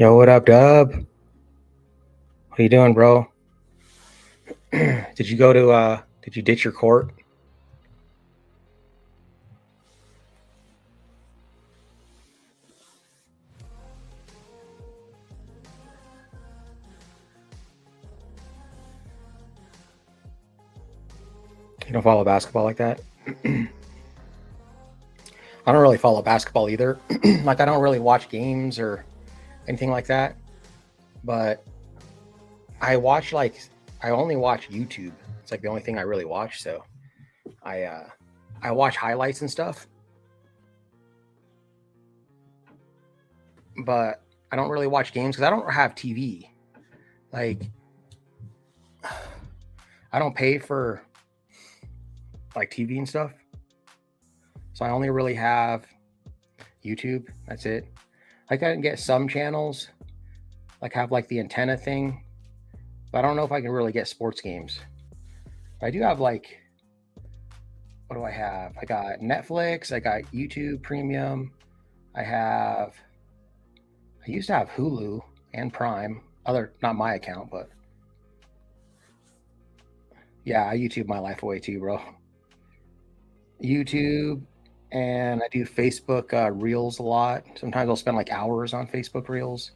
Yo, what up, Dub? What are you doing, bro? Did you ditch your court? You don't follow basketball like that? I don't really follow basketball either. Like, I don't really watch games or anything like that. But I only watch YouTube. It's like the only thing I really watch. So I watch highlights and stuff, but I don't really watch games because I don't have TV. Like, I don't pay for like TV and stuff. So I only really have YouTube. That's it. I can get some channels, like have like the antenna thing, but I don't know if I can really get sports games. But I do have like, what do I have? I got Netflix, I got YouTube Premium, I used to have Hulu and Prime. Not my account, but yeah, I YouTube my life away too, bro. YouTube, and I do Facebook Reels a lot. Sometimes I'll spend like hours on Facebook Reels.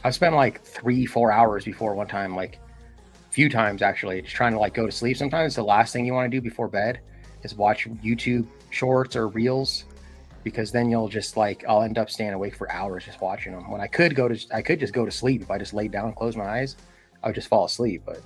I've spent like 3-4 hours before one time, like a few times actually, just trying to like go to sleep. Sometimes the last thing you want to do before bed is watch YouTube shorts or reels, because then you'll just like, I'll end up staying awake for hours just watching them. When I could just go to sleep if I just laid down and closed my eyes. I would just fall asleep. But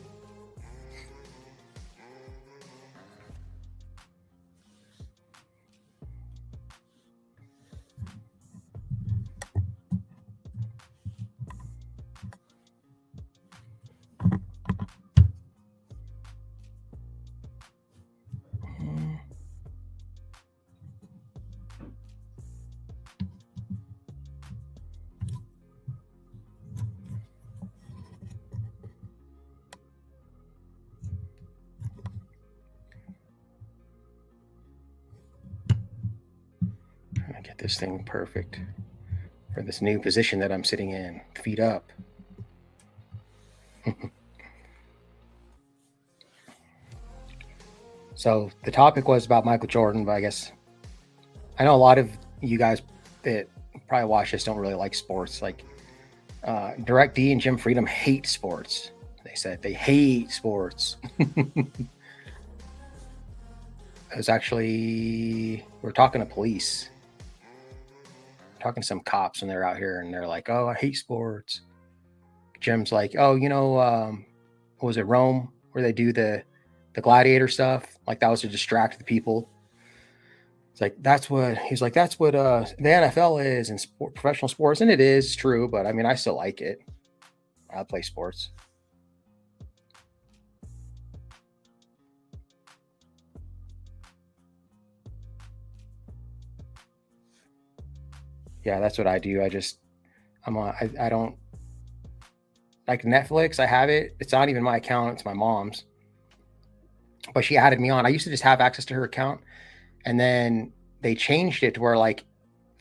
I get this thing perfect for this new position that I'm sitting in, feet up. So the topic was about Michael Jordan, but I guess I know a lot of you guys that probably watch this don't really like sports. Like Direct D and Jim Freedom hate sports. They said they hate sports. It was actually, we're talking to police, talking to some cops, and they're out here and they're like, "Oh, I hate sports." Jim's like, "Oh, what was it, Rome, where they do the gladiator stuff? Like that was to distract the people." It's like that's what the NFL is in professional sports, and it is true. But I mean, I still like it. I play sports. Yeah, that's what I do. I don't like Netflix. I have it. It's not even my account. It's my mom's. But she added me on. I used to just have access to her account, and then they changed it to where like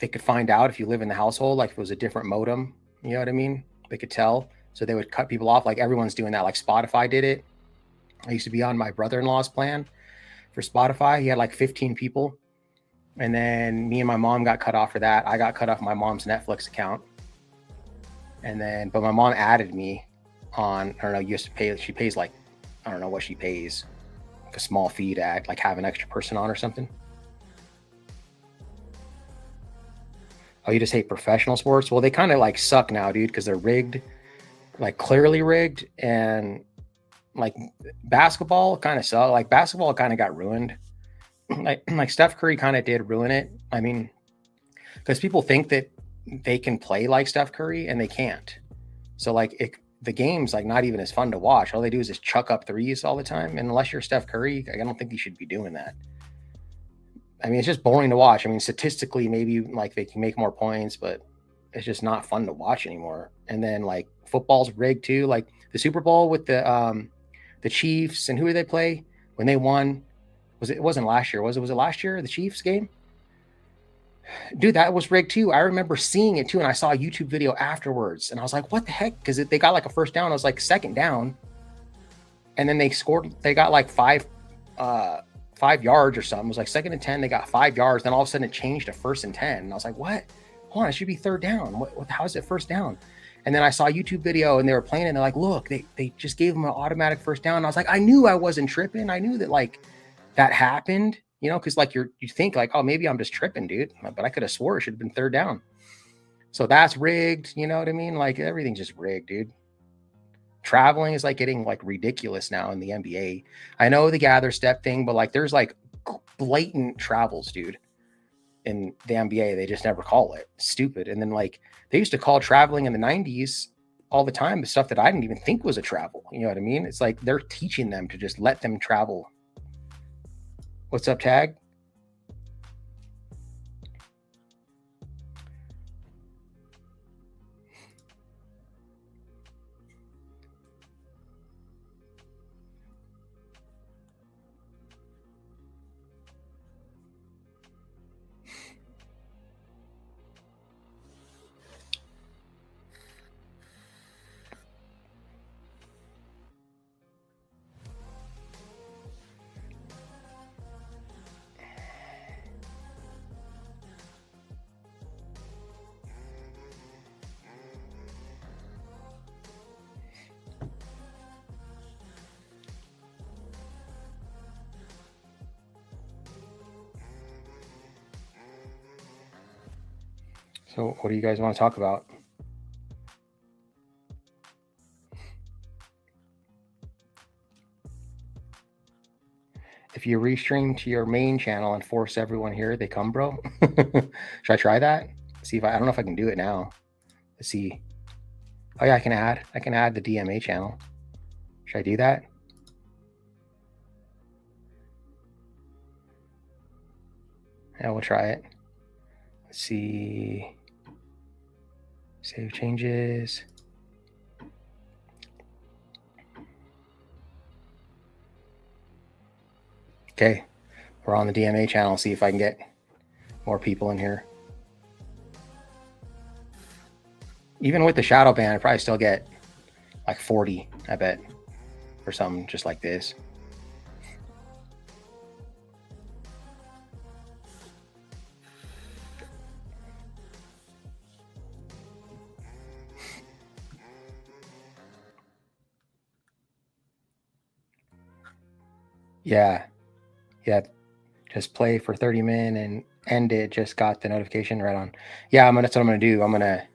they could find out if you live in the household, like if it was a different modem. You know what I mean? They could tell, so they would cut people off. Like everyone's doing that. Like Spotify did it. I used to be on my brother-in-law's plan for Spotify. He had like 15 people, and then me and my mom got cut off for that. I got cut off my mom's Netflix account, and then but my mom added me on. I don't know. You have to pay. She pays like, I don't know what she pays, like a small fee to act like have an extra person on or something. Oh, you just hate professional sports? Well, they kind of like suck now, dude, because they're rigged, like clearly rigged, and like basketball kind of suck. Like basketball kind of got ruined. Like Steph Curry kind of did ruin it. I mean, because people think that they can play like Steph Curry and they can't. So the game's like not even as fun to watch. All they do is just chuck up threes all the time. And unless you're Steph Curry, I don't think you should be doing that. I mean, it's just boring to watch. I mean, statistically, maybe like they can make more points, but it's just not fun to watch anymore. And then like football's rigged too. Like the Super Bowl with the Chiefs, and who did they play when they won? It wasn't last year, was it? Was it last year, the Chiefs game? Dude, that was rigged too. I remember seeing it too, and I saw a YouTube video afterwards, and I was like, "What the heck?" Because they got like a first down. I was like, second down, and then they scored. They got like 5 yards or something. It was like 2nd and 10. They got 5 yards. Then all of a sudden it changed to 1st and 10. And I was like, "What? Hold on, it should be third down. What? How is it first down?" And then I saw a YouTube video, and they were playing, and they're like, "Look, they just gave them an automatic first down." And I was like, I knew I wasn't tripping. I knew that like that happened. You know, because like you think like, oh, maybe I'm just tripping, dude. But I could have swore it should have been third down. So that's rigged. You know what I mean? Like everything's just rigged, dude. Traveling is like getting like ridiculous now in the NBA. I know the gather step thing, but like there's like blatant travels, dude. In the NBA, they just never call it. Stupid. And then like they used to call traveling in the 90s all the time, the stuff that I didn't even think was a travel. You know what I mean? It's like they're teaching them to just let them travel. What's up, Tag? So what do you guys want to talk about? If you restream to your main channel and force everyone here, they come, bro. Should I try that? See if I don't know if I can do it now. Let's see. Oh yeah, I can add the DMA channel. Should I do that? Yeah, we'll try it. Let's see. Save changes. Okay, we're on the DMA channel. See if I can get more people in here. Even with the shadow ban, I probably still get like 40, I bet, or something just like this. Yeah, just play for 30 minutes and end it. Just got the notification right on. Yeah, that's what I'm gonna do. I'm gonna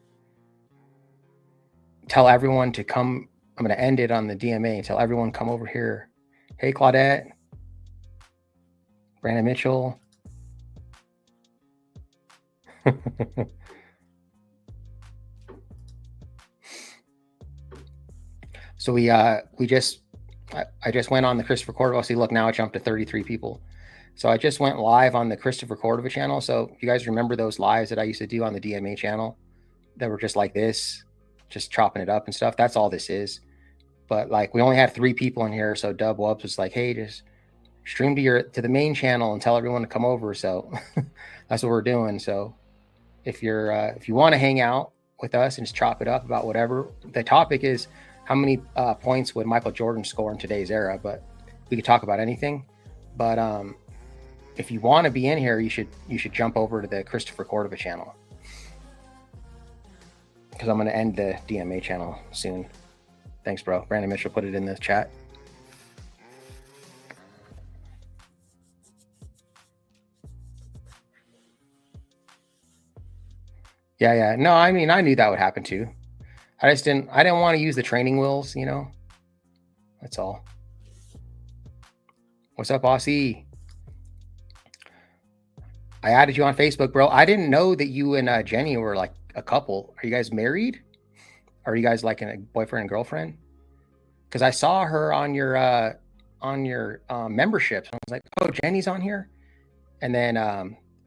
tell everyone to come. I'm gonna end it on the DMA and tell everyone come over here. Hey, Claudette, Brandon Mitchell. So I just went on the Christopher Cordova. See, look, now it jumped to 33 people. So I just went live on the Christopher Cordova channel. So if you guys remember those lives that I used to do on the DMA channel that were just like this, just chopping it up and stuff, that's all this is. But like we only had 3 people in here. So Dub Wubs was like, hey, just stream to the main channel and tell everyone to come over. So that's what we're doing. So if you want to hang out with us and just chop it up about whatever, the topic is how many points would Michael Jordan score in today's era, but we could talk about anything. But if you want to be in here, you should jump over to the Christopher Cordova channel, because I'm going to end the DMA channel soon. Thanks, bro. Brandon Mitchell put it in the chat. Yeah. No, I mean, I knew that would happen too. I didn't want to use the training wheels, you know. That's all. What's up, Aussie? I added you on Facebook, bro. I didn't know that you and Jenny were like a couple. Are you guys married? Are you guys like a boyfriend and girlfriend? Because I saw her on your memberships. I was like, oh, Jenny's on here. And then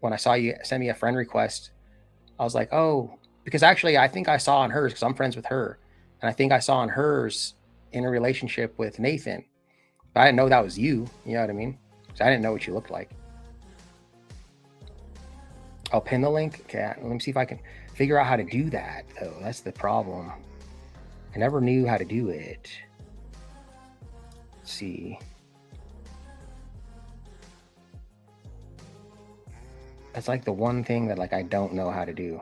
when I saw you send me a friend request, I was like, oh, because actually I think I saw on hers, because I'm friends with her, and I think I saw on hers in a relationship with Nathan, but I didn't know that was you. You know what I mean? Because I didn't know what you looked like. I'll pin the link. Okay, let me see if I can figure out how to do that, though. That's the problem. I never knew how to do it. Let's see. That's like the one thing that like I don't know how to do.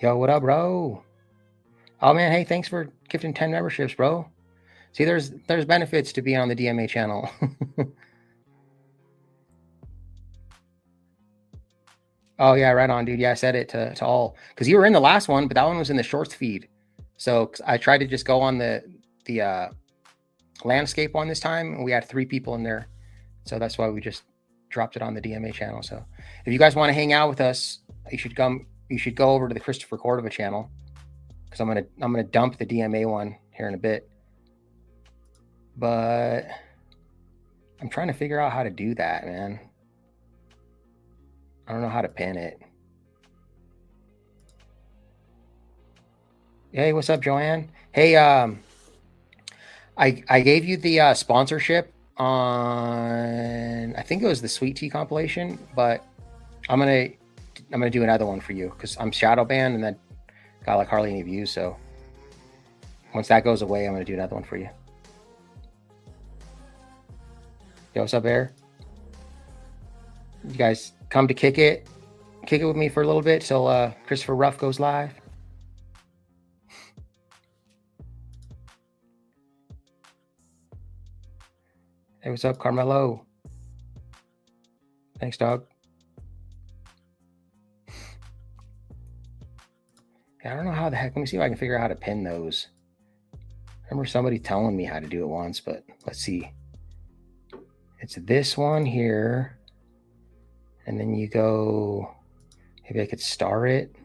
Yo, what up, bro? Oh man, hey, thanks for gifting 10 memberships, bro. See, there's benefits to being on the DMA channel. Oh yeah, right on, dude. Yeah, I said it to all because you were in the last one, but that one was in the shorts feed. So I tried to just go on the landscape one this time, and we had 3 people in there. So that's why we just dropped it on the DMA channel. So if you guys want to hang out with us, you should come. You should go over to the Christopher Cordova channel because I'm gonna dump the DMA one here in a bit. But I'm trying to figure out how to do that, man. I don't know how to pin it. Hey, what's up, Joanne? Hey, I gave you the sponsorship on, I think it was the Sweet Tea compilation, but I'm gonna do another one for you because I'm shadow banned and that got like hardly any views. So once that goes away, I'm gonna do another one for you. Yo, what's up, Bear? You guys come to kick it with me for a little bit till Christopher Ruff goes live. Hey, what's up, Carmelo? Thanks, dog. I don't know how the heck. Let me see if I can figure out how to pin those. I remember somebody telling me how to do it once, but let's see. It's this one here. And then you go, maybe I could star it.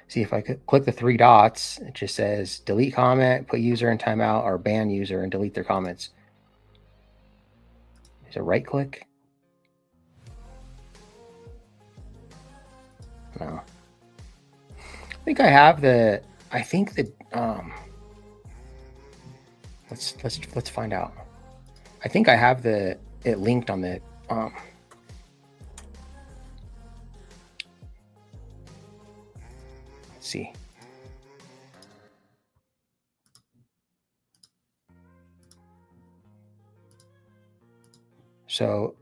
See if I could click the 3 dots. It just says delete comment, put user in timeout, or ban user and delete their comments. There's a right click. No. I think I have the, let's find out. I think I have it linked on the, let's see. So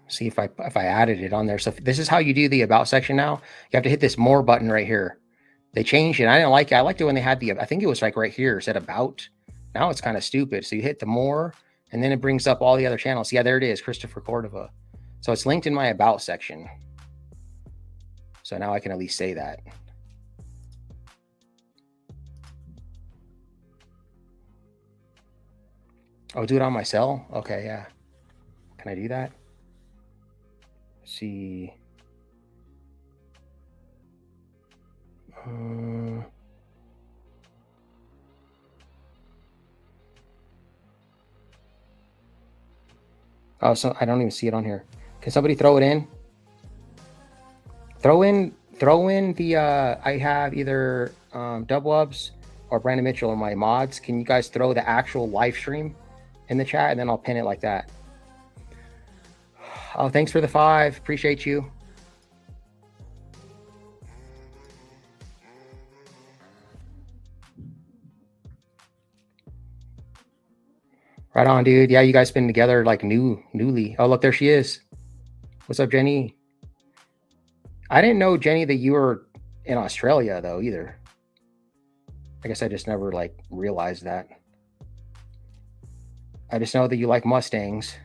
see if I added it on there. So this is how you do the about section now. You have to hit this more button right here. They changed it. I didn't like it. I liked it when they had the, I think it was like right here, it said about. Now it's kind of stupid. So you hit the more, and then it brings up all the other channels. Yeah, there it is, Christopher Cordova. So it's linked in my about section. So now I can at least say that. Oh, do it on my cell? Okay, yeah. Can I do that? Let's see. Oh, so I don't even see it on here. Can somebody throw it in? Throw in the I have either Dubwubs or Brandon Mitchell or my mods. Can you guys throw the actual live stream in the chat, and then I'll pin it like that. Oh, thanks for the 5. Appreciate you. Right on, dude. Yeah, you guys been together like newly. Oh, look, there she is. What's up, Jenny? I didn't know, Jenny, that you were in Australia though either. I guess I just never like realized that. I just know that you like Mustangs.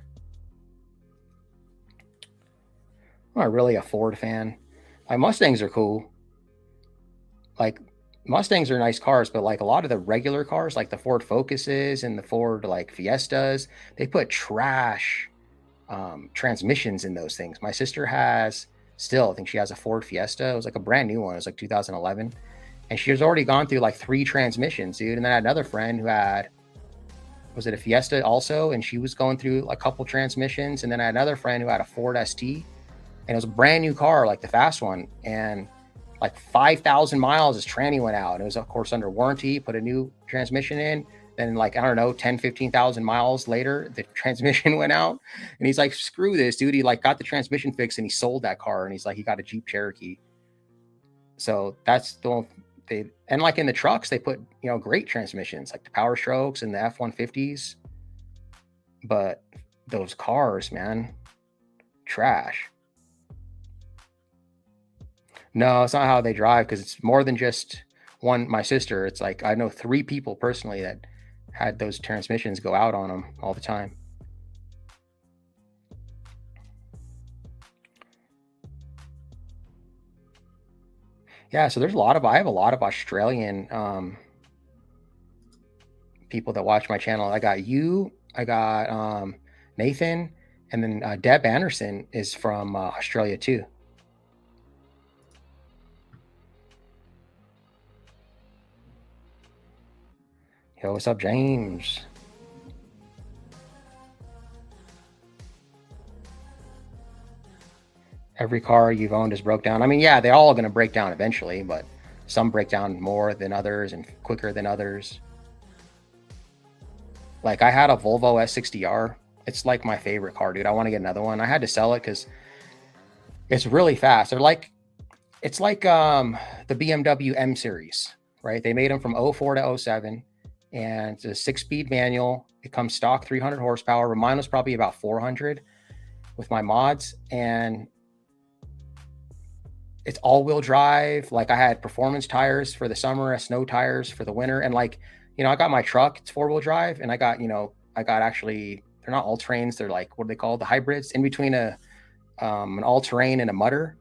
I'm not really a Ford fan. Like Mustangs are cool. Like Mustangs are nice cars, but like a lot of the regular cars, like the Ford Focuses and the Ford like Fiestas, they put trash transmissions in those things. My sister has still, I think she has a Ford Fiesta. It was like a brand new one. It was like 2011. And she has already gone through like 3 transmissions, dude. And then I had another friend who had, was it a Fiesta also? And she was going through a couple transmissions. And then I had another friend who had a Ford ST. And it was a brand new car, like the fast one. And like 5,000 miles, his tranny went out. And it was, of course, under warranty, put a new transmission in. Then, like, I don't know, 10, 15,000 miles later, the transmission went out. And he's like, screw this, dude. He like got the transmission fixed and he sold that car. And he's like, he got a Jeep Cherokee. So that's the and like in the trucks, they put, you know, great transmissions like the Power Strokes and the F-150s. But those cars, man, trash. No, it's not how they drive, because it's more than just one. My sister, it's like I know 3 people personally that had those transmissions go out on them all the time. Yeah, so there's I have a lot of Australian people that watch my channel. I got you, I got Nathan, and then Deb Anderson is from Australia too. Yo, what's up, James? Every car you've owned is broke down. I mean, yeah, they're all going to break down eventually, but some break down more than others and quicker than others. Like I had a Volvo S60R. It's like my favorite car, dude. I want to get another one. I had to sell it because it's really fast. They're like, it's like the BMW M series, right? They made them from 04 to 07, and it's a 6-speed manual. It comes stock 300 horsepower. Mine was probably about 400 with my mods, and it's all-wheel drive. Like I had performance tires for the summer, snow tires for the winter, and like, you know, I got my truck, it's 4-wheel drive, and I got, you know, actually, they're not all-terrains, they're like, what are they called? The hybrids, in between an all-terrain and a mudder.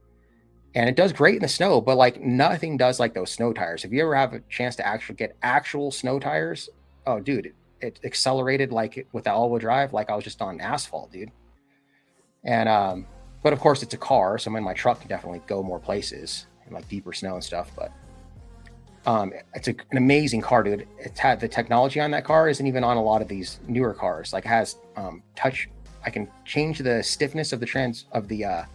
And it does great in the snow, but like nothing does like those snow tires. If you ever have a chance to actually get actual snow tires, oh dude, it accelerated like with the all-wheel drive, like I was just on asphalt, dude. And but of course it's a car, so I mean my truck can definitely go more places in like deeper snow and stuff. But it's an amazing car, dude. It's had the technology on that car isn't even on a lot of these newer cars. Like it has touch. I can change the stiffness of the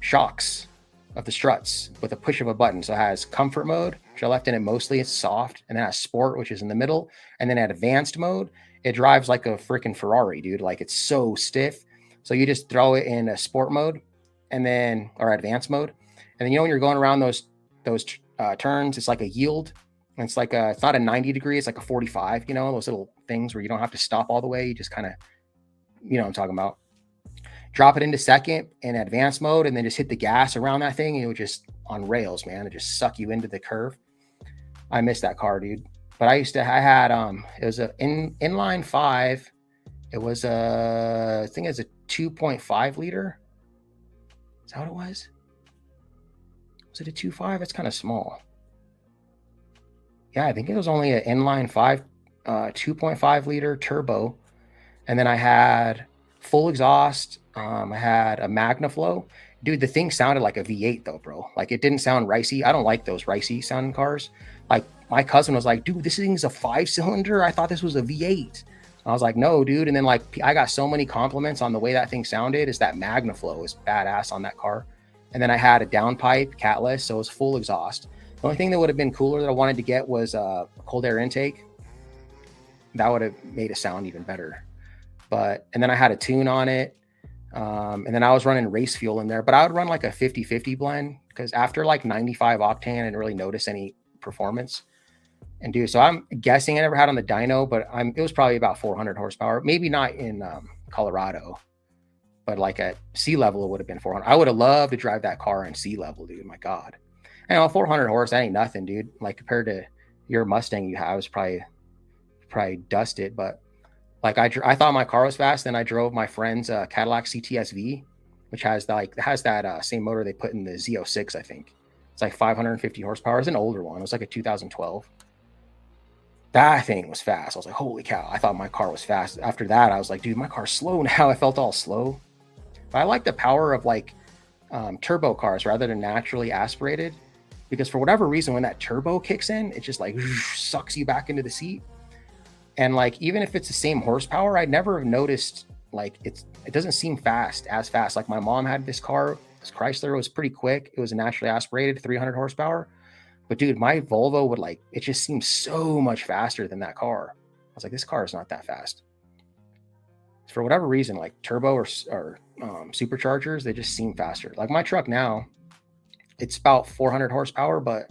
shocks of the struts with a push of a button. So it has comfort mode, which I left in it mostly. It's soft, and then it has sport, which is in the middle, and then at advanced mode, it drives like a freaking Ferrari, dude. Like it's so stiff. So you just throw it in a sport mode, and then or advanced mode, and then you know when you're going around those turns, it's like a yield, and it's like it's not a 90 degree, it's like a 45. You know those little things where you don't have to stop all the way. You just kind of, you know what I'm talking about. Drop it into second in advanced mode, and then just hit the gas around that thing, and it would just on rails, man. It just suck you into the curve. I miss that car, dude. But I had it was a inline 5. It was I think it was a 2.5 liter. Is that what it was? Was it a 2.5? That's kind of small. Yeah, I think it was only an inline 5, 2.5 liter turbo. And then I had full exhaust. I had a MagnaFlow. Dude, the thing sounded like a V8 though, bro. Like it didn't sound ricey. I don't like those ricey sounding cars. Like my cousin was like, dude, this thing's a 5-cylinder. I thought this was a V8. I was like, no, dude. And then like I got so many compliments on the way that thing sounded. Is that MagnaFlow is badass on that car. And then I had a downpipe catless, so it was full exhaust. The only thing that would have been cooler that I wanted to get was a cold air intake. That would have made it sound even better. But and then I had a tune on it. And then I was running race fuel in there, but I would run like a 50-50 blend, because after like 95 octane, I didn't really notice any performance. And dude, so I'm guessing I never had on the dyno, but it was probably about 400 horsepower. Maybe not in Colorado, but like at sea level, it would have been 400. I would have loved to drive that car in sea level, dude. My God. You know, 400 horse, that ain't nothing, dude. Like compared to your Mustang you have, is probably dust it. But like I thought my car was fast. Then I drove my friend's Cadillac CTS-V, which has that same motor they put in the Z06, I think. It's like 550 horsepower. It's an older one. It was like a 2012. That thing was fast. I was like, holy cow. I thought my car was fast. After that, I was like, dude, my car's slow now. I felt all slow. But I like the power of like turbo cars rather than naturally aspirated, because for whatever reason, when that turbo kicks in, it just like sucks you back into the seat. And like, even if it's the same horsepower, I never have noticed like it doesn't seem as fast. Like my mom had this car This Chrysler was pretty quick. It was a naturally aspirated 300 horsepower. But dude, my Volvo would like, it just seemed so much faster than that car. I was like, this car is not that fast. For whatever reason, like turbo or superchargers, they just seem faster. Like my truck now, it's about 400 horsepower, but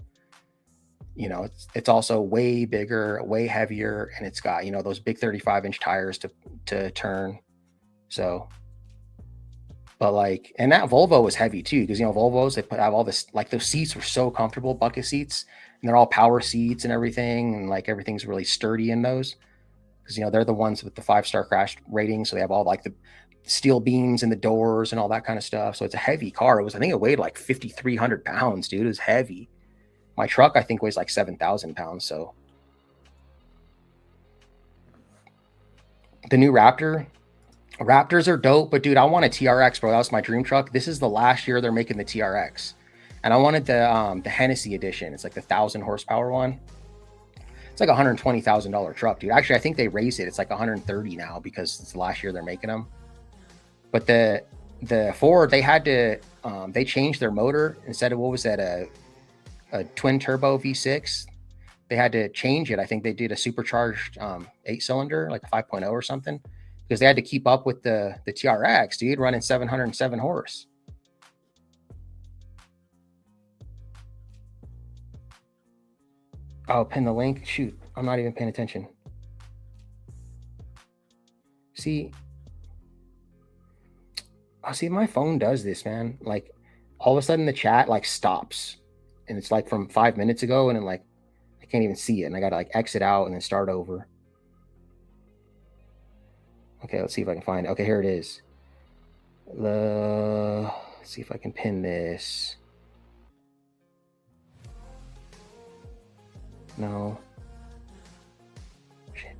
you know, it's also way bigger, way heavier, and it's got, you know, those big 35-inch tires to turn. So, but like, and that Volvo was heavy too, because you know, Volvos, they have all this, like those seats were so comfortable, bucket seats, and they're all power seats and everything, and like everything's really sturdy in those, because you know, they're the ones with the 5-star crash rating, so they have all like the steel beams in the doors and all that kind of stuff. So it's a heavy car. I think it weighed like 5,300 pounds, dude. It was heavy. My truck, I think, weighs like 7,000 pounds. So the new Raptors are dope, but dude, I want a TRX, bro. That was my dream truck. This is the last year they're making the TRX, and I wanted the Hennessy edition. It's like the 1,000 horsepower one. It's like $120,000 truck, dude. Actually, I think they raised it. It's like 130 now because it's the last year they're making them. But the Ford, they had to they changed their motor. Instead of, what was that, a twin turbo V6, they had to change it. I think they did a supercharged 8-cylinder, like a 5.0 or something, because they had to keep up with the TRX, dude, running 707 horse. Oh, pin the link. Shoot, I'm not even paying attention. See, my phone does this, man. Like all of a sudden the chat like stops, and it's like from 5 minutes ago, and then like I can't even see it, and I gotta like exit out and then start over. Okay, let's see if I can find it. Okay, here it is. Let's see if I can pin this. No. Shit.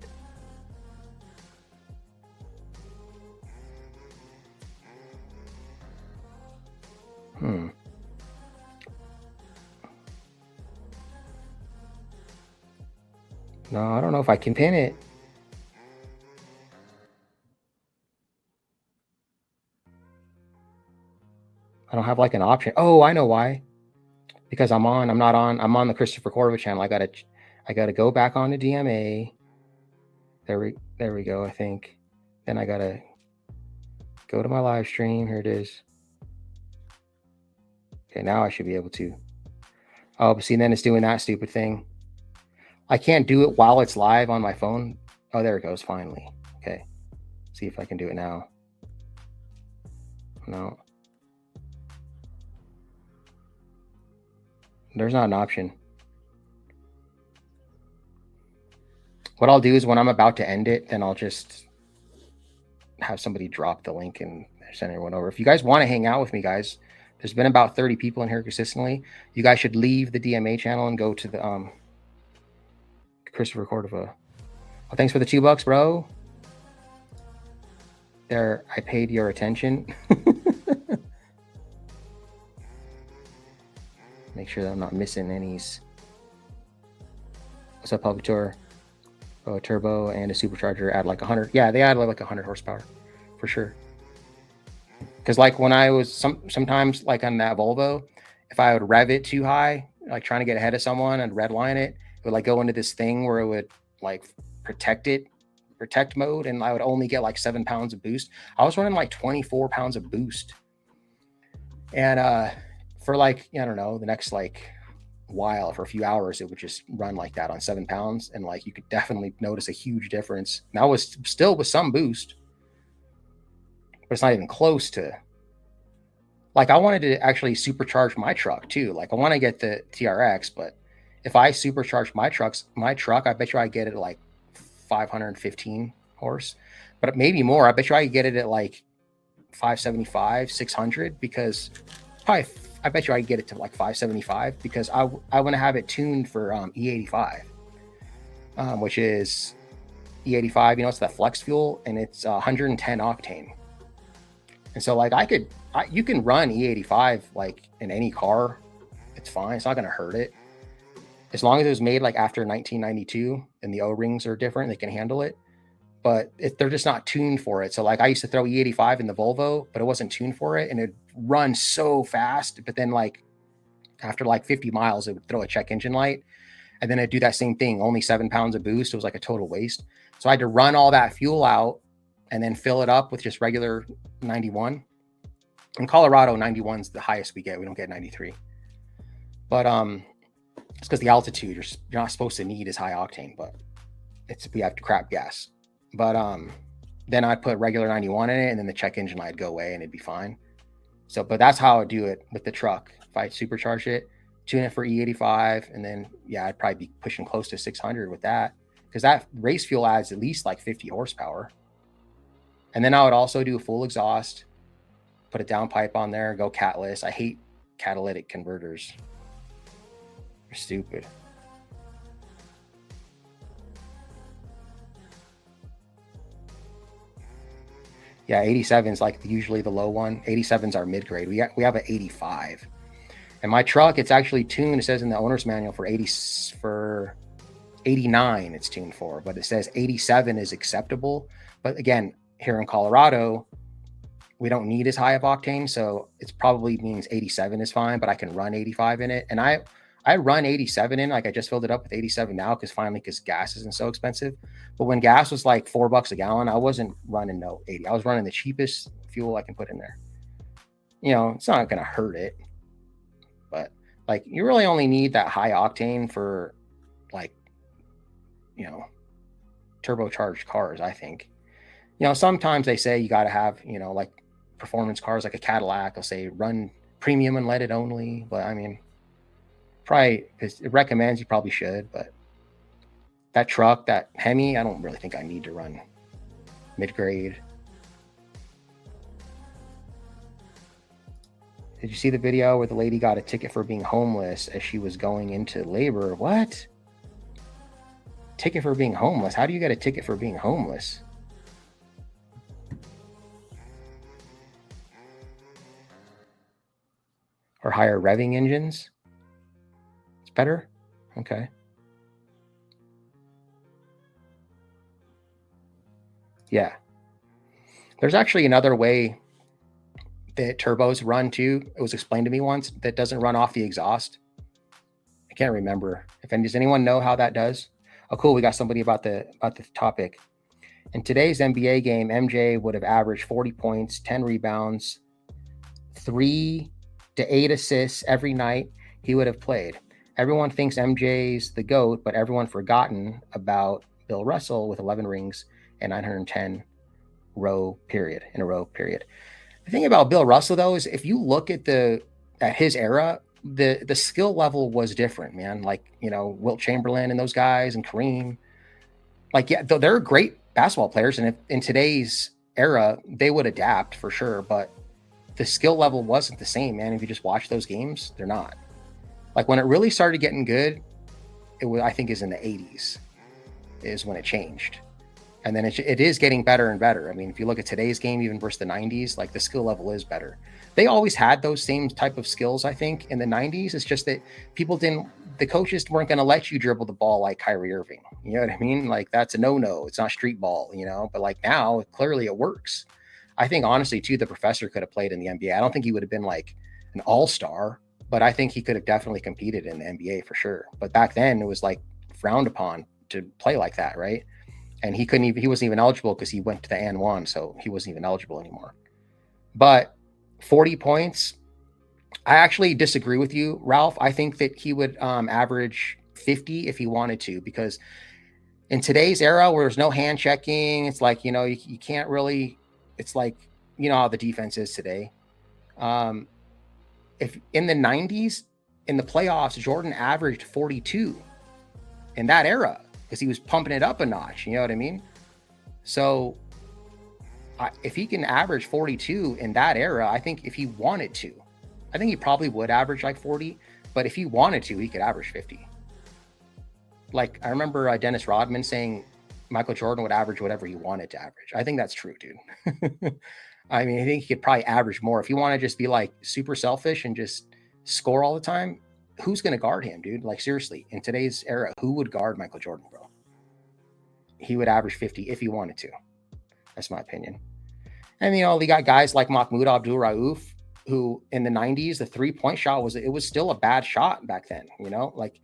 No, I don't know if I can pin it. I don't have like an option. Oh, I know why. Because I'm on the Christopher Corva channel. I gotta go back on to DMA. There we go, I think. Then I gotta go to my live stream. Here it is. Okay, now I should be able to. Oh, but see, then it's doing that stupid thing. I can't do it while it's live on my phone. Oh, there it goes, finally. Okay, see if I can do it now. No. There's not an option. What I'll do is when I'm about to end it, then I'll just have somebody drop the link and send everyone over. If you guys want to hang out with me, guys, there's been about 30 people in here consistently. You guys should leave the DMA channel and go to the Christopher Cordova. Oh, thanks for the $2, bro. There, I paid your attention. Make sure that I'm not missing any. What's up, Public Tour? Oh, a turbo and a supercharger add like 100. Yeah, they add like 100 horsepower for sure. Because like when I was sometimes like on that Volvo, if I would rev it too high, like trying to get ahead of someone and redline it, it would like go into this thing where it would like protect mode, and I would only get like 7 pounds of boost. I was running like 24 pounds of boost, and for like, I don't know, the next like while, for a few hours, it would just run like that on 7 pounds, and like you could definitely notice a huge difference. That was still with some boost, but it's not even close to. Like I wanted to actually supercharge my truck too. Like I want to get the TRX, but if I supercharge my truck, I bet you I get it at like 515 horse, but maybe more. I bet you I could get it at like 575, 600, because probably. I bet you I could get it to like 575 because I want to have it tuned for E85, which is E85. You know, it's that flex fuel, and it's 110 octane. And so like you can run E85 like in any car. It's fine. It's not going to hurt it. As long as it was made like after 1992 and the O-rings are different, they can handle it. but they're just not tuned for it. So like I used to throw E85 in the Volvo, but it wasn't tuned for it, and it'd run so fast. But then like after like 50 miles, it would throw a check engine light, and then it'd do that same thing. Only 7 pounds of boost. It was like a total waste. So I had to run all that fuel out and then fill it up with just regular 91. In Colorado, 91 is the highest we get. We don't get 93. But it's because the altitude you're not supposed to need is high octane, but we have crap gas. But then I'd put regular 91 in it, and then the check engine light would go away, and it'd be fine. So, but that's how I do it with the truck. If I supercharge it, tune it for E85, and then yeah, I'd probably be pushing close to 600 with that, because that race fuel adds at least like 50 horsepower. And then I would also do a full exhaust, put a downpipe on there, go catless. I hate catalytic converters. They're stupid. Yeah, 87 is like usually the low one. 87's our mid grade. We have an 85. And my truck, it's actually tuned. It says in the owner's manual for 89 it's tuned for, but it says 87 is acceptable. But again, here in Colorado, we don't need as high of octane, so it probably means 87 is fine, but I can run 85 in it. And I run 87 in, like I just filled it up with 87 now because gas isn't so expensive. But when gas was like $4 a gallon, I wasn't running no 80. I was running the cheapest fuel I can put in there. You know, it's not going to hurt it, but like you really only need that high octane for like, you know, turbocharged cars, I think. You know, sometimes they say you got to have, you know, like performance cars like a Cadillac, I'll say run premium unleaded only. But I mean, probably because it recommends you probably should. But that truck, that Hemi, I don't really think I need to run mid-grade. Did you see the video where the lady got a ticket for being homeless as she was going into labor? What? Ticket for being homeless? How do you get a ticket for being homeless? Or higher revving engines? It's better? Okay. Yeah. There's actually another way that turbos run too. It was explained to me once that doesn't run off the exhaust. I can't remember. Does anyone know how that does? Oh, cool. We got somebody about the topic. In today's NBA game, MJ would have averaged 40 points, 10 rebounds, 3 to 8 assists every night he would have played. Everyone thinks MJ's the GOAT, but everyone forgotten about Bill Russell with 11 rings and 910 in a row period. The thing about Bill Russell, though, is if you look at his era, the skill level was different, man. Like, you know, Wilt Chamberlain and those guys and Kareem. Like, yeah, they're great basketball players, and if in today's era, they would adapt for sure, but the skill level wasn't the same, man. If you just watch those games, they're not. Like when it really started getting good, I think is in the 80s is when it changed. And then it is getting better and better. I mean, if you look at today's game, even versus the 90s, like the skill level is better. They always had those same type of skills, I think, in the 90s. It's just that the coaches weren't going to let you dribble the ball like Kyrie Irving. You know what I mean? Like that's a no-no. It's not street ball, you know, but like now clearly it works. I think honestly too, the professor could have played in the NBA. I don't think he would have been like an all-star, but I think he could have definitely competed in the NBA for sure. But back then it was like frowned upon to play like that. Right. And he wasn't even eligible because he went to the N1. So he wasn't even eligible anymore. But 40 points, I actually disagree with you, Ralph. I think that he would average 50 if he wanted to, because in today's era where there's no hand checking, it's like, you know, you can't really, it's like, you know how the defense is today. If in the 90s, in the playoffs, Jordan averaged 42 in that era because he was pumping it up a notch. You know what I mean? So if he can average 42 in that era, I think if he wanted to, I think he probably would average like 40, but if he wanted to, he could average 50. Like I remember Dennis Rodman saying Michael Jordan would average whatever he wanted to average. I think that's true, dude. I mean, I think he could probably average more. If you want to just be like super selfish and just score all the time, who's going to guard him, dude? Like seriously, in today's era, who would guard Michael Jordan, bro? he would average 50 if he wanted to. That's my opinion. And, you know, they got guys like Mahmoud Abdul-Rauf, who in the 90s, the 3-point shot was still a bad shot back then, you know, like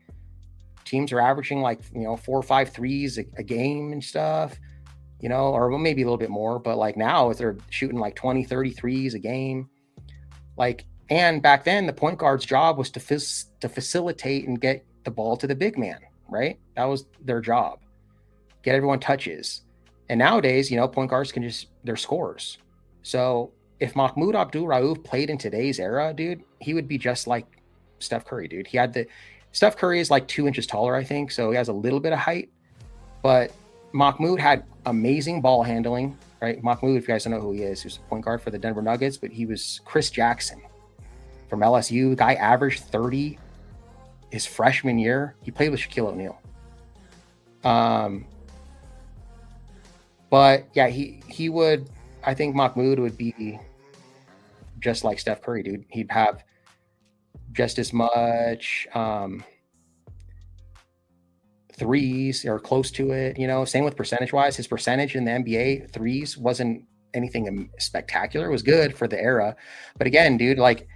teams are averaging like, you know, 4 or 5 threes a game and stuff, you know, or maybe a little bit more, but like now if they're shooting like 20, 30 threes a game, like, and back then the point guard's job was to facilitate and get the ball to the big man, right? That was their job. Get everyone touches. And nowadays, you know, point guards can just, they're scorers. So if Mahmoud Abdul-Rauf played in today's era, dude, he would be just like Steph Curry, dude. Steph Curry is like 2 inches taller, I think. So he has a little bit of height, but Mahmoud had amazing ball handling, right? Mahmoud, if you guys don't know who he is, he was a point guard for the Denver Nuggets, but he was Chris Jackson from LSU. The guy averaged 30 his freshman year. He played with Shaquille O'Neal. But yeah, he would, I think Mahmoud would be just like Steph Curry, dude. He'd have just as much threes or close to it, you know. Same with percentage wise. His percentage in the NBA threes wasn't anything spectacular. It was good for the era, but again, dude, like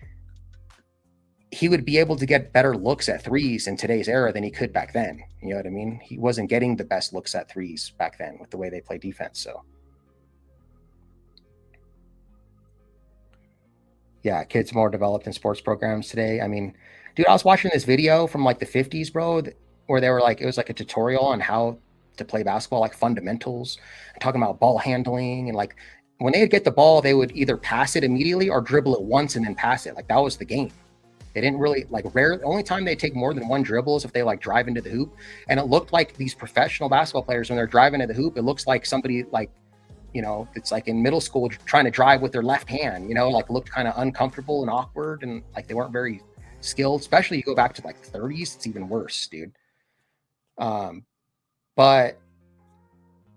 he would be able to get better looks at threes in today's era than he could back then. You know what I mean? He wasn't getting the best looks at threes back then with the way they play defense. So yeah, kids more developed in sports programs today. I mean, dude, I was watching this video from like the 50s, bro, where they were like, it was like a tutorial on how to play basketball, like fundamentals, talking about ball handling. And like when they'd get the ball, they would either pass it immediately or dribble it once and then pass it. Like that was the game. They didn't really like the only time they take more than one dribble is if they like drive into the hoop. And it looked like these professional basketball players, when they're driving into the hoop, it looks like somebody like, you know, it's like in middle school trying to drive with their left hand, you know, like looked kind of uncomfortable and awkward. And like, they weren't very skilled, especially you go back to like the 30s. It's even worse, dude. But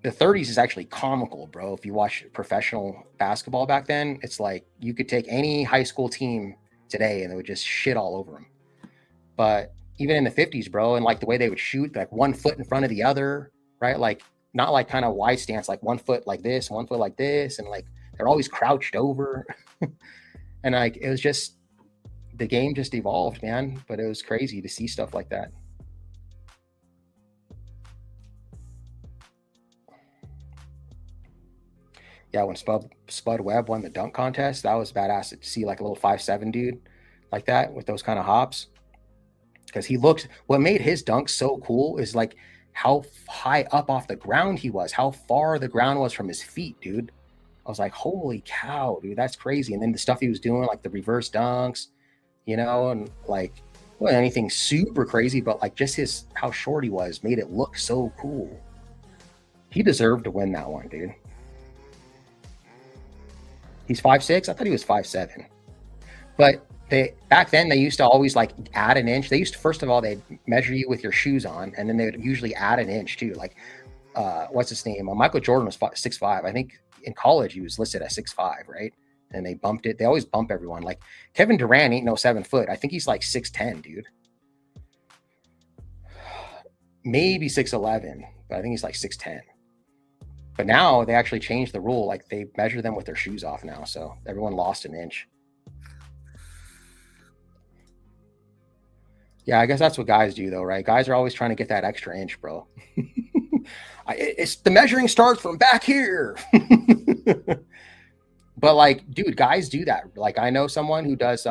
the 30s is actually comical, bro. If you watch professional basketball back then, it's like you could take any high school team today and they would just shit all over them. But even in the 50s, bro, and like the way they would shoot, like 1 foot in front of the other, right? Like not like kind of wide stance, like 1 foot like this, 1 foot like this, and like they're always crouched over. And like it was just, the game just evolved, man. But it was crazy to see stuff like that. Yeah, when Spud Webb won the dunk contest, that was badass to see like a little 5'7" dude like that with those kind of hops. Because what made his dunk so cool is like how high up off the ground he was, how far the ground was from his feet, dude. I was like, holy cow, dude, that's crazy. And then the stuff he was doing, like the reverse dunks, you know, and like, wasn't anything super crazy, but like just how short he was made it look so cool. He deserved to win that one, dude. He's 5'6". I thought he was 5'7". But back then they used to always like add an inch. They used to, first of all, they'd measure you with your shoes on, and then they would usually add an inch too. Like, what's his name? Michael Jordan was 6'5". I think in college he was listed as 6'5", right? And they bumped it. They always bump everyone. Like Kevin Durant ain't no 7 foot. I think he's like 6'10", dude. Maybe 6'11", but I think he's like 6'10". But now they actually changed the rule. Like they measure them with their shoes off now. So everyone lost an inch. Yeah, I guess that's what guys do though, right? Guys are always trying to get that extra inch, bro. It's the measuring starts from back here. But like, dude, guys do that. Like I know someone who does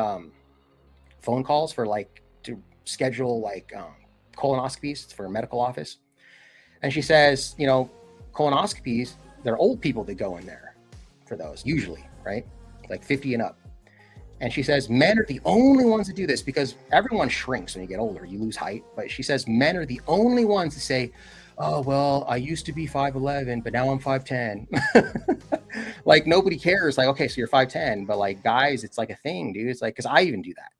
phone calls for like to schedule like colonoscopies for a medical office. And she says, you know, colonoscopies, they're old people that go in there for those usually, right? Like 50 and up. And she says men are the only ones that do this because everyone shrinks when you get older, you lose height. But she says men are the only ones that say, oh, well, I used to be 5'11", but now I'm 5'10". Like nobody cares. Like, okay, so you're 5'10", but like guys, it's like a thing, dude. It's like, cause I even do that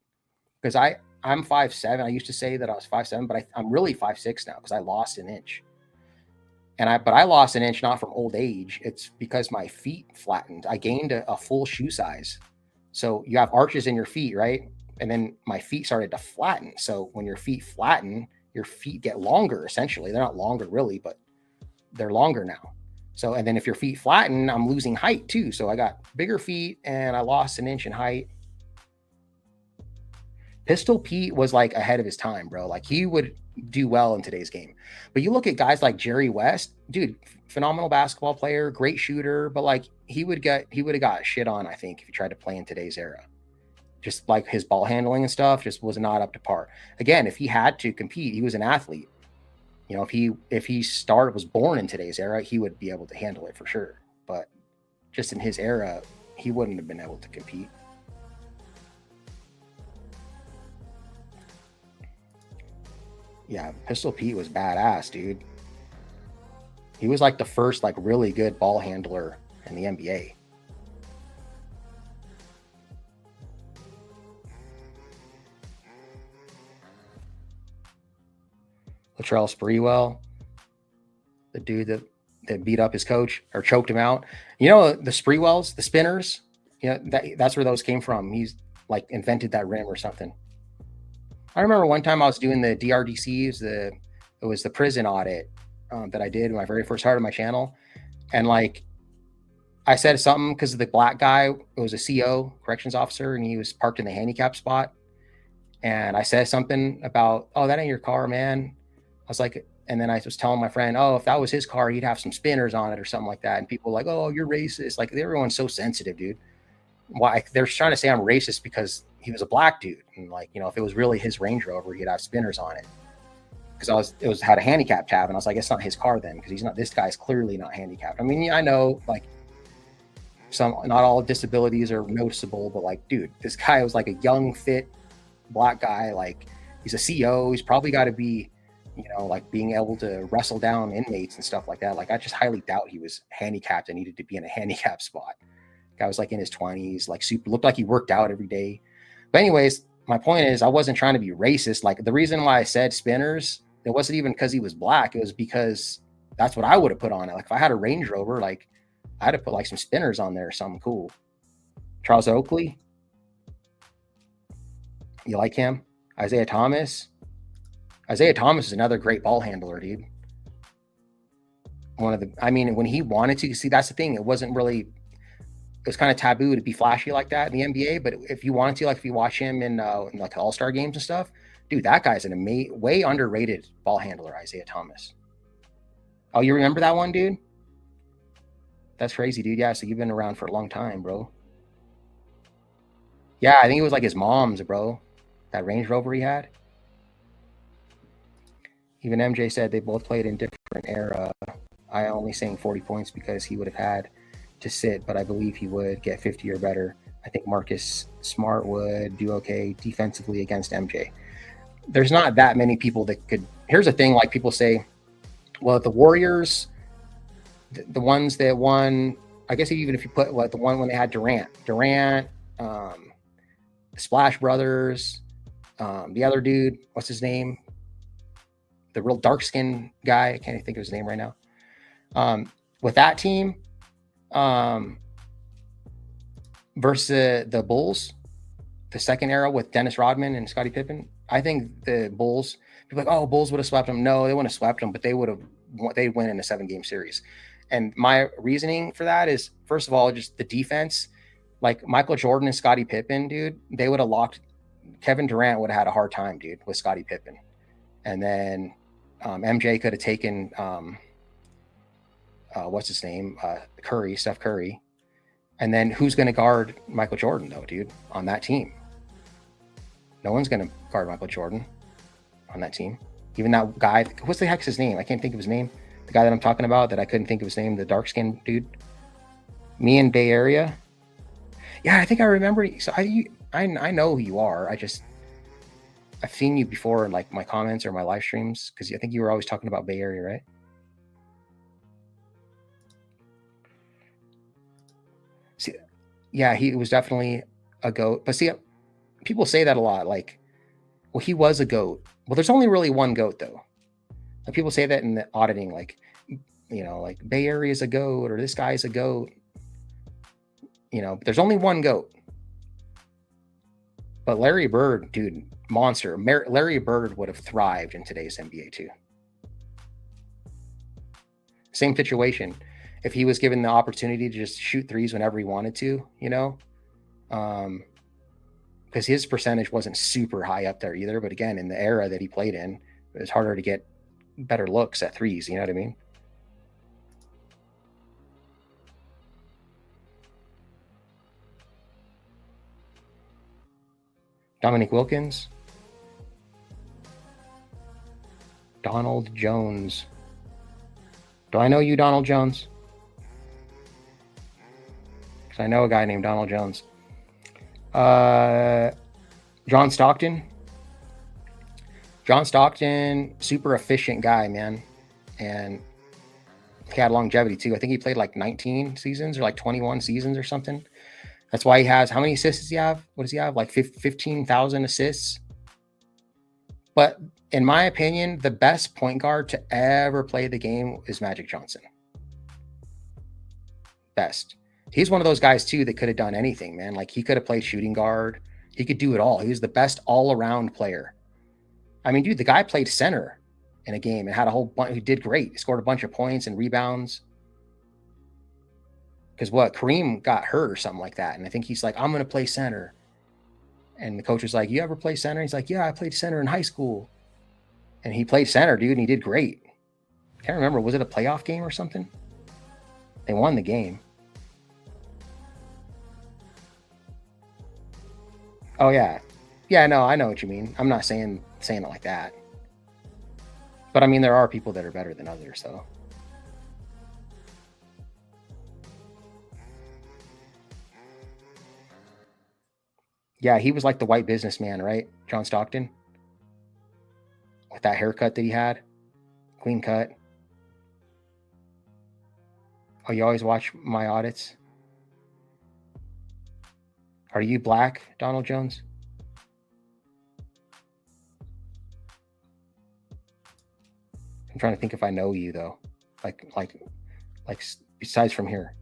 because I'm 5'7". I used to say that I was 5'7", but I'm really 5'6" now because I lost an inch. But I lost an inch not from old age. It's because my feet flattened. I gained a full shoe size. So you have arches in your feet, right? And then my feet started to flatten. So when your feet flatten, your feet get longer, essentially. They're not longer really, but they're longer now. So, and then if your feet flatten, I'm losing height too. So I got bigger feet and I lost an inch in height. Pistol Pete was like ahead of his time, bro. Like he would do well in today's game. But you look at guys like Jerry West, dude, phenomenal basketball player, great shooter, but like he would have got shit on, I think, if he tried to play in today's era. Just like his ball handling and stuff just was not up to par. Again, if he had to compete, he was an athlete. You know, if he was born in today's era, he would be able to handle it for sure. But just in his era, he wouldn't have been able to compete. Yeah, Pistol Pete was badass, dude. He was like the first like really good ball handler in the NBA. Latrell Sprewell, the dude that beat up his coach or choked him out. You know, the Sprewells, the spinners, you know, that's where those came from. He's like invented that rim or something. I remember one time I was doing the DRDC, it was the prison audit that I did when I very first started my channel. And like, I said something because the black guy, it was a CO, corrections officer, and he was parked in the handicap spot. And I said something about, oh, that ain't your car, man. I was like, and then I was telling my friend, oh, if that was his car, he'd have some spinners on it or something like that. And people were like, oh, you're racist. Like everyone's so sensitive, dude. Why they're trying to say I'm racist because he was a black dude. And like, you know, if it was really his Range Rover, he'd have spinners on it. Because it had a handicap tab, and I was like, it's not his car then, because this guy's clearly not handicapped. I mean, I know like not all disabilities are noticeable, but like, dude, this guy was like a young, fit black guy. Like he's a CO. He's probably got to be, you know, like being able to wrestle down inmates and stuff like that. Like I just highly doubt he was handicapped and needed to be in a handicap spot. Guy was like in his 20s, like looked like he worked out every day. But anyways, my point is I wasn't trying to be racist. Like the reason why I said spinners, it wasn't even because he was black. It was because that's what I would have put on it. Like if I had a Range Rover, like I'd have put like some spinners on there or something cool. Charles Oakley. You like him? Isaiah Thomas. Isaiah Thomas is another great ball handler, dude. When he wanted to, see, that's the thing. It wasn't really, it was kind of taboo to be flashy like that in the NBA. But if you wanted to, like if you watch him in like All-Star games and stuff, dude, that guy's an way underrated ball handler, Isaiah Thomas. Oh, you remember that one, dude? That's crazy, dude. Yeah, so you've been around for a long time, bro. Yeah, I think it was like his mom's, bro. That Range Rover he had. Even MJ said they both played in different era. I only saying 40 points because he would have had to sit, but I believe he would get 50 or better. I think Marcus Smart would do okay defensively against MJ. There's not that many people that could. Here's the thing, like people say, well, the Warriors, the ones that won, I guess even if you put the one when they had Durant, the Splash Brothers, the other dude, what's his name? The real dark skinned guy. I can't even think of his name right now. With that team versus the Bulls, the second era with Dennis Rodman and Scottie Pippen, I think the Bulls, people are like, oh, Bulls would have swept them. No, they wouldn't have swept them, but they'd win in a 7-game series. And my reasoning for that is, first of all, just the defense. Like Michael Jordan and Scottie Pippen, dude, they would have locked. Kevin Durant would have had a hard time, dude, with Scottie Pippen. And then MJ could have taken, what's his name? Steph Curry. And then who's going to guard Michael Jordan, though, dude, on that team? No one's going to guard Michael Jordan on that team. Even that guy, what's the heck's his name? I can't think of his name. The guy that I'm talking about that I couldn't think of his name, the dark-skinned dude. Me in Bay Area. Yeah, I think I remember. So I know who you are. I've seen you before in like my comments or my live streams, because I think you were always talking about Bay Area, right? See, yeah, he was definitely a GOAT. But see, people say that a lot. Like, well, he was a GOAT. Well, there's only really one GOAT, though. Like, people say that in the auditing, like, you know, like Bay Area is a GOAT or this guy's a GOAT. You know, but there's only one GOAT. But Larry Bird, dude, monster. Larry Bird would have thrived in today's NBA too. Same situation. If he was given the opportunity to just shoot threes whenever he wanted to, you know, because his percentage wasn't super high up there either. But again, in the era that he played in, it was harder to get better looks at threes. You know what I mean? Dominique Wilkins. Donald Jones. Do I know you, Donald Jones? Because I know a guy named Donald Jones. John Stockton. John Stockton, super efficient guy, man. And he had longevity too. I think he played like 19 seasons or like 21 seasons or something. That's why he has, how many assists does he have? What does he have? Like 15,000 assists. But in my opinion, the best point guard to ever play the game is Magic Johnson. Best. He's one of those guys too that could have done anything, man. Like he could have played shooting guard. He could do it all. He was the best all-around player. I mean, dude, the guy played center in a game and had a whole bunch. He did great. He scored a bunch of points and rebounds. Because Kareem got hurt or something like that. And I think he's like, I'm going to play center. And the coach was like, you ever play center? He's like, yeah, I played center in high school. And he played center, dude, and he did great. Can't remember. Was it a playoff game or something? They won the game. Oh, yeah. Yeah, no, I know what you mean. I'm not saying it like that. But I mean, there are people that are better than others, so. Yeah, he was like the white businessman, right? John Stockton. With that haircut that he had. Clean cut. Oh, you always watch my audits? Are you black, Donald Jones? I'm trying to think if I know you though. Like besides from here.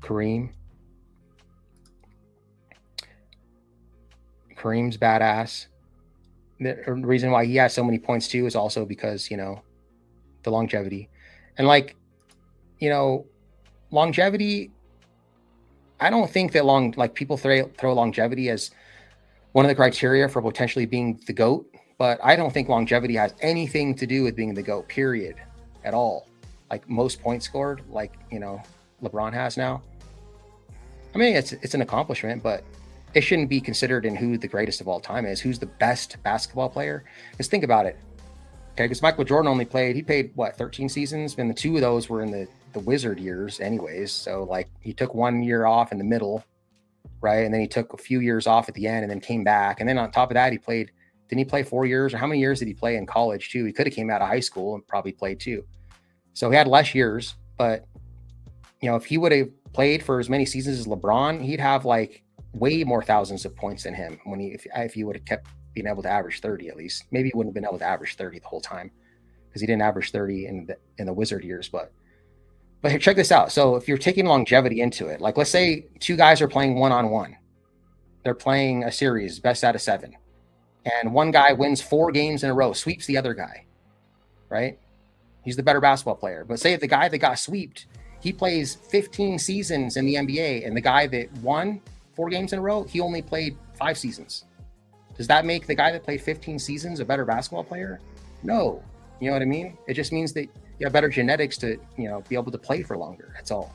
Kareem's badass. The reason why he has so many points too is also because, you know, the longevity. And like, you know, longevity, I don't think that people throw longevity as one of the criteria for potentially being the GOAT, but I don't think longevity has anything to do with being the GOAT, period, at all. Like most points scored, like, you know, LeBron has now. I mean, it's an accomplishment, but it shouldn't be considered in who the greatest of all time is, who's the best basketball player. Because think about it. Okay, because Michael Jordan he played, what, 13 seasons? And the two of those were in the Wizard years anyways. So, like, he took 1 year off in the middle, right? And then he took a few years off at the end and then came back. And then on top of that, didn't he play 4 years? Or how many years did he play in college, too? He could have came out of high school and probably played, too. So, he had less years. But, you know, if he would have played for as many seasons as LeBron, he'd have, like, way more thousands of points than him if he would have kept being able to average 30 at least. Maybe he wouldn't have been able to average 30 the whole time because he didn't average 30 in the Wizard years. But check this out. So if you're taking longevity into it, like let's say two guys are playing one-on-one. They're playing a series, best out of 7. And one guy wins 4 games in a row, sweeps the other guy, right? He's the better basketball player. But say if the guy that got sweeped, he plays 15 seasons in the NBA, and the guy that won 4 games in a row, he only played 5 seasons. Does that make the guy that played 15 seasons a better basketball player? No. You know what I mean? It just means that you have better genetics to, you know, be able to play for longer. That's all.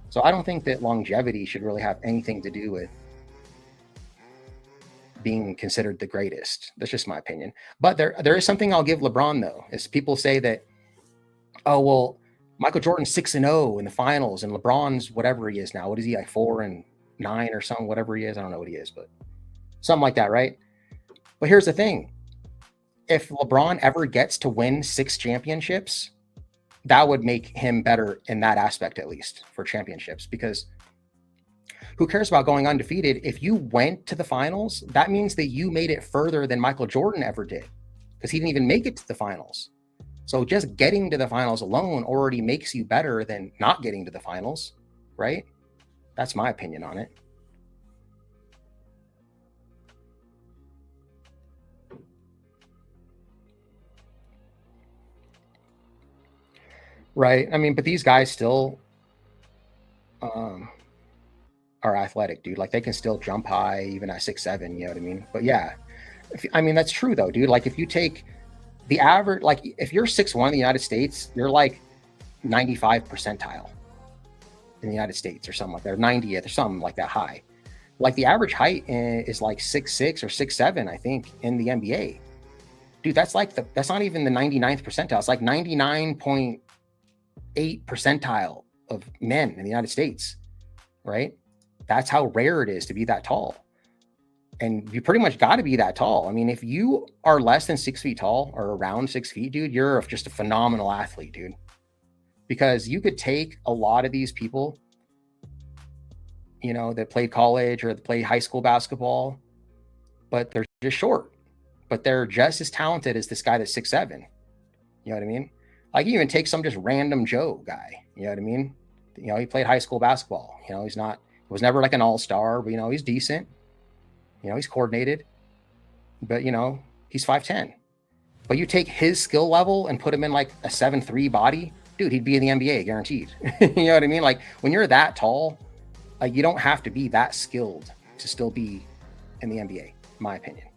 So I don't think that longevity should really have anything to do with being considered the greatest. That's just my opinion. But there is something I'll give LeBron though, is people say that, oh, well, Michael Jordan's 6-0 in the finals and LeBron's whatever he is now. What is he, like 4-9 or something, whatever he is? I don't know what he is, but something like that, right? But here's the thing. If LeBron ever gets to win 6 championships, that would make him better in that aspect, at least for championships, because who cares about going undefeated? If you went to the finals, that means that you made it further than Michael Jordan ever did, because he didn't even make it to the finals. So just getting to the finals alone already makes you better than not getting to the finals, right? That's my opinion on it. right? I mean, but these guys still are athletic, dude. Like they can still jump high even at 6'7", you know what I mean? But yeah, I mean, that's true though, dude. Like if you take the average, like if you're 6'1" in the United States, you're like 95 percentile in the United States or something like that, or 90th or something like that high. Like the average height is like 6'6" or 6'7", I think, in the NBA. Dude, that's like that's not even the 99th percentile. It's like 99.8 percentile of men in the United States, right? That's how rare it is to be that tall. And you pretty much got to be that tall. I mean, if you are less than 6 feet tall or around 6 feet, dude, you're just a phenomenal athlete, dude. Because you could take a lot of these people, you know, that played college or that played high school basketball, but they're just short. But they're just as talented as this guy that's 6'7". You know what I mean? Like you even take some just random Joe guy. You know what I mean? You know, he played high school basketball. You know, he was never like an all-star, but you know, he's decent. You know, he's coordinated. But you know, he's 5'10". But you take his skill level and put him in like a 7'3" body, dude, he'd be in the NBA guaranteed. You know what I mean? Like when you're that tall, like you don't have to be that skilled to still be in the NBA, in my opinion.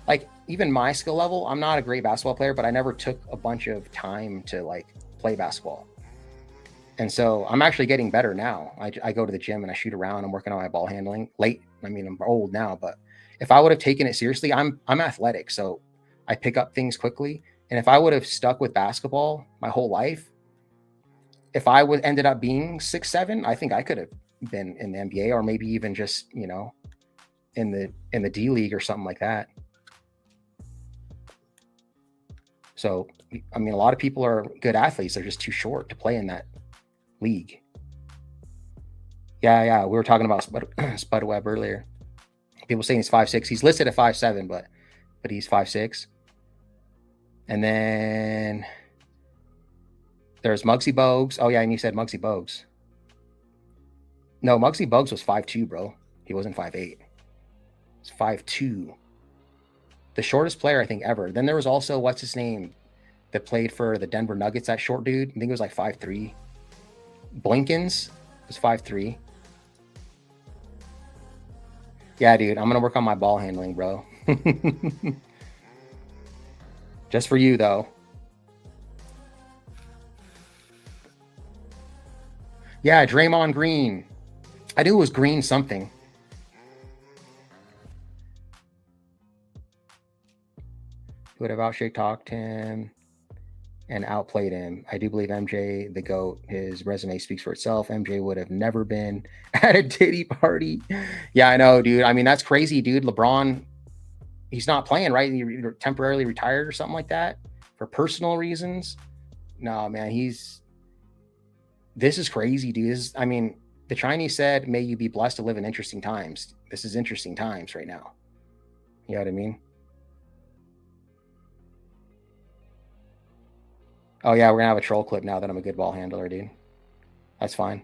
Like even my skill level, I'm not a great basketball player, but I never took a bunch of time to like play basketball. And so I'm actually getting better now. I go to the gym and I shoot around. I'm working on my ball handling late. I mean, I'm old now, but if I would have taken it seriously, I'm athletic. So I pick up things quickly. And if I would have stuck with basketball my whole life, if I would ended up being 6'7", I think I could have been in the NBA or maybe even just, you know, in the D League or something like that. So, I mean, a lot of people are good athletes. They're just too short to play in that league. Yeah. We were talking about Spud Webb earlier. People saying he's 5'6". He's listed at 5'7", but he's 5'6". And then there's Muggsy Bogues. Oh yeah, and you said Muggsy Bogues. No, Muggsy Bogues was 5'2", bro. He wasn't 5'8". It's 5'2". The shortest player I think ever. Then there was also what's his name that played for the Denver Nuggets. That short dude. I think it was like 5'3". Blinkins was 5'3". Yeah, dude, I'm gonna work on my ball handling, bro. Just for you, though. Yeah, Draymond Green. I knew it was Green something. Who would have outshake-talked him and outplayed him. I do believe MJ, the GOAT, his resume speaks for itself. MJ would have never been at a titty party. Yeah, I know, dude. I mean, that's crazy, dude. LeBron, he's not playing, right? You're temporarily retired or something like that for personal reasons. No, man, this is crazy, dude. I mean, the Chinese said, may you be blessed to live in interesting times. This is interesting times right now. You know what I mean? Oh, yeah, we're going to have a troll clip now that I'm a good ball handler, dude. That's fine.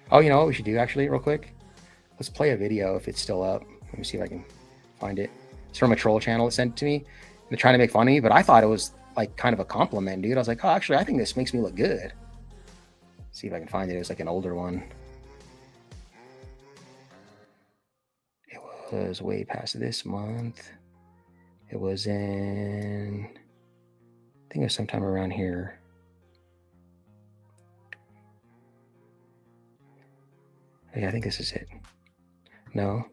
Oh, you know what we should do, actually, real quick? Let's play a video if it's still up. Let me see if I can find it. It's from a troll channel that sent it to me. They're trying to make fun of me, but I thought it was like kind of a compliment, dude. I was like, oh, actually, I think this makes me look good. Let's see if I can find it. It was like an older one. It was way past this month. It was in, I think it was sometime around here. Yeah, I think this is it. No.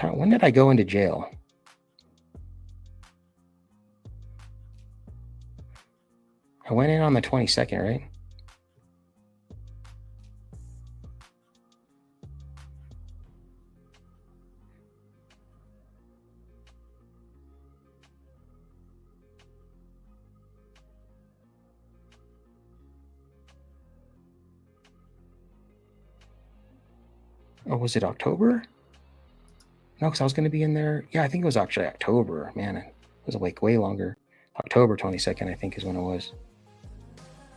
When did I go into jail? I went in on the 22nd, right? Or was it October? No, because I was going to be in there. Yeah, I think it was actually October. Man, it was like way longer. October 22nd, I think, is when it was.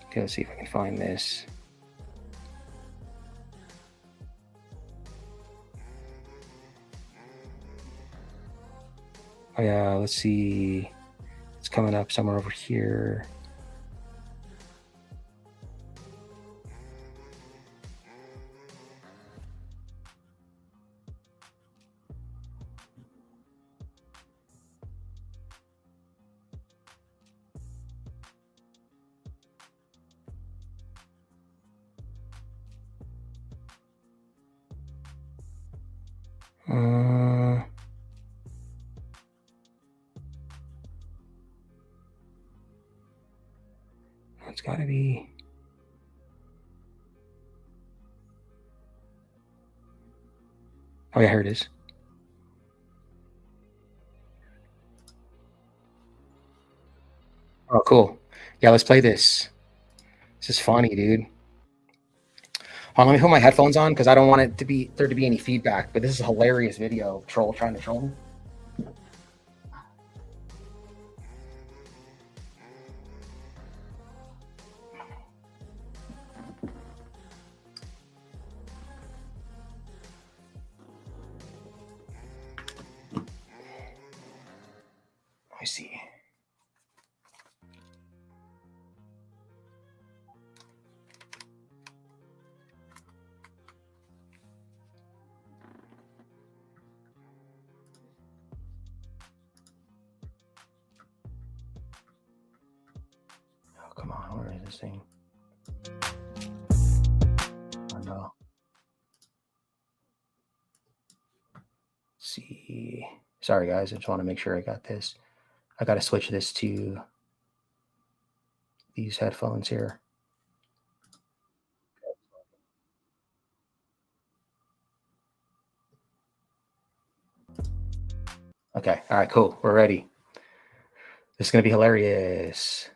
Okay, let's see if I can find this. Oh yeah, let's see. It's coming up somewhere over here. It's got to be. Oh yeah, here it is. Oh, cool. Yeah, let's play this. This is funny, dude. Hold on, let me put my headphones on because I don't want it to be there to be any feedback. But this is a hilarious video. Troll trying to troll me. Let me see. Oh, come on. Where is this thing? Oh, no. Let's see. Sorry, guys. I just want to make sure I got this. I got to switch this to these headphones here. Okay. All right, cool. We're ready. This is going to be hilarious.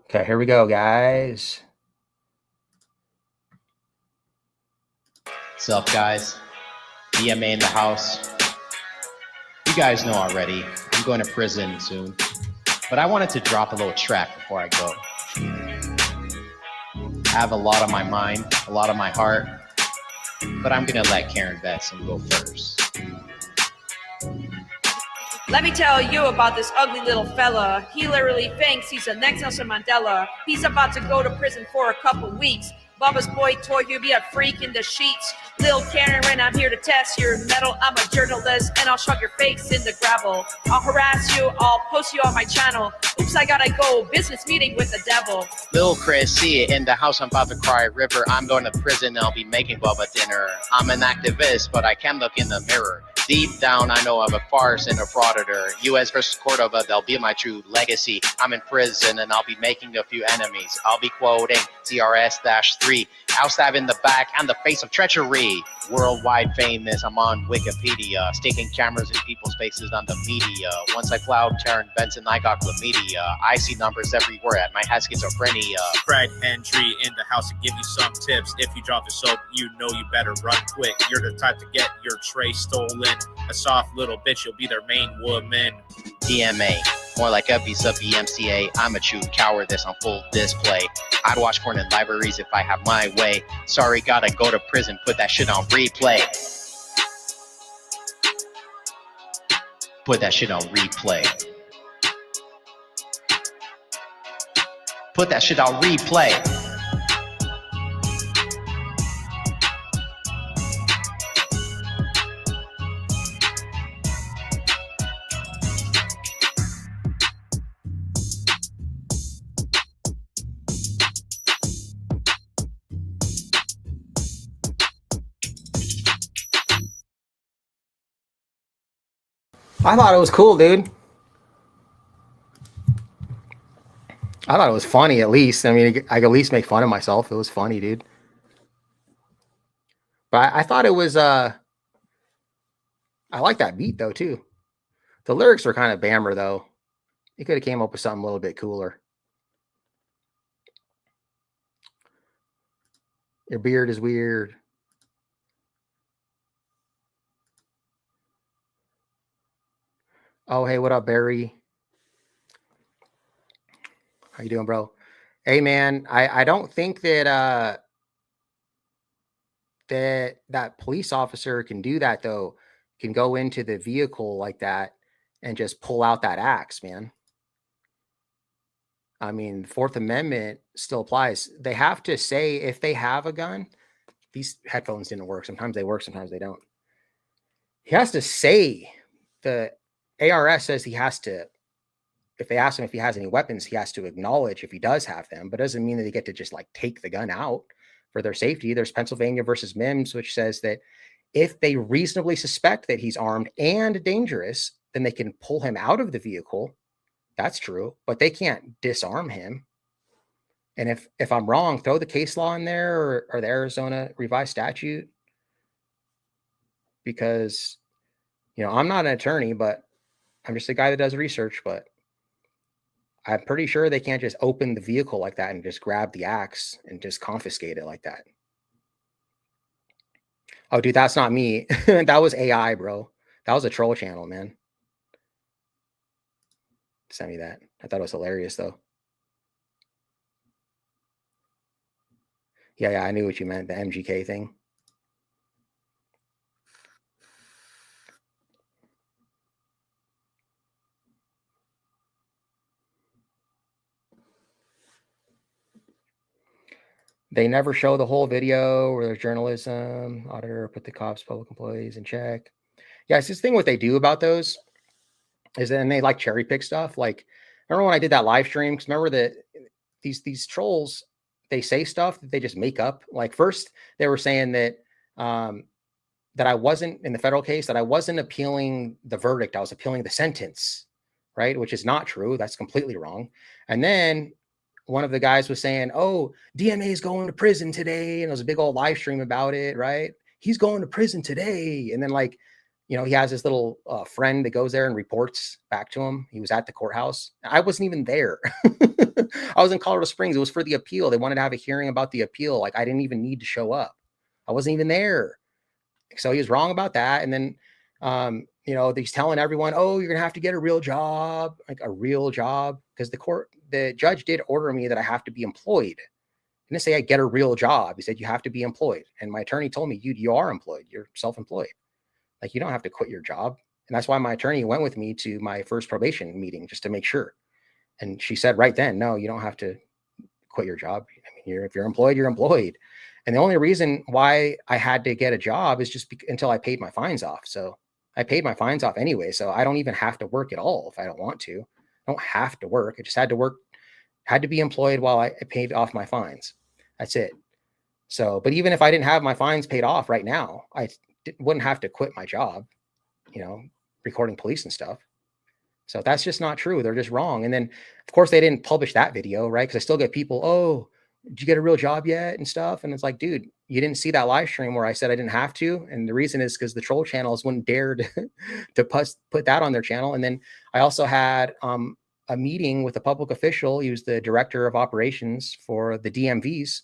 Okay, here we go, guys. What's up, guys? DMA in the house. You guys know already, I'm going to prison soon. But I wanted to drop a little track before I go. I have a lot on my mind, a lot on my heart, but I'm gonna let Karen Betson go first. Let me tell you about this ugly little fella. He literally thinks he's the next Nelson Mandela. He's about to go to prison for a couple weeks. Bubba's boy toy, he'll be a freak in the sheets. Lil Karen, I'm here to test your metal. I'm a journalist and I'll shove your face in the gravel. I'll harass you, I'll post you on my channel. Oops, I gotta go, business meeting with the devil. Lil Chris, see it in the house, I'm about to cry a river. I'm going to prison, I'll be making Bubba dinner. I'm an activist, but I can look in the mirror. Deep down, I know I'm a farce and a frauditor. US versus Cordova, they'll be my true legacy. I'm in prison and I'll be making a few enemies. I'll be quoting CRS-3. I'll stab in the back and the face of treachery. Worldwide famous, I'm on Wikipedia. Sticking cameras in people's faces on the media. Once I plowed Karen Benson, I got chlamydia. I see numbers everywhere at my head schizophrenia. Fred Hendry in the house to give you some tips. If you drop the soap, you know you better run quick. You're the type to get your tray stolen. A soft little bitch, you'll be their main woman. DMA, more like a piece of BMCA. I'm a true cowardice on full display. I'd watch porn in libraries if I have my way. Sorry, gotta go to prison, put that shit on replay. Put that shit on replay. Put that shit on replay. I thought it was cool, dude. I thought it was funny, at least. I mean, I could at least make fun of myself. It was funny, dude. But I thought it was, I like that beat, though, too. The lyrics were kind of bammer, though. You could have came up with something a little bit cooler. Your beard is weird. Oh, hey, what up, Barry? How you doing, bro? Hey, man, I don't think that that police officer can do that though. Can go into the vehicle like that and just pull out that axe, man. I mean, Fourth Amendment still applies. They have to say if they have a gun. These headphones didn't work. Sometimes they work, sometimes they don't. He has to say, the ARS says he has to, if they ask him if he has any weapons, he has to acknowledge if he does have them, but doesn't mean that they get to just like take the gun out for their safety. There's Pennsylvania versus Mims, which says that if they reasonably suspect that he's armed and dangerous, then they can pull him out of the vehicle. That's true, but they can't disarm him. And if I'm wrong, throw the case law in there, or the Arizona revised statute, because I'm not an attorney, but I'm just a guy that does research. But I'm pretty sure they can't just open the vehicle like that and just grab the axe and just confiscate it like that. Oh, dude, that's not me. That was AI, bro. That was a troll channel, man. Send me that. I thought it was hilarious, though. Yeah, I knew what you meant, the MGK thing. They never show the whole video where there's journalism, auditor, put the cops, public employees in check. Yeah, it's this thing what they do about those is then they like cherry pick stuff. Like, remember when I did that live stream? Because remember that these trolls, they say stuff that they just make up. Like first they were saying that that I wasn't in the federal case, that I wasn't appealing the verdict, I was appealing the sentence, right? Which is not true. That's completely wrong. And then one of the guys was saying, oh, DMA is going to prison today. And it was a big old live stream about it, right? He's going to prison today. And then like, he has this little friend that goes there and reports back to him. He was at the courthouse. I wasn't even there. I was in Colorado Springs. It was for the appeal. They wanted to have a hearing about the appeal. Like I didn't even need to show up. I wasn't even there. So he was wrong about that. And then, he's telling everyone, oh, you're going to have to get a real job, like a real job. Because the judge did order me that I have to be employed. He didn't say I get a real job. He said, you have to be employed. And my attorney told me, you are employed. You're self-employed. Like you don't have to quit your job. And that's why my attorney went with me to my first probation meeting, just to make sure. And she said right then, no, you don't have to quit your job. I mean, if you're employed, you're employed. And the only reason why I had to get a job is just until I paid my fines off. So I paid my fines off anyway. So I don't even have to work at all if I don't want to. I don't have to work. I just had to work, had to be employed while I paid off my fines. That's it. So, but even if I didn't have my fines paid off right now, I wouldn't have to quit my job, recording police and stuff. So that's just not true. They're just wrong. And then, of course, they didn't publish that video, right? Because I still get people, oh, did you get a real job yet and stuff? And it's like, dude, you didn't see that live stream where I said I didn't have to. And the reason is because the troll channels wouldn't dare to put that on their channel. And then I also had a meeting with a public official. He was the director of operations for the DMVs.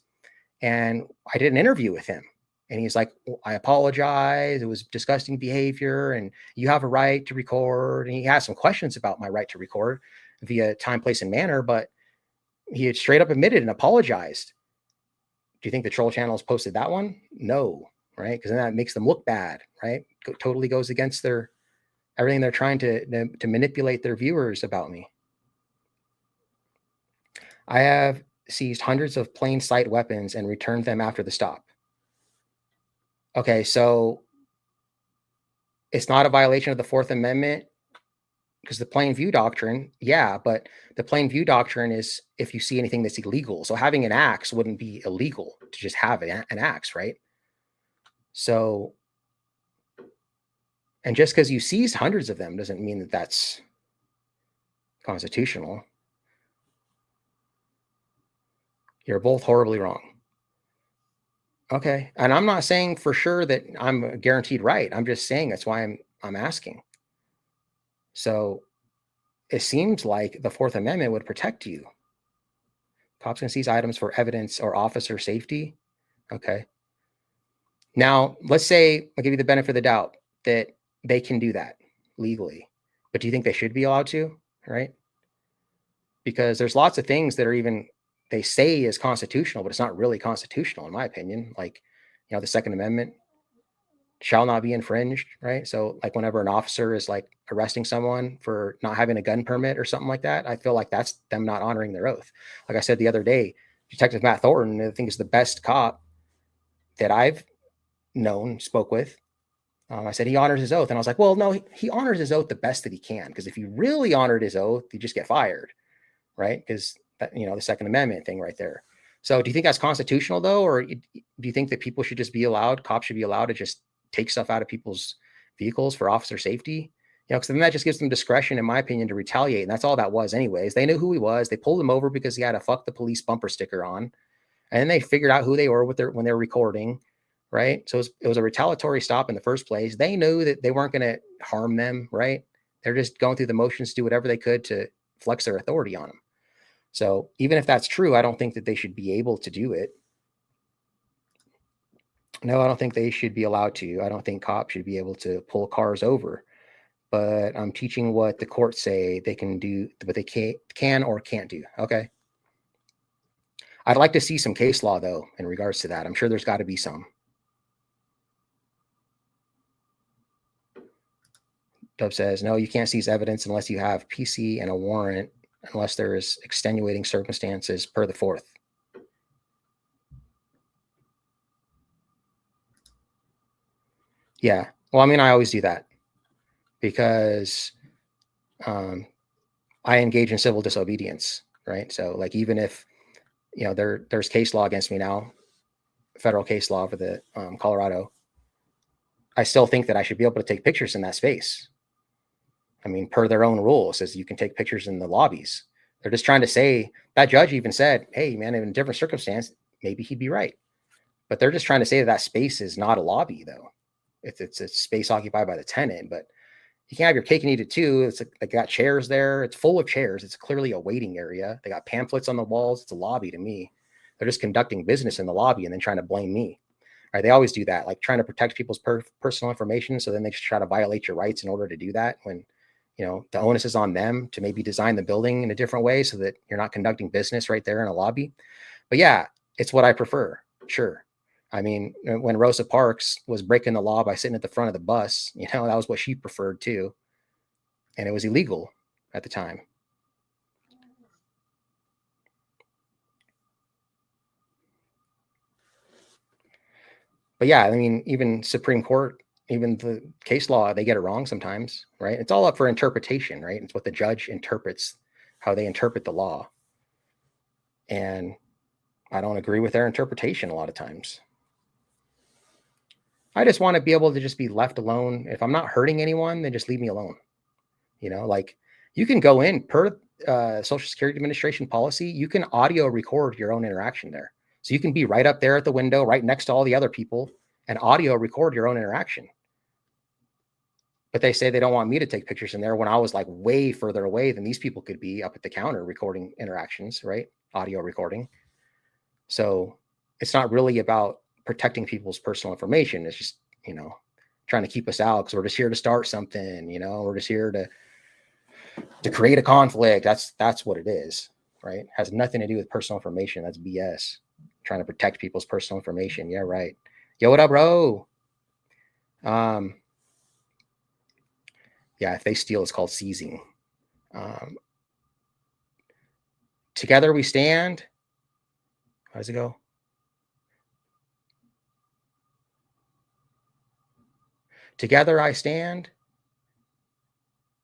And I did an interview with him. And he's like, well, I apologize. It was disgusting behavior and you have a right to record. And he asked some questions about my right to record via time, place, and manner, but he had straight up admitted and apologized. Do you think the troll channels posted that one? No, right? Because then that makes them look bad, right? Totally goes against everything they're trying to manipulate their viewers about me. I have seized hundreds of plain sight weapons and returned them after the stop. Okay, so it's not a violation of the Fourth Amendment because the plain view doctrine, yeah, but the plain view doctrine is if you see anything that's illegal. So having an axe wouldn't be illegal to just have an axe, right? So, and just because you seized hundreds of them doesn't mean that that's constitutional. You're both horribly wrong. Okay. And I'm not saying for sure that I'm guaranteed right. I'm just saying that's why I'm asking. So it seems like the Fourth Amendment would protect you. Cops can seize items for evidence or officer safety. Okay. Now, let's say I'll give you the benefit of the doubt that they can do that legally. But do you think they should be allowed to? Right? Because there's lots of things that are even they say is constitutional, but it's not really constitutional, in my opinion. Like, the Second Amendment shall not be infringed, right? So, like, whenever an officer is like arresting someone for not having a gun permit or something like that, I feel like that's them not honoring their oath. Like I said the other day, Detective Matt Thornton, I think, is the best cop that I've known, spoke with. I said he honors his oath, and I was like, well, no, he honors his oath the best that he can, because if he really honored his oath, he'd just get fired, right? Because the Second Amendment thing right there. So, do you think that's constitutional though, or do you think that people should just be allowed, cops should be allowed to just take stuff out of people's vehicles for officer safety? Because then that just gives them discretion, in my opinion, to retaliate, and that's all that was, anyways. They knew who he was. They pulled him over because he had a "fuck the police" bumper sticker on, and then they figured out who they were when they were recording. Right. So it was a retaliatory stop in the first place. They knew that they weren't going to harm them. Right. They're just going through the motions to do whatever they could to flex their authority on them. So even if that's true, I don't think that they should be able to do it. No, I don't think they should be allowed to. I don't think cops should be able to pull cars over. But I'm teaching what the courts say they can do, but they can or can't do. Okay. I'd like to see some case law, though, in regards to that. I'm sure there's got to be some. Dub says, no, you can't seize evidence unless you have PC and a warrant, unless there is extenuating circumstances per the fourth. Yeah. Well, I mean, I always do that because I engage in civil disobedience, right? So, like, even if, there's case law against me now, federal case law for the Colorado, I still think that I should be able to take pictures in that space. I mean, per their own rules, says you can take pictures in the lobbies. They're just trying to say, that judge even said, hey, man, in a different circumstance, maybe he'd be right. But they're just trying to say that space is not a lobby, though. It's a space occupied by the tenant, but you can have your cake and eat it too. It's like they got chairs there. It's full of chairs. It's clearly a waiting area. They got pamphlets on the walls. It's a lobby to me. They're just conducting business in the lobby and then trying to blame me. Right? They always do that, like trying to protect people's personal information. So then they just try to violate your rights in order to do that, when the onus is on them to maybe design the building in a different way so that you're not conducting business right there in a lobby. But yeah, it's what I prefer. Sure. I mean, when Rosa Parks was breaking the law by sitting at the front of the bus, that was what she preferred too. And it was illegal at the time. But yeah, I mean, even Supreme Court, even the case law, they get it wrong sometimes, right? It's all up for interpretation, right? It's what the judge interprets, how they interpret the law. And I don't agree with their interpretation a lot of times. I just want to be able to just be left alone. If I'm not hurting anyone, then just leave me alone. Like, you can go in per Social Security Administration policy, you can audio record your own interaction there. So you can be right up there at the window, right next to all the other people, and audio record your own interaction. But they say they don't want me to take pictures in there when I was like way further away than these people could be up at the counter recording interactions, right? Audio recording. So it's not really about protecting people's personal information. It's just, trying to keep us out because we're just here to start something, we're just here to create a conflict. That's what it is, right? Has nothing to do with personal information. That's BS. Trying to protect people's personal information. Yeah, right. Yo, what up, bro? Yeah, if they steal, it's called seizing. Together we stand. How does it go? Together I stand.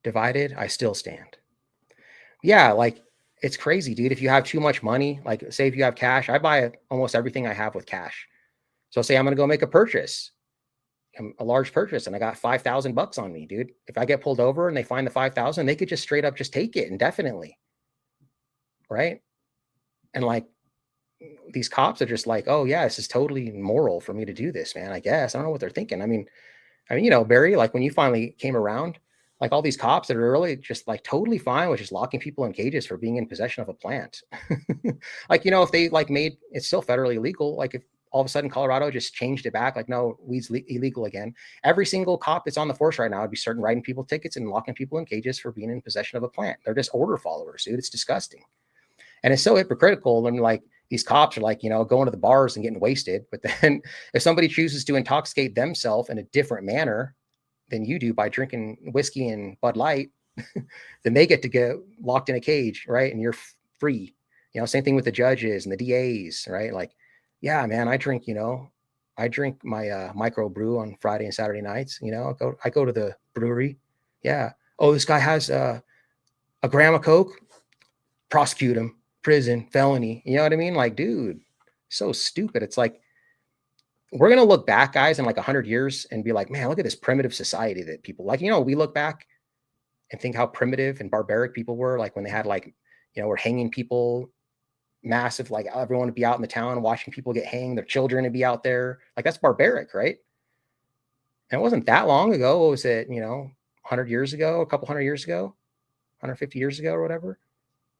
Divided, I still stand. Yeah, like, it's crazy, dude. If you have too much money, like say if you have cash, I buy almost everything I have with cash. So say I'm going to go make a purchase, a large purchase, and I got $5,000 on me, dude. If I get pulled over and they find the 5,000, they could just straight up just take it indefinitely. Right. And like, these cops are just like, oh yeah, this is totally moral for me to do this, man. I guess I don't know what they're thinking. I mean, Barry, like when you finally came around, like all these cops that are really just like totally fine with just locking people in cages for being in possession of a plant. Like, if they like made it's still federally illegal. Like if all of a sudden Colorado just changed it back. Like, no, weed's illegal again. Every single cop that's on the force right now would be starting writing people tickets and locking people in cages for being in possession of a plant. They're just order followers, dude. It's disgusting. And it's so hypocritical. And like, these cops are like, you know, going to the bars and getting wasted. But then if somebody chooses to intoxicate themselves in a different manner than you do by drinking whiskey and Bud Light, then they get to get locked in a cage, right? And you're free. You know, same thing with the judges and the DAs, right? Like, yeah, man, I drink my micro brew on Friday and Saturday nights. You know, I go to the brewery. Yeah. Oh, this guy has a gram of Coke. Prosecute him, prison, felony. You know what I mean? Like, dude, so stupid. It's like, we're going to look back, guys, in like 100 years and be like, man, look at this primitive society that people like, you know, we look back and think how primitive and barbaric people were, like when they had like, you know, we're hanging people massive, like everyone would be out in the town watching people get hanged, their children would be out there. Like, that's barbaric, right? And it wasn't that long ago. What was it, you know, 100 years ago, a couple hundred years ago, 150 years ago or whatever?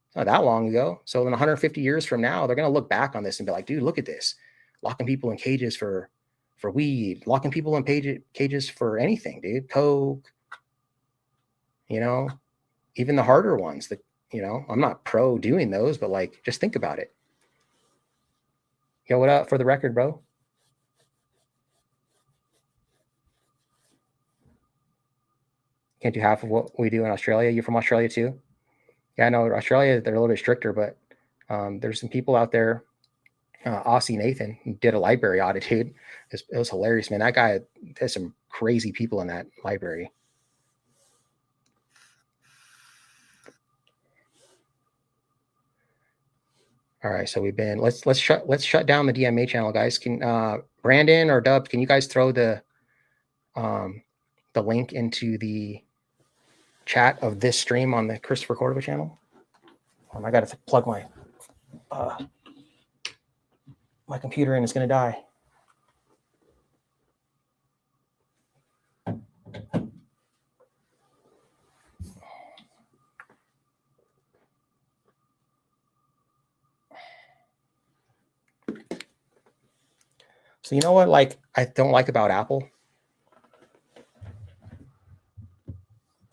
It's not that long ago. So in 150 years from now, they're going to look back on this and be like, dude, look at this. Locking people in cages for weed, locking people in cages for anything, dude. Coke, you know, even the harder ones that, you know, I'm not pro doing those, but like, just think about it. Yo, what up for the record, bro? Can't do half of what we do in Australia. You're from Australia too? Yeah, I know Australia, they're a little bit stricter, but there's some people out there. Aussie Nathan did a library audit, dude. It was hilarious, man. That guy, there's some crazy people in that library. All right, so we've been let's shut down the DMA channel, guys. Can Brandon or Dub, can you guys throw the link into the chat of this stream on the Christopher Cordova channel? I got to plug my computer in. It's going to die. So you know what, like, I don't like about Apple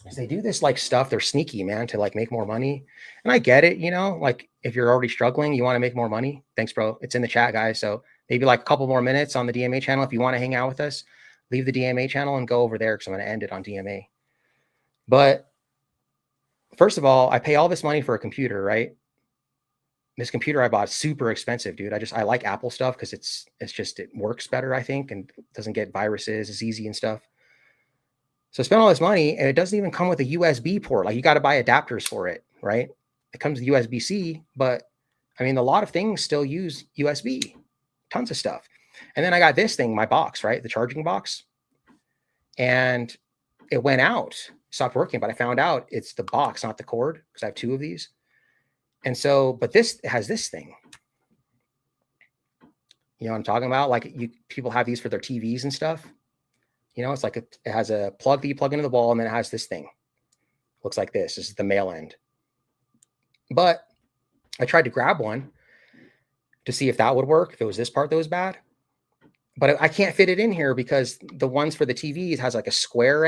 is they do this like stuff. They're sneaky, man, to like make more money. And I get it, you know, like if you're already struggling, you want to make more money. Thanks, bro. It's in the chat, guys. So maybe like a couple more minutes on the DMA channel. If you want to hang out with us, leave the DMA channel and go over there because I'm going to end it on DMA. But first of all, I pay all this money for a computer, right? This computer I bought is super expensive, dude. I like Apple stuff because it works better, I think, and doesn't get viruses, it's easy and stuff. So I spent all this money and it doesn't even come with a USB port. Like, you got to buy adapters for it, right? It comes with USB-C, but I mean, a lot of things still use USB, tons of stuff. And then I got this thing, my box, right? The charging box. And it went out, stopped working, but I found out it's the box, not the cord, because I have two of these. And so, but this has this thing. You know what I'm talking about? Like, people have these for their TVs and stuff. You know, it's like it has a plug that you plug into the wall, and then it has this thing. Looks like this. This is the male end. But I tried to grab one to see if that would work, if it was this part that was bad. But I can't fit it in here because the ones for the TVs has like a square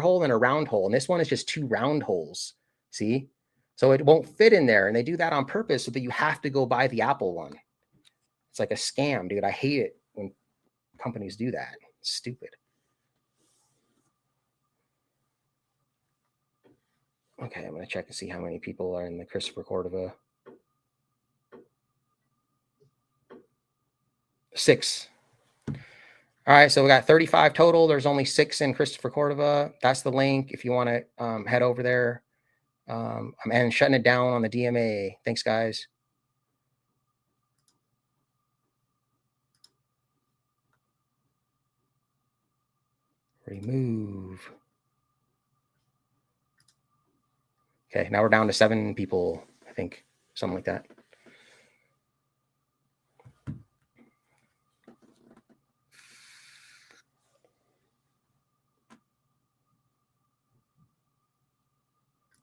hole and a round hole. And this one is just two round holes. See? So it won't fit in there. And they do that on purpose so that you have to go buy the Apple one. It's like a scam, dude. I hate it when companies do that. It's stupid. Okay, I'm going to check and see how many people are in the Christopher Cordova. 6. All right, so we got 35 total. There's only 6 in Christopher Cordova. That's the link if you want to head over there. I'm shutting it down on the DMA. Thanks, guys. Remove. Okay, now we're down to 7 people, I think, something like that.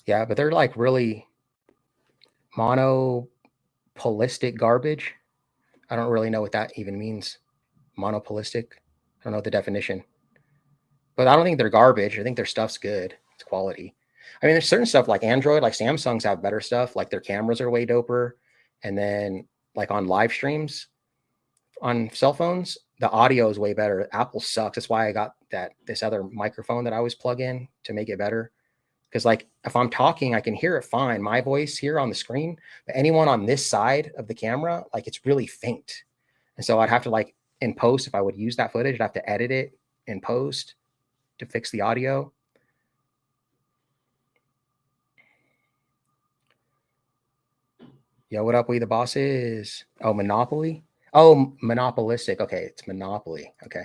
Yeah, but they're like really monopolistic garbage. I don't really know what that even means. Monopolistic. I don't know the definition. But I don't think they're garbage. I think their stuff's good. It's quality. I mean, there's certain stuff like Android, like Samsung's have better stuff. Like their cameras are way doper. And then like on live streams on cell phones, the audio is way better. Apple sucks. That's why I got this other microphone that I always plug in to make it better. Because like if I'm talking, I can hear it fine, my voice here on the screen. But anyone on this side of the camera, like it's really faint. And so I'd have to like in post, if I would use that footage, I'd have to edit it in post to fix the audio. Yo, what up, we the bosses? Oh, Monopoly? Oh, monopolistic. Okay, it's Monopoly. Okay.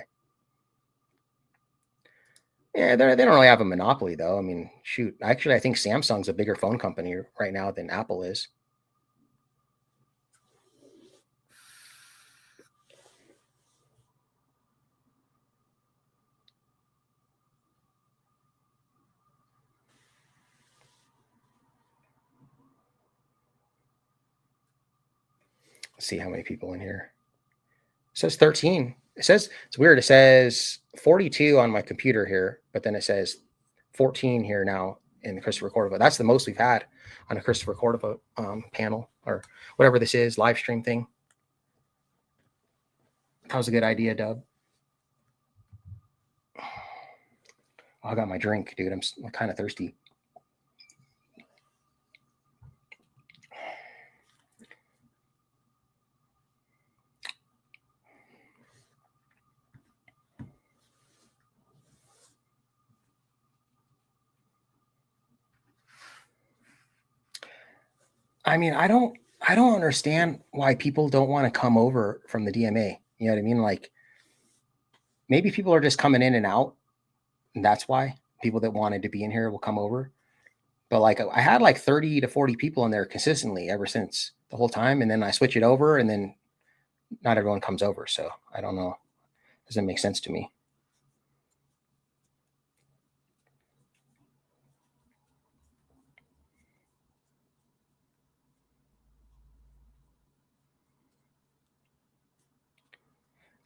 Yeah, they don't really have a monopoly, though. I mean, shoot. Actually, I think Samsung's a bigger phone company right now than Apple is. Let's see how many people in here. It says 13. It says, it's weird. It says 42 on my computer here, but then it says 14 here now in the Christopher Cordova. That's the most we've had on a Christopher Cordova panel or whatever this is, live stream thing. That was a good idea, Dub. Oh, I got my drink, dude. I'm kind of thirsty. I mean, I don't understand why people don't want to come over from the DMA. You know what I mean? Like maybe people are just coming in and out, and that's why people that wanted to be in here will come over. But like I had like 30 to 40 people in there consistently ever since the whole time, and then I switch it over, and then not everyone comes over. So I don't know. Doesn't make sense to me.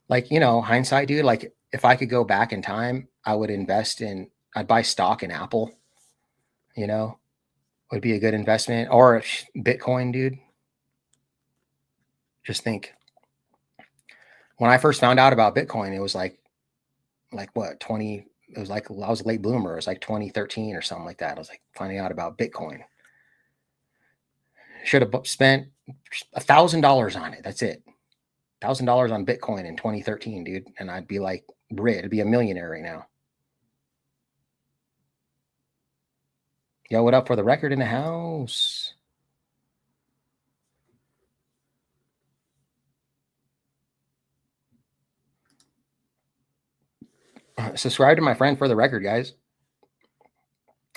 Like, you know, hindsight, dude, like if I could go back in time, I would I'd buy stock in Apple, you know, would be a good investment, or Bitcoin, dude. Just think when I first found out about Bitcoin, it was like what, 20, it was like, I was a late bloomer. It was like 2013 or something like that. I was like finding out about Bitcoin. Should have spent $1,000 on it. That's it. $1,000 on Bitcoin in 2013, dude. And I'd be like, I'd be a millionaire right now. Yo, what up for the record in the house? Subscribe to my friend for the record, guys.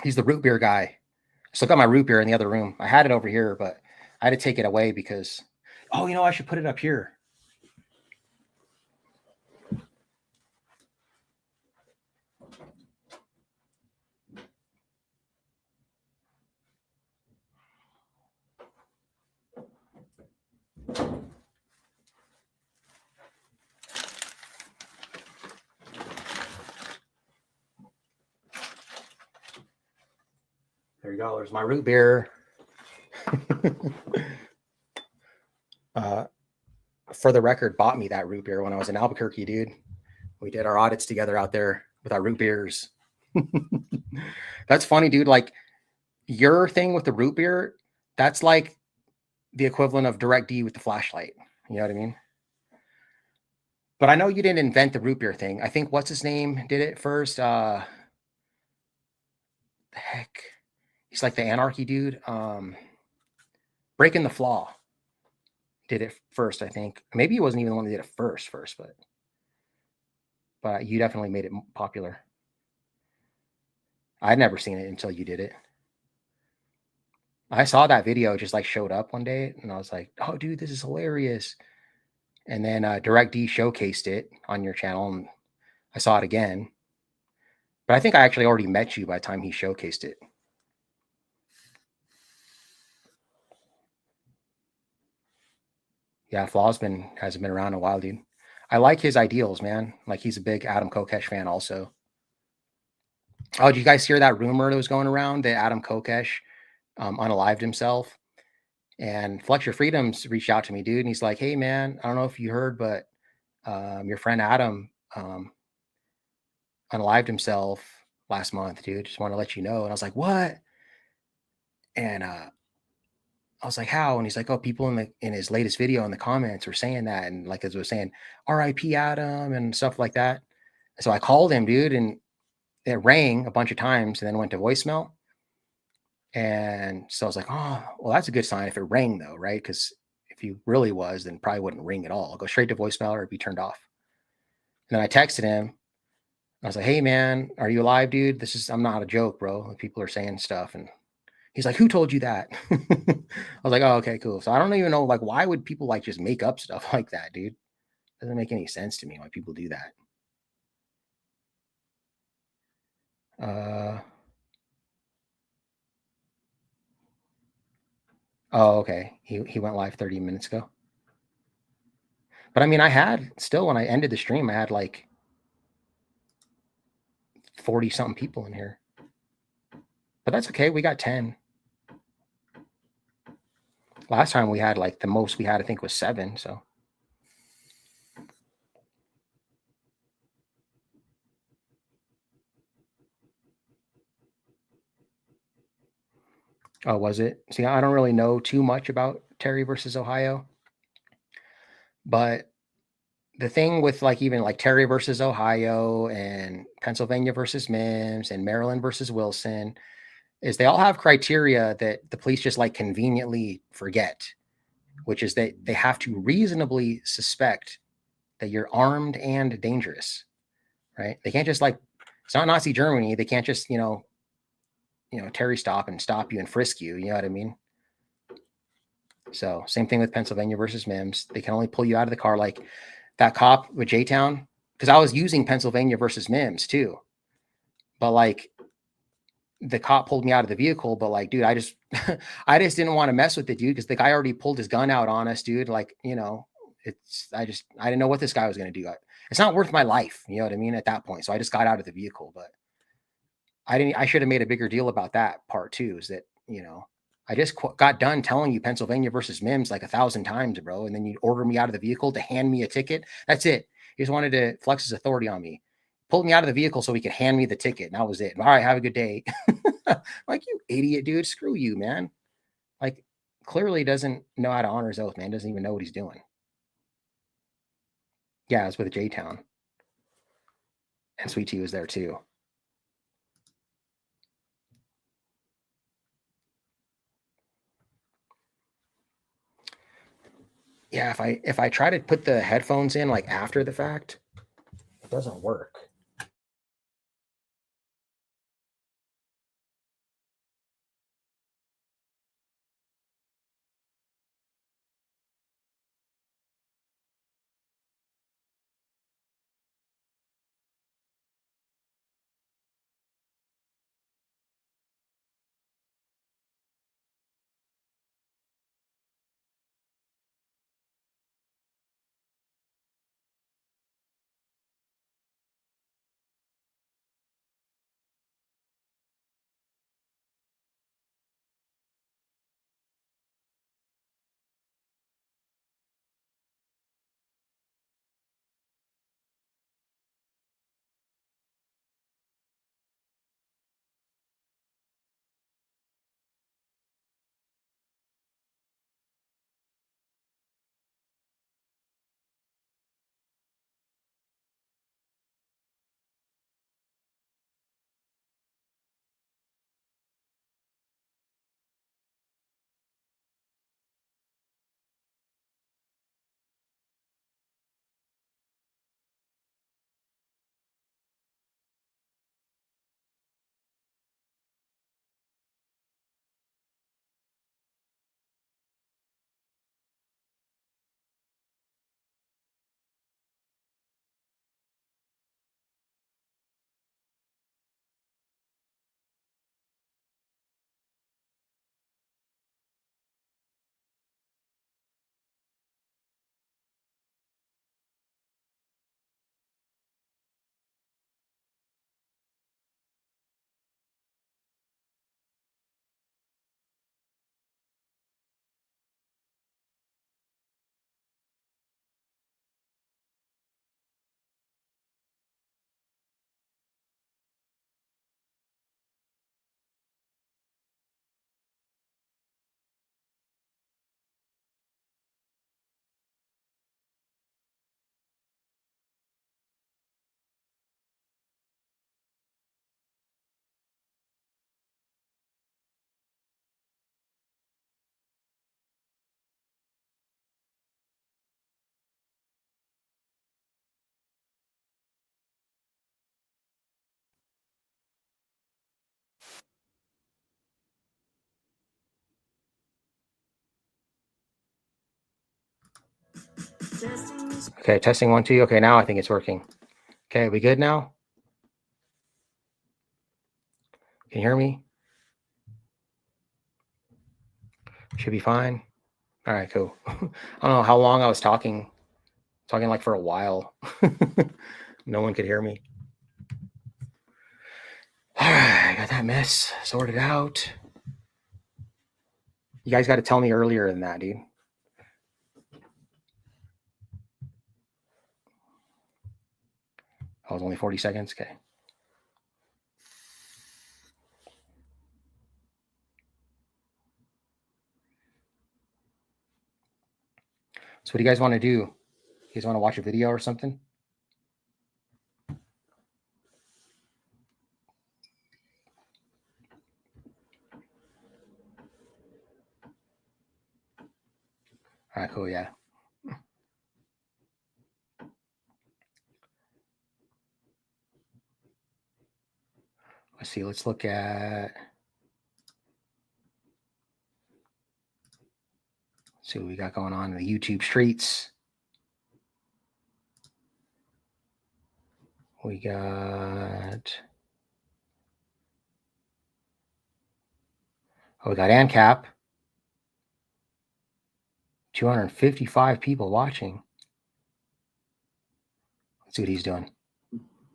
He's the root beer guy. I still got my root beer in the other room. I had it over here, but I had to take it away because, oh, you know, I should put it up here. There you go. There's my root beer. For the record, bought me that root beer when I was in Albuquerque, dude. We did our audits together out there with our root beers. That's funny, dude. Like your thing with the root beer, that's like the equivalent of Direct D with the flashlight. You know what I mean? But I know you didn't invent the root beer thing. I think what's his name did it first. The heck, he's like the anarchy dude. Breaking the Flaw did it first, I think. Maybe he wasn't even the one that did it first, but you definitely made it popular. I'd never seen it until you did it. I saw that video just like showed up one day, and I was like, "Oh, dude, this is hilarious!" And then Direct D showcased it on your channel, and I saw it again. But I think I actually already met you by the time he showcased it. Yeah, hasn't been around in a while, dude. I like his ideals, man. Like he's a big Adam Kokesh fan also. Oh, did you guys hear that rumor that was going around that Adam Kokesh unalived himself? And Fletcher Freedoms reached out to me, dude, and he's like, "Hey, man, I don't know if you heard, but your friend Adam unalived himself last month, dude. Just want to let you know." And I was like, "What?" And I was like, "How?" And he's like, "Oh, people in his latest video in the comments were saying that, and like as was saying, R.I.P. Adam and stuff like that." So I called him, dude, and it rang a bunch of times and then went to voicemail. And so I was like, "Oh, well, that's a good sign if it rang, though, right? Because if he really was, then probably wouldn't ring at all. I'll go straight to voicemail or it'd be turned off." And then I texted him. I was like, "Hey, man, are you alive, dude? I'm not a joke, bro. People are saying stuff." And he's like, "Who told you that?" I was like, "Oh, okay, cool." So I don't even know, like, why would people like just make up stuff like that, dude? Doesn't make any sense to me why people do that. Uh, oh, okay. He went live 30 minutes ago. But I mean, when I ended the stream, I had like 40 something people in here. But that's okay. We got 10. Last time we had like the most we had, I think, was 7. So oh, was it? See, I don't really know too much about Terry versus Ohio. But the thing with like even like Terry versus Ohio and Pennsylvania versus Mims and Maryland versus Wilson is they all have criteria that the police just like conveniently forget, which is that they have to reasonably suspect that you're armed and dangerous, right? They can't just like, it's not Nazi Germany. They can't just, Terry stop you and frisk you. You know what I mean? So same thing with Pennsylvania versus Mims. They can only pull you out of the car. Like that cop with J-Town, because I was using Pennsylvania versus Mims too. But like the cop pulled me out of the vehicle, but like, dude, I just I just didn't want to mess with the dude because the guy already pulled his gun out on us, dude. Like, I didn't know what this guy was gonna do. It's not worth my life, you know what I mean, at that point. So I just got out of the vehicle, but I should have made a bigger deal about that part too, is that, I just got done telling you Pennsylvania versus Mims like 1,000 times, bro. And then you order me out of the vehicle to hand me a ticket. That's it. He just wanted to flex his authority on me. Pulled me out of the vehicle so he could hand me the ticket. And that was it. All right, have a good day. Like, you idiot, dude. Screw you, man. Like, clearly doesn't know how to honor his oath, man. Doesn't even know what he's doing. Yeah, it was with J-Town. And Sweet Tea was there too. Yeah, if I try to put the headphones in like after the fact, it doesn't work. Okay, testing 1, 2. Okay, now I think it's working. Okay, we good now? Can you hear me? Should be fine. All right, cool. I don't know how long I was talking like for a while. No one could hear me. All right, I got that mess sorted out. You guys got to tell me earlier than that, dude. Oh, it was only 40 seconds. Okay. So what do you guys want to do? You guys want to watch a video or something? All right, cool. Yeah. Let's see. Let's look at. Let's see what we got going on in the YouTube streets. We got. Oh, we got ANCAP. 255 people watching. Let's see what he's doing.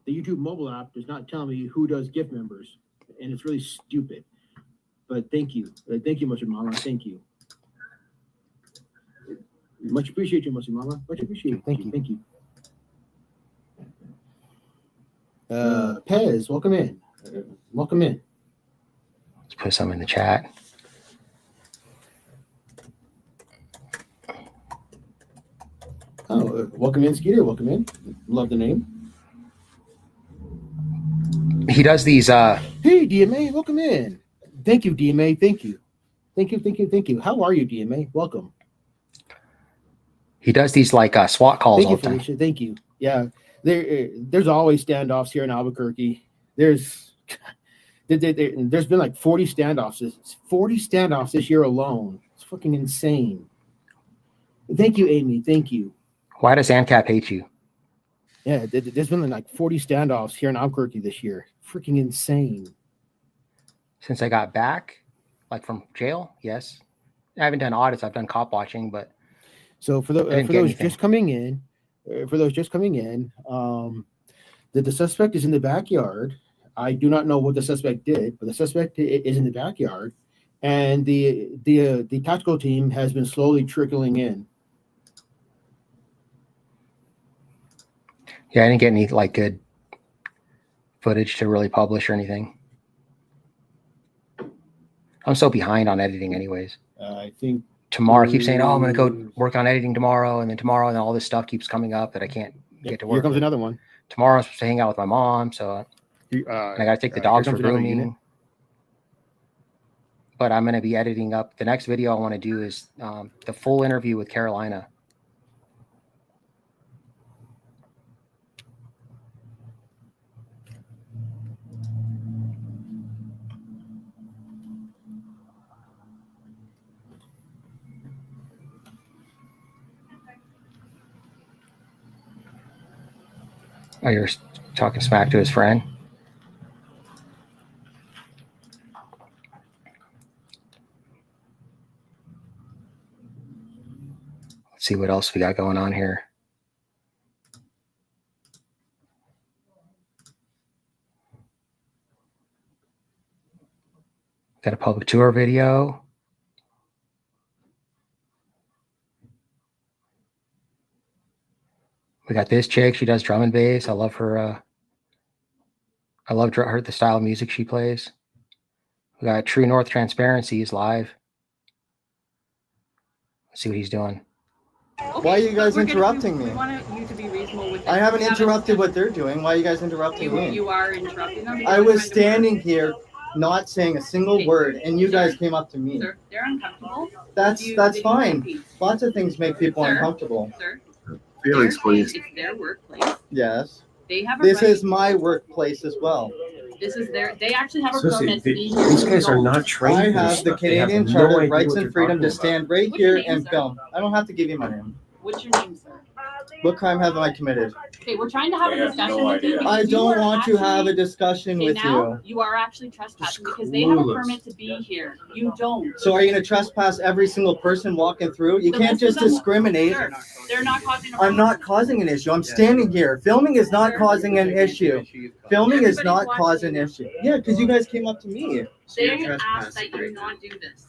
The YouTube mobile app does not tell me who does gift members, and it's really stupid. But thank you. Thank you, Mustard Mama. Thank you. Much appreciate you, Mustard Mama. Much appreciate. Thank you. Thank you. Pez, welcome in. Welcome in. Let's put some in the chat. Oh, welcome in, Skeeter. Welcome in. Love the name. He does these. Hey, DMA, welcome in. Thank you, DMA. Thank you. Thank you. Thank you. Thank you. How are you, DMA? Welcome. He does these like SWAT calls Thank all you, the time. Felicia. Thank you. Yeah, there's always standoffs here in Albuquerque. There's been like 40 standoffs. 40 standoffs this year alone. It's fucking insane. Thank you, Amy. Thank you. Why does ANCAP hate you? Yeah, there's been like 40 standoffs here in Albuquerque this year. Freaking insane. Since I got back, like from jail, yes. I haven't done audits. I've done cop watching, but so for those just coming in, the suspect is in the backyard. I do not know what the suspect did, but the suspect is in the backyard, and the tactical team has been slowly trickling in. yeah, I didn't get any like good footage to really publish or anything. I'm so behind on editing anyways. I think tomorrow I keep saying, oh, I'm going to go work on editing tomorrow. And then all this stuff keeps coming up that I can't get to work. Here comes another one. Tomorrow I'm supposed to hang out with my mom. So and I got to take the dogs for grooming. But I'm going to be editing up. The next video I want to do is the full interview with Carolina. Oh, you're talking smack to his friend? Let's see what else we got going on here. Got a public tour video. We got this chick. She does drum and bass. I love her. I love her, the style of music she plays. We got True North Transparency is live. Let's see what he's doing. Okay, why are you guys interrupting me? We want you to be reasonable with this. I haven't interrupted what they're doing. Why are you guys interrupting me? You are interrupting them. I was standing here not saying a single word, and you guys came up to me. Sir, they're uncomfortable. That's fine. Lots of things make people uncomfortable. Sir, feelings, please. It's their workplace. Yes. They have this right. Is my workplace as well. This is they actually have a permit. These guys are not trained. I have the Canadian Charter of Rights and Freedom to stand right here and film. I don't have to give you my name. What's your name, sir? What crime have I committed? Okay, we're trying to have a discussion with you. I don't want to have a discussion with you. You are actually trespassing because they have a permit to be here. You don't. So are you going to trespass every single person walking through? You can't just discriminate. Sure. They're not causing a I'm not causing an issue. I'm standing here. Filming is not causing an issue. Filming is not causing an issue. Yeah, because you guys came up to me. They asked that you not do this.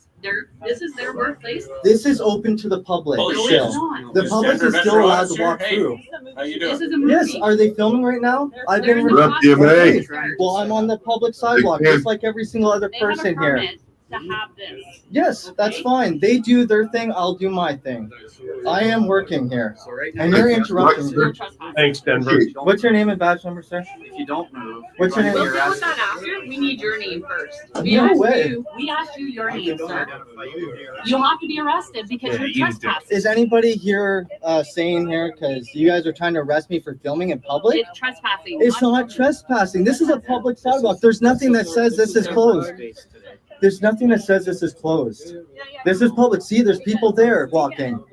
This is their workplace. This is open to the public still. The public is still allowed to walk through. How you doing? This is a movie. Yes, are they filming right now? I've been Well, I'm on the public sidewalk, just like every single other person here. To have this. Yes, that's fine. They do their thing, I'll do my thing. I am working here. And you're interrupting me. Thanks, Denver. What's your name and badge number, sir? If you don't move, what's your name? We'll deal with that after. We need your name first. No way. We asked you your name, sir. You'll have to be arrested because you're trespassing. Is anybody here saying here, because you guys are trying to arrest me for filming in public? It's trespassing. It's not trespassing. This is a public sidewalk. There's nothing that says this is closed. There's nothing that says this is closed. This is public. See, there's people there walking.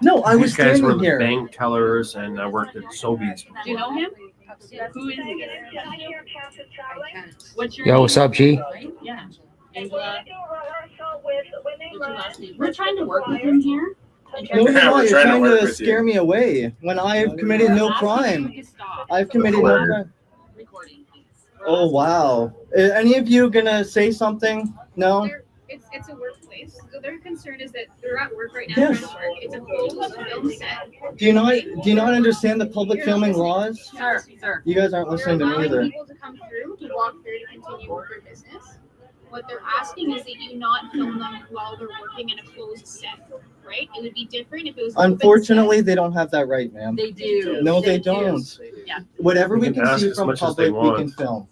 No, I was These guys were standing the here. bank tellers, and I worked at Sobeys. Do you know him? Who is he? What's your Yo, name? what's up, G? Yeah. And, what's your last name? We're trying to work with him here. No, you're not. You're trying to scare me away when I've committed no crime. I've committed no crime. Oh, wow. Any of you gonna say something? No? It's a workplace. So their concern is that they're at work right now. Yes. Trying to work. It's a closed film set. Do you not understand the public filming laws? Sir. You guys aren't listening to me They're either. allowing people to come through, to walk through, to continue with their business. What they're asking is that you not film them while they're working in a closed set, right? It would be different if it was. Unfortunately, they don't have that right, ma'am. They do. No, they don't. Yeah. Whatever we You can can ask see as from much as they public, we want. can film.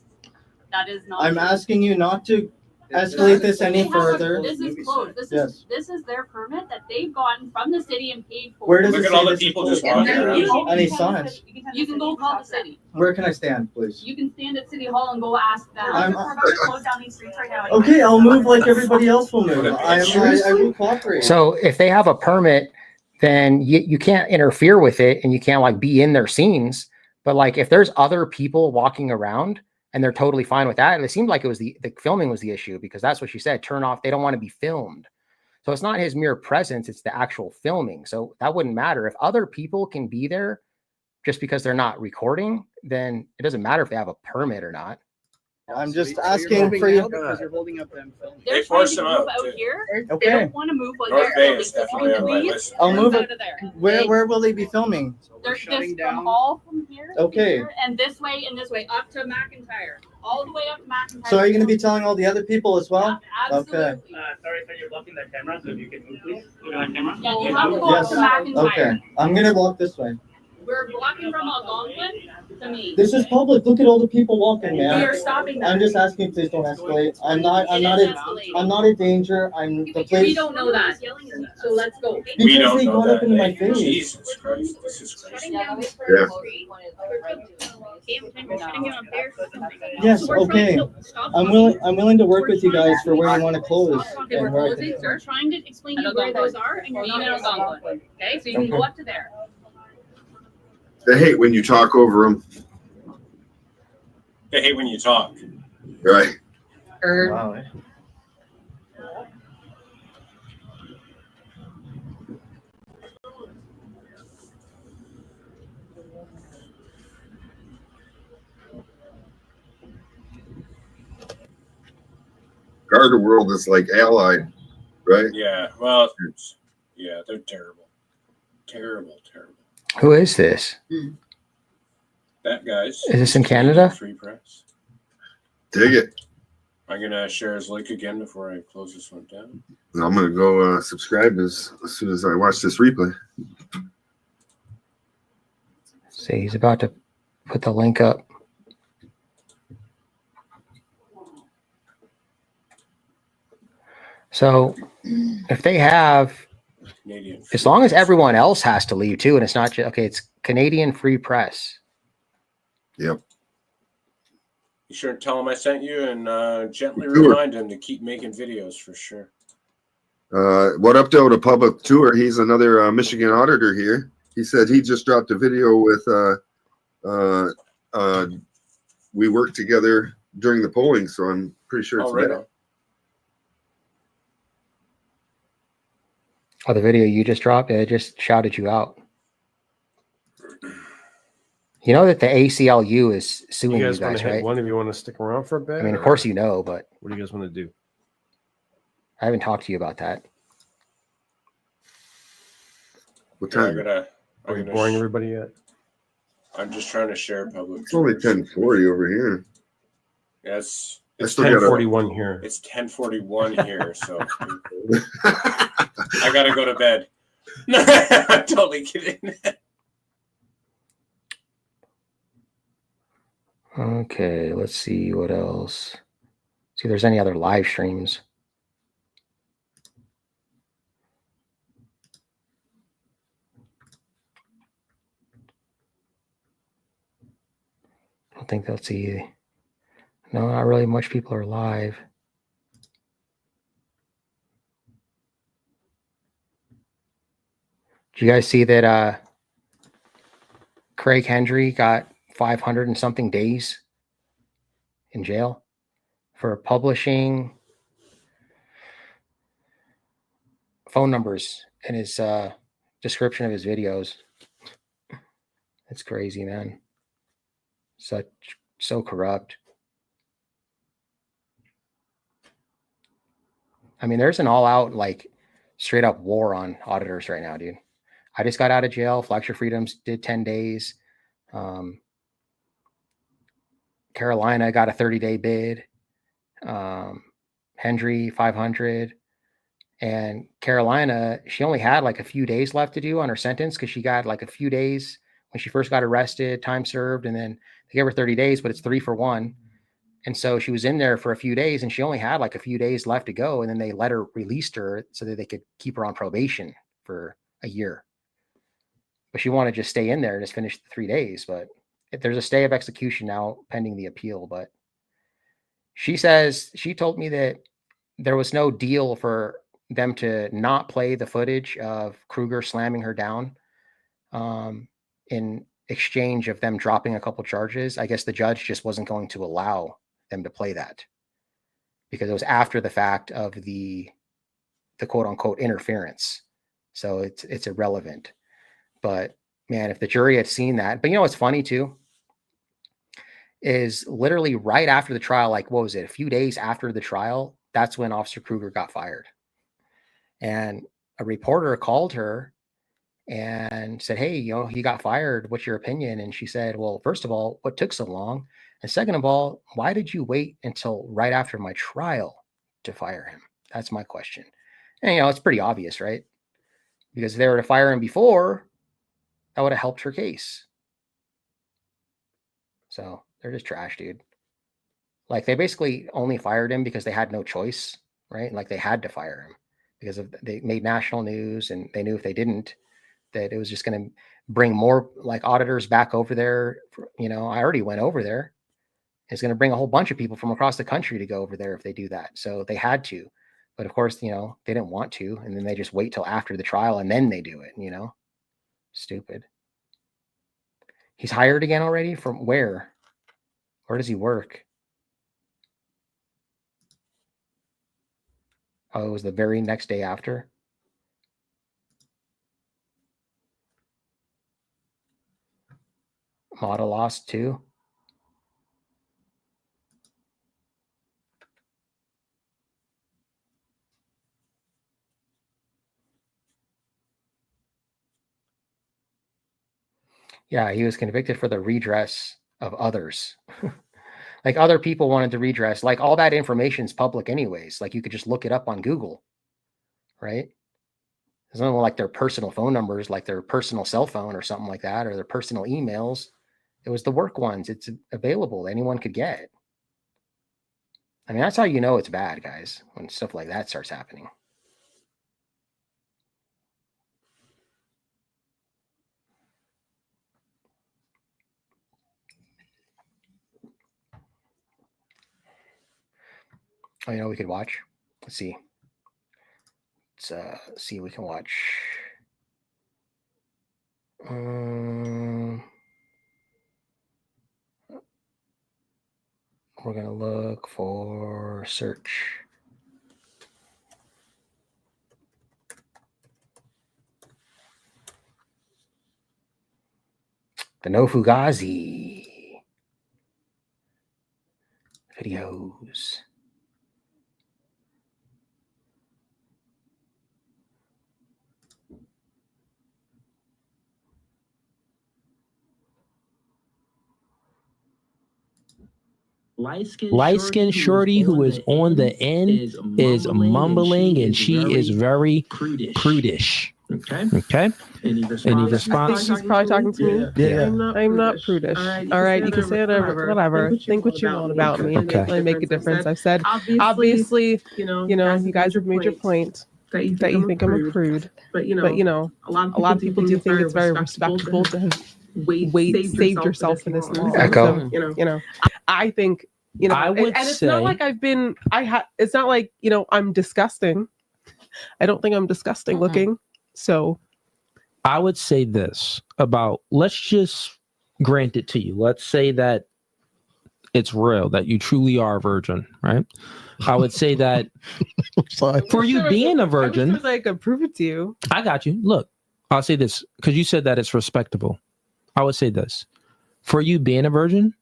That is not. I'm true. asking you not to escalate this any further. This is closed. This is their permit that they've gotten from the city and paid for. Where does Look it at all say the this is people just closed? walking around. Any signs? You can go call the city. Where can I stand, please? You can stand at City Hall and go ask them. I'm- We're about to close down these streets right now. Okay, I'll move like everybody else will move. I will cooperate. So if they have a permit, then you can't interfere with it and you can't like be in their scenes. But like if there's other people walking around and they're totally fine with that, and it seemed like it was the filming was the issue because that's what she said. Turn off. They don't want to be filmed. So it's not his mere presence, it's the actual filming. So that wouldn't matter. If other people can be there just because they're not recording, then it doesn't matter if they have a permit or not. I'm just asking for you. because you're holding up them filming. They're They trying forced to them move out, out too. here. They Okay, don't want to move while North they're Bay is filming. definitely on my Please list. I'll move out it. of there. Where will they be filming? They're shutting just down. from all from here. to Okay. here, and this way and this way up to McIntyre, all the way up to McIntyre. So are you going to be telling all the other people as well? Yeah, Okay. absolutely. Sorry, sir, you're blocking the camera, so if you can move, please. Look at that camera. Yeah, you have to go Yes. up to McIntyre. Okay, I'm going to walk this way. We're blocking from Algonquin to me. This is public. Look at all the people walking, We man. are stopping that. I'm just asking, please don't escalate. I'm not a danger. I'm the We place. don't know that. So let's go. We Because don't they know got up that. into my face. Jesus Christ, this is crazy. Shutting down this Yeah. street. We're shutting down there for something. Yes, So we're okay. trying to stop I'm willing to work with you guys for where you want to close. Okay, we're and where I closing. can- We're trying to explain to you where those are and your name is Algonquin. Okay, so you can go up to there. They hate when you talk over them, They hate when you talk. right? Wow. Garter World is like allied, right? Yeah, well, yeah, they're terrible. Terrible. Who is this? That guy's. Is this in Canada? Free press. Dig it. I'm gonna share his link again before I close this one down. And I'm gonna go subscribe as soon as I watch this replay. See, he's about to put the link up. So if they have, Canadian. as long as everyone else has to leave too, and it's not just, okay, it's Canadian Free Press. Yep. You sure to tell him I sent you and gently Sure. remind him to keep making videos for sure. What up to public tour? He's another Michigan auditor here. He said he just dropped a video with we worked together during the polling, so I'm pretty sure it's right that. on. Oh, the video you just dropped, it just shouted you out. You know that the ACLU is suing you guys, hit right? one if you want to stick around for a bit? I mean, of course you know, but what do you guys want to do? I haven't talked to you about that. What Yeah, time? Are we boring everybody yet? I'm just trying to share public. It's only 10:40 over here. Yes, It's 10:41 here. It's 10:41 here, so I gotta go to bed. I'm totally kidding. Okay, let's see what else. See if there's any other live streams. I don't think they'll see. No, not really much people are live. Did you guys see that Craig Hendry got 500 and something days in jail for publishing phone numbers in his description of his videos? It's crazy, man. So corrupt. I mean, there's an all-out, like, straight-up war on auditors right now, dude. I just got out of jail. Flex Your Freedoms did 10 days. Carolina got a 30-day bid. Hendry 500. And Carolina, she only had like a few days left to do on her sentence because she got like a few days when she first got arrested, time served, and then they gave her 30 days, but it's 3 for 1. And so she was in there for a few days and she only had like a few days left to go. And then they released her so that they could keep her on probation for a year. But she wanted to just stay in there and just finish the 3 days. But there's a stay of execution now pending the appeal. But she told me that there was no deal for them to not play the footage of Kruger slamming her down in exchange of them dropping a couple charges. I guess the judge just wasn't going to allow them to play that because it was after the fact of the quote unquote interference. So it's irrelevant. But man, if the jury had seen that, but you know what's funny too is literally right after the trial, like what was it, a few days after the trial, that's when Officer Kruger got fired. And a reporter called her and said, hey, you know, he got fired. What's your opinion? And she said, well, first of all, what took so long? And second of all, why did you wait until right after my trial to fire him? That's my question. And, you know, it's pretty obvious, right? Because if they were to fire him before, that would have helped her case. So they're just trash, dude. Like they basically only fired him because they had no choice, right? Like they had to fire him because they made national news and they knew if they didn't, that it was just going to bring more like auditors back over there. You know, I already went over there. It's going to bring a whole bunch of people from across the country to go over there if they do that. So they had to, but of course, you know, they didn't want to. And then they just wait till after the trial and then they do it, you know, stupid. He's hired again already from where? Where does he work? Oh, it was the very next day after. Model lost too. Yeah, he was convicted for the redress of others. Like other people wanted to redress. Like all that information is public anyways. Like you could just look it up on Google, right? It's not like their personal phone numbers, like their personal cell phone or something like that, or their personal emails. It was the work ones. It's available. Anyone could get it. I mean, that's how you know it's bad, guys, when stuff like that starts happening. Oh, you know, we could watch. Let's see. Let's see what we can watch. We're going to look for search. The No Fugazi videos. Light-skinned shorty who is on the end is mumbling and she is very prudish. Okay. Any response? She's probably talking to me. Yeah. I'm not prudish. All right, you can say whatever. Think what you want about me. Okay. I make a difference. I've said, obviously, you guys have made your point that you think I'm a prude. But a lot of people do think it's very respectable to have saved yourself for this long. Echo. So, I think, I would and it's say, not like it's not like, I'm disgusting. I don't think I'm disgusting looking. So I would say this about, let's just grant it to you. Let's say that it's real, that you truly are a virgin, right? I would say that for you being a virgin, I could prove it to you. I got you. Look, I'll say this because you said that it's respectable. I would say this: for you being a virgin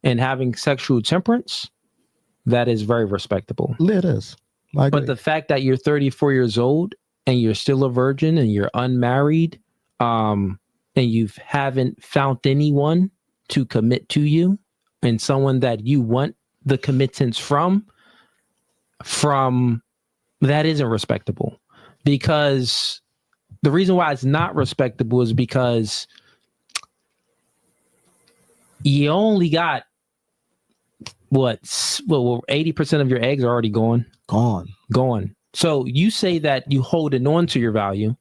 and having sexual temperance, that is very respectable. It is. But the fact that you're 34 years old and you're still a virgin and you're unmarried, and you haven't found anyone to commit to you and someone that you want the committance from that isn't respectable. Because the reason why it's not respectable is because you only got 80% of your eggs are already gone. So you say that you holding on to your value,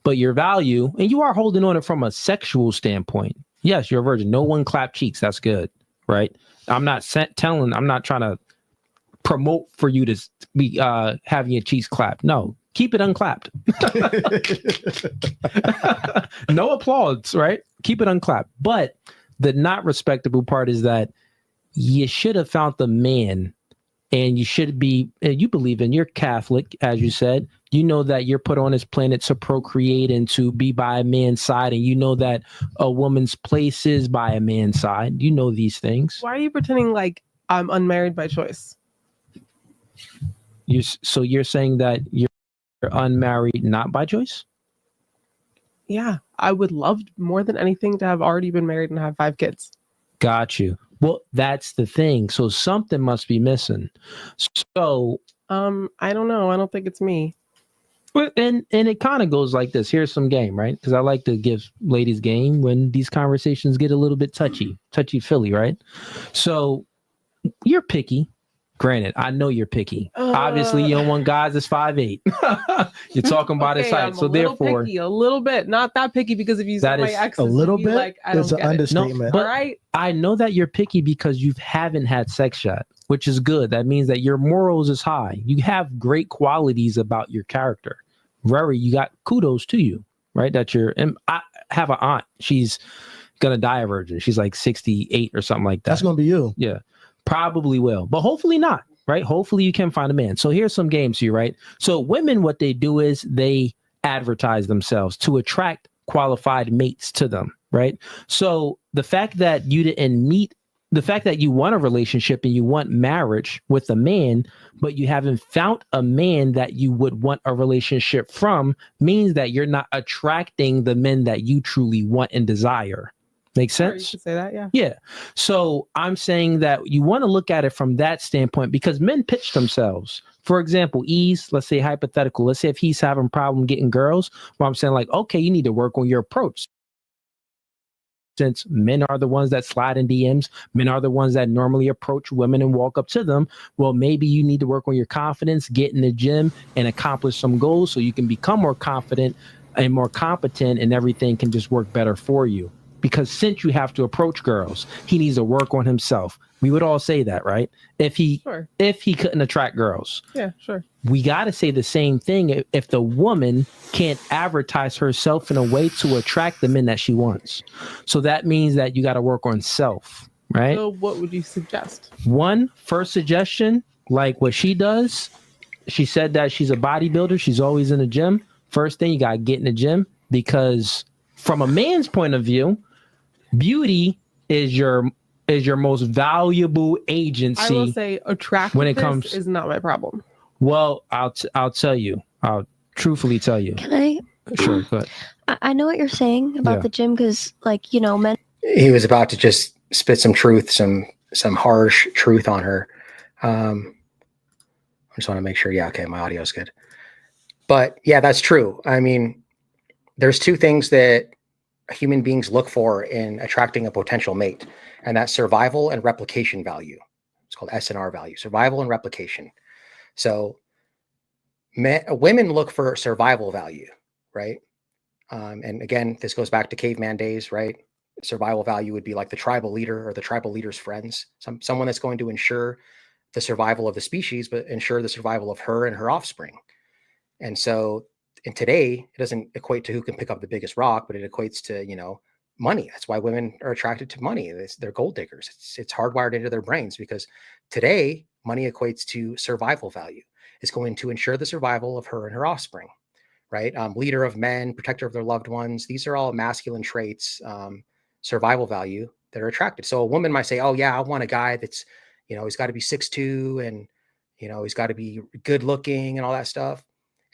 but your value, and you are holding on it from a sexual standpoint. Yes, you're a virgin. No one clap cheeks. That's good, right? I'm not trying to promote for you to be having your cheeks clapped. No, keep it unclapped. No applause, right? Keep it unclapped. But the not respectable part is that you should have found the man, and you should be, you believe in, you're Catholic, as you said, you know that you're put on this planet to procreate and to be by a man's side. And you know that a woman's place is by a man's side. You know these things. Why are you pretending like I'm unmarried by choice? So you're saying that you're unmarried not by choice? Yeah, I would love more than anything to have already been married and have 5 kids. Got you. Well, that's the thing. So something must be missing. So I don't know. I don't think it's me. And it kind of goes like this. Here's some game, right? Because I like to give ladies game when these conversations get a little bit touchy-feely, right? So you're picky. Granted, I know you're picky. Obviously, you don't want guys that's 5'8". You're talking about his height. So therefore, picky, a little bit, not that picky, because if you say my exes, a little bit, like, I don't it's an understatement. No, but I know that you're picky because you haven't had sex yet, which is good. That means that your morals is high. You have great qualities about your character. You got kudos to you, right? And I have an aunt. She's gonna die a virgin. She's like 68 or something like that. That's gonna be you. Yeah. Probably will, but hopefully not, right? Hopefully you can find a man. So here's some games here, right? So women, what they do is they advertise themselves to attract qualified mates to them, right? So the fact that you didn't meet, the fact that you want a relationship and you want marriage with a man, but you haven't found a man that you would want a relationship from, means that you're not attracting the men that you truly want and desire. Make sense? You could say that, yeah. Yeah. So I'm saying that you want to look at it from that standpoint, because men pitch themselves. For example, let's say hypothetical. Let's say if he's having a problem getting girls, well, I'm saying like, okay, you need to work on your approach. Since men are the ones that slide in DMs, men are the ones that normally approach women and walk up to them. Well, maybe you need to work on your confidence, get in the gym and accomplish some goals so you can become more confident and more competent, and everything can just work better for you. because since you have to approach girls, he needs to work on himself. We would all say that, right? If he couldn't attract girls. Yeah, sure. We got to say the same thing if the woman can't advertise herself in a way to attract the men that she wants. So that means that you got to work on self, right? So what would you suggest? First suggestion, like what she does, she said that she's a bodybuilder. She's always in the gym. First thing, you got to get in the gym, because from a man's point of view, beauty is your most valuable agency. I will say attractiveness when it comes is not my problem. Well, I'll tell you. I'll truthfully tell you. Can I? Sure, go ahead. I know what you're saying about the gym, because, like, you know, men. He was about to just spit some truth, some harsh truth on her. I just want to make sure. Yeah, okay, my audio is good. But yeah, that's true. I mean, there's two things that human beings look for in attracting a potential mate, and that's survival and replication value. It's called SNR value, survival and replication. So women look for survival value, right? And again, this goes back to caveman days, right? Survival value would be like the tribal leader or the tribal leader's friends, someone that's going to ensure the survival of the species, but ensure the survival of her and her offspring. And so in today, it doesn't equate to who can pick up the biggest rock, but it equates to, you know, money. That's why women are attracted to money. They're gold diggers. It's hardwired into their brains, because today money equates to survival value. It's going to ensure the survival of her and her offspring, right? Leader of men, protector of their loved ones. These are all masculine traits, survival value, that are attracted. So a woman might say, oh yeah, I want a guy that's, you know, he's got to be 6'2", and, you know, he's got to be good looking and all that stuff.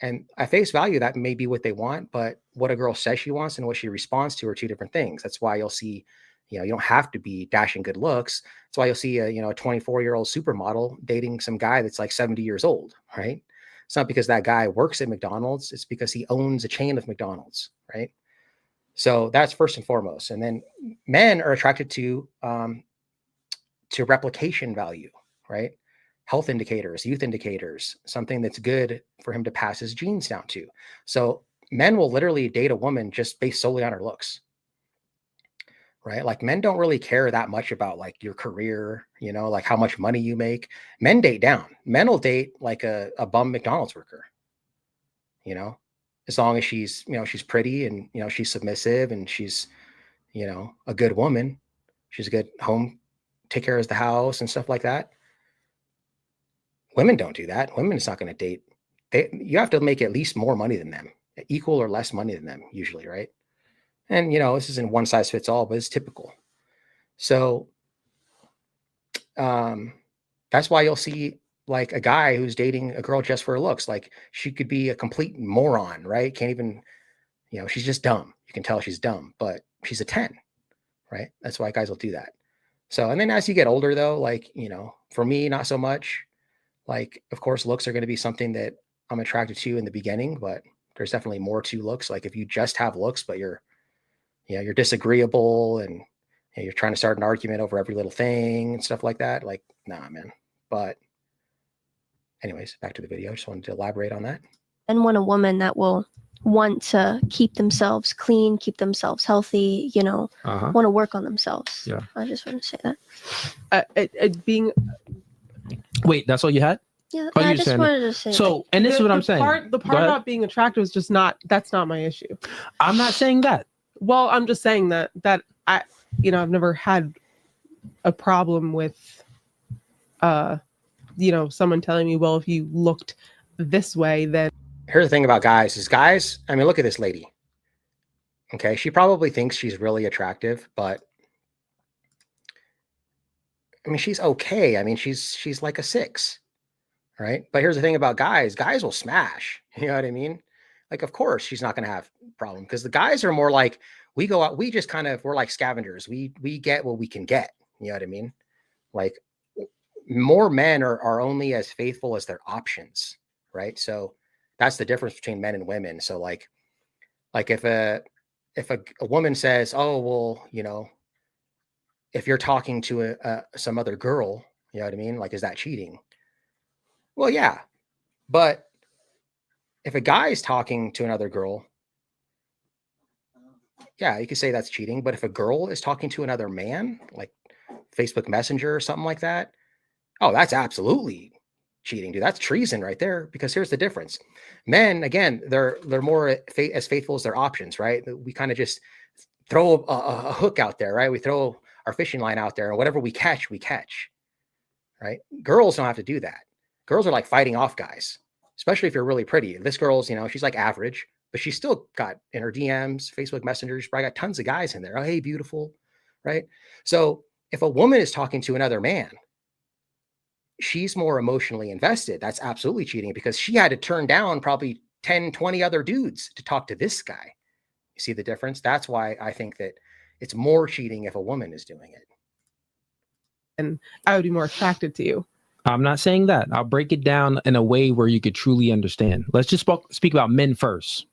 And at face value, that may be what they want, but what a girl says she wants and what she responds to are two different things. That's why you'll see, you know, you don't have to be dashing good looks. That's why you'll see a 24-year-old supermodel dating some guy that's like 70 years old, right? It's not because that guy works at McDonald's. It's because he owns a chain of McDonald's, right? So that's first and foremost. And then men are attracted to replication value, right? Health indicators, youth indicators, something that's good for him to pass his genes down to. So men will literally date a woman just based solely on her looks, right? Like, men don't really care that much about like your career, you know, like how much money you make. Men date down. Men will date like a bum McDonald's worker, you know, as long as she's, you know, she's pretty and, you know, she's submissive and she's, you know, a good woman. She's a good home, take care of the house and stuff like that. Women don't do that. Women is not going to date. You have to make at least more money than them, equal or less money than them usually, right? And, you know, this isn't one size fits all, but it's typical. So that's why you'll see like a guy who's dating a girl just for her looks. Like, she could be a complete moron, right? Can't even, you know, she's just dumb. You can tell she's dumb, but she's a 10, right? That's why guys will do that. So, and then as you get older though, like, you know, for me, not so much. Like, of course, looks are going to be something that I'm attracted to in the beginning, but there's definitely more to looks. Like, if you just have looks, but you're disagreeable and you're trying to start an argument over every little thing and stuff like that, like, nah, man. But anyways, back to the video. I just wanted to elaborate on that. And want a woman that will want to keep themselves clean, keep themselves healthy, you know, want to work on themselves. Yeah. I just want to say that. Wait, that's all you had? Yeah, I just wanted to say. So, and this is what I'm saying. The part about being attractive is just that's not my issue. I'm not saying that. Well, I'm just saying that I, you know, I've never had a problem with, you know, someone telling me, well, if you looked this way, then. Here's the thing about guys is guys, I mean, look at this lady. Okay. She probably thinks she's really attractive, but I mean, she's okay. I mean, she's like a 6, right? But here's the thing about guys. Guys will smash. You know what I mean? Like, of course, she's not going to have a problem, because the guys are more like, we go out, we just we're like scavengers. We get what we can get. You know what I mean? Like, more men are only as faithful as their options, right? So that's the difference between men and women. So like if a woman says, oh, well, you know, if you're talking to some other girl, you know what I mean? Like, is that cheating? Well, yeah. But if a guy is talking to another girl, yeah, you could say that's cheating. But if a girl is talking to another man, like Facebook Messenger or something like that, oh, that's absolutely cheating, dude. That's treason right there. Because here's the difference: men, again, they're more as faithful as their options, right? We kind of just throw a hook out there, right? We throw our fishing line out there, and whatever we catch, right? Girls don't have to do that. Girls are like fighting off guys, especially if you're really pretty. This girl's, she's like average, but she's still got in her DMs, Facebook Messenger, she's probably got tons of guys in there. Oh, hey, beautiful, right? So if a woman is talking to another man, she's more emotionally invested. That's absolutely cheating because she had to turn down probably 10, 20 other dudes to talk to this guy. You see the difference? That's why I think that it's more cheating if a woman is doing it. And I would be more attracted to you. I'm not saying that. I'll break it down in a way where you could truly understand. Let's just speak about men first,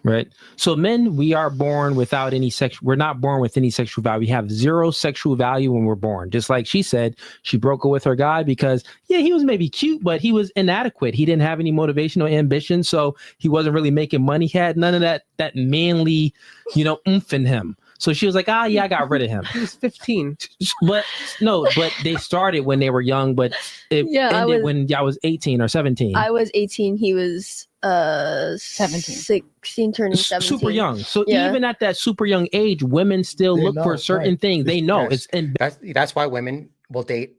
right? So men, we are born without any we're not born with any sexual value. We have zero sexual value when we're born. Just like she said, she broke up with her guy because, yeah, he was maybe cute, but he was inadequate. He didn't have any motivation or ambition, so he wasn't really making money. He had none of that manly, oomph in him. So she was like, yeah, I got rid of him. He was 15. But they started when they were young, but it ended when I was 18 or 17. I was 18. He was 17. 16 turning 17. Super young. So even at that super young age, women still look for certain things. They know. Yes. That's why women will date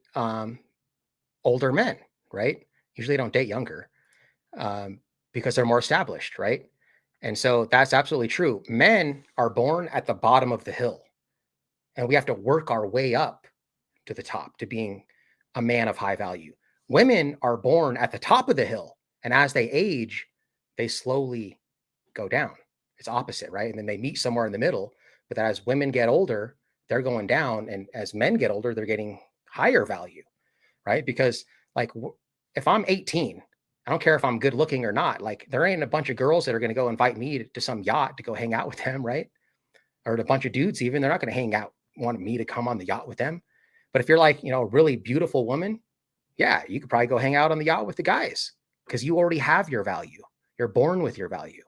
older men, right? Usually they don't date younger because they're more established, right? And so that's absolutely true. Men are born at the bottom of the hill, and we have to work our way up to the top to being a man of high value. Women are born at the top of the hill, and as they age, they slowly go down. It's opposite, right? And then they meet somewhere in the middle. But as women get older, they're going down, and as men get older, they're getting higher value, right? Because like if I'm 18, I don't care if I'm good looking or not. Like there ain't a bunch of girls that are going to go invite me to some yacht to go hang out with them, right? Or a bunch of dudes even, they're not going to hang out, want me to come on the yacht with them. But if you're like, a really beautiful woman, yeah, you could probably go hang out on the yacht with the guys because you already have your value. You're born with your value,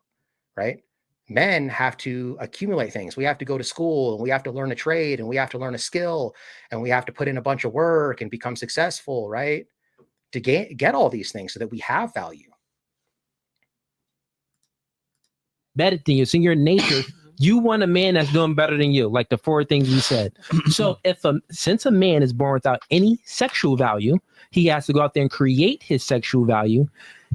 right? Men have to accumulate things. We have to go to school and we have to learn a trade and we have to learn a skill and we have to put in a bunch of work and become successful, right? To get all these things so that we have value. Better than you. It's in your nature. You want a man that's doing better than you, like the 4 things we said. So since a man is born without any sexual value, he has to go out there and create his sexual value.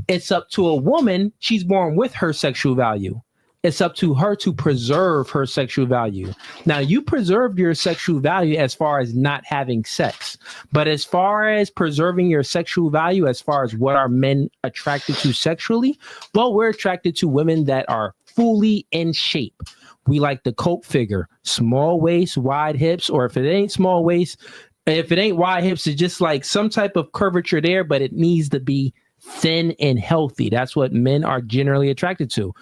It's up to a woman. She's born with her sexual value. It's up to her to preserve her sexual value. Now, you preserved your sexual value as far as not having sex. But as far as preserving your sexual value, as far as what are men attracted to sexually, well, we're attracted to women that are fully in shape. We like the Coke figure, small waist, wide hips, or if it ain't small waist, if it ain't wide hips, it's just like some type of curvature there, but it needs to be thin and healthy. That's what men are generally attracted to.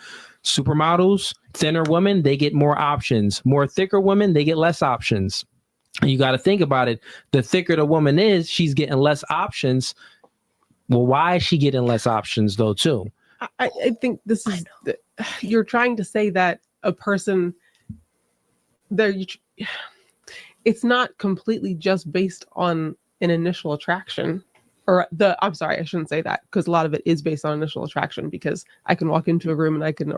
Supermodels, thinner women, they get more options. More thicker women, they get less options. And you got to think about it. The thicker the woman is, she's getting less options. Well, why is she getting less options though, too? I think this is, you're trying to say that a person, it's not completely just based on an initial attraction. I'm sorry, I shouldn't say that, because a lot of it is based on initial attraction, because I can walk into a room and I can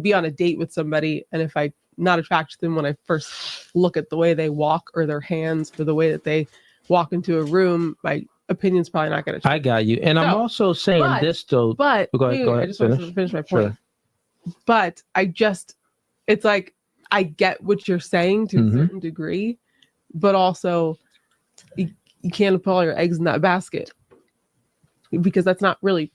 be on a date with somebody, and if I'm not attracted to them when I first look at the way they walk or their hands or the way that they walk into a room, my opinion's probably not going to change. I got you. And I'm also saying this though. But go ahead, I just want to finish my point. Sure. But it's like, I get what you're saying to a certain degree, but also you can't put all your eggs in that basket, because that's not really,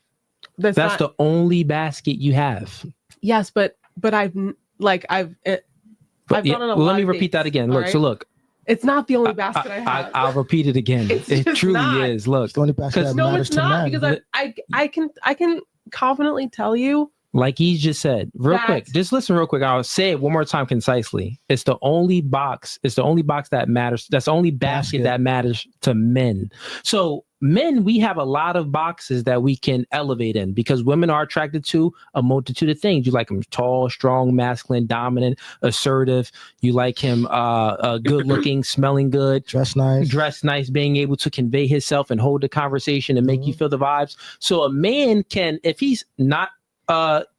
that's the only basket you have. Yes, but I've gone on a lot let me of repeat dates, that again. Look, right? so look. It's not the only basket I have. I'll repeat it again. It truly is. Look, it's the only basket that matters to men. Because I can confidently tell you, like he just said, quick, just listen real quick. I'll say it one more time concisely. It's the only box. It's the only box that matters. That's the only basket that matters to men. So men, we have a lot of boxes that we can elevate in because women are attracted to a multitude of things. You like him tall, strong, masculine, dominant, assertive. You like him good looking, smelling good, dress nice, being able to convey himself and hold the conversation and make you feel the vibes. So a man can, if he's not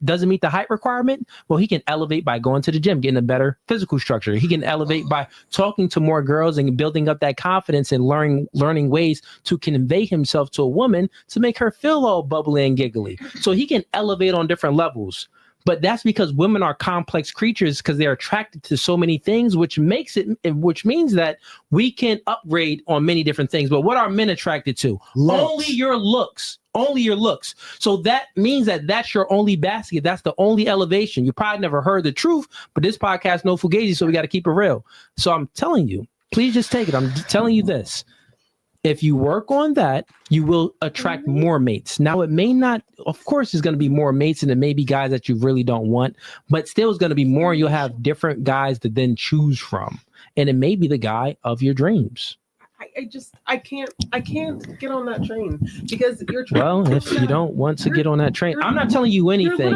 doesn't meet the height requirement, well, he can elevate by going to the gym, getting a better physical structure. He can elevate by talking to more girls and building up that confidence and learning ways to convey himself to a woman to make her feel all bubbly and giggly. So he can elevate on different levels. But that's because women are complex creatures because they're attracted to so many things, which means that we can upgrade on many different things. But what are men attracted to? Only your looks. Only your looks. So that means that that's your only basket. That's the only elevation. You probably never heard the truth, but this podcast no fugazi, so we got to keep it real. So I'm telling you, please just take it. I'm telling you this. If you work on that, you will attract more mates. Now, it may not, of course, there's going to be more mates and it may be guys that you really don't want, but still it's going to be more. You'll have different guys to then choose from. And it may be the guy of your dreams. I can't get on that train because you're trying. Well, if you don't want to get on that train, I'm not telling you anything.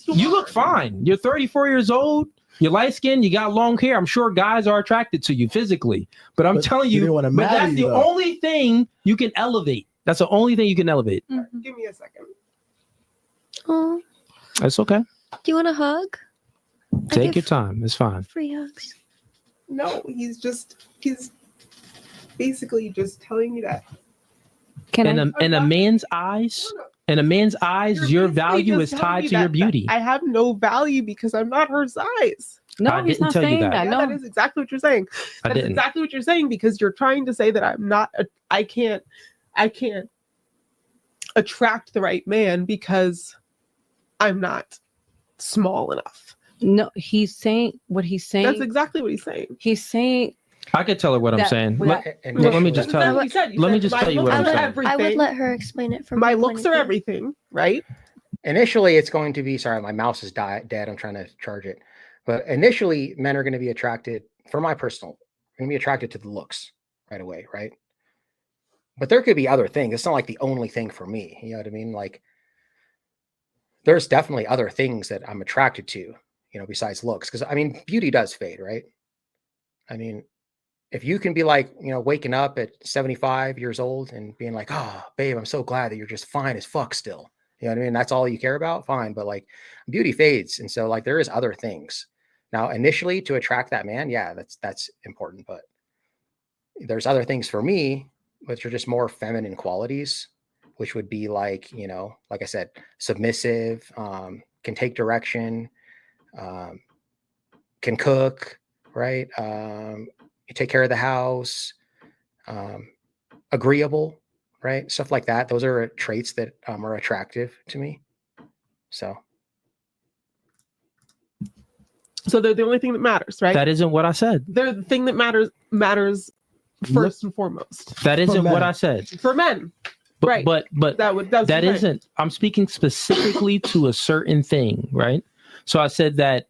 You look fine. You're 34 years old. You're light skinned. You got long hair. I'm sure guys are attracted to you physically, but I'm telling you, that's the only thing you can elevate. That's the only thing you can elevate. Give me a second. Oh, that's okay. Do you want a hug? Take your time. It's fine. Free hugs. No, he's basically just telling you that. In a man's eyes, your value is tied to your beauty. I have no value because I'm not her size. No, he's not saying that. No, that is exactly what you're saying. That's exactly what you're saying because you're trying to say that I'm not. I can't attract the right man because I'm not small enough. No, he's saying what he's saying. That's exactly what he's saying. He's saying. I could tell her what I'm saying. Let me just tell you. Let me just tell you what I'm saying. I would let her explain it from my looks are everything, right? Initially, it's going to be, sorry, my mouse is dead. I'm trying to charge it. But initially, men are going to be attracted, for my personal, going to be attracted to the looks right away, right? But there could be other things. It's not like the only thing for me. You know what I mean? Like, there's definitely other things that I'm attracted to, besides looks. Because, I mean, beauty does fade, right? I mean, if you can be like, waking up at 75 years old and being like, oh, babe, I'm so glad that you're just fine as fuck still. You know what I mean? That's all you care about. Fine. But like beauty fades. And so like there is other things. Now, initially to attract that man, yeah, that's important. But there's other things for me, which are just more feminine qualities, which would be like, like I said, submissive, can take direction, can cook, right? You take care of the house, agreeable, right? Stuff like that. Those are traits that are attractive to me. So they're the only thing that matters, right? That isn't what I said. They're the thing that matters first and foremost. That isn't what I said. For men. Right. But that isn't, I'm speaking specifically to a certain thing, right? So I said that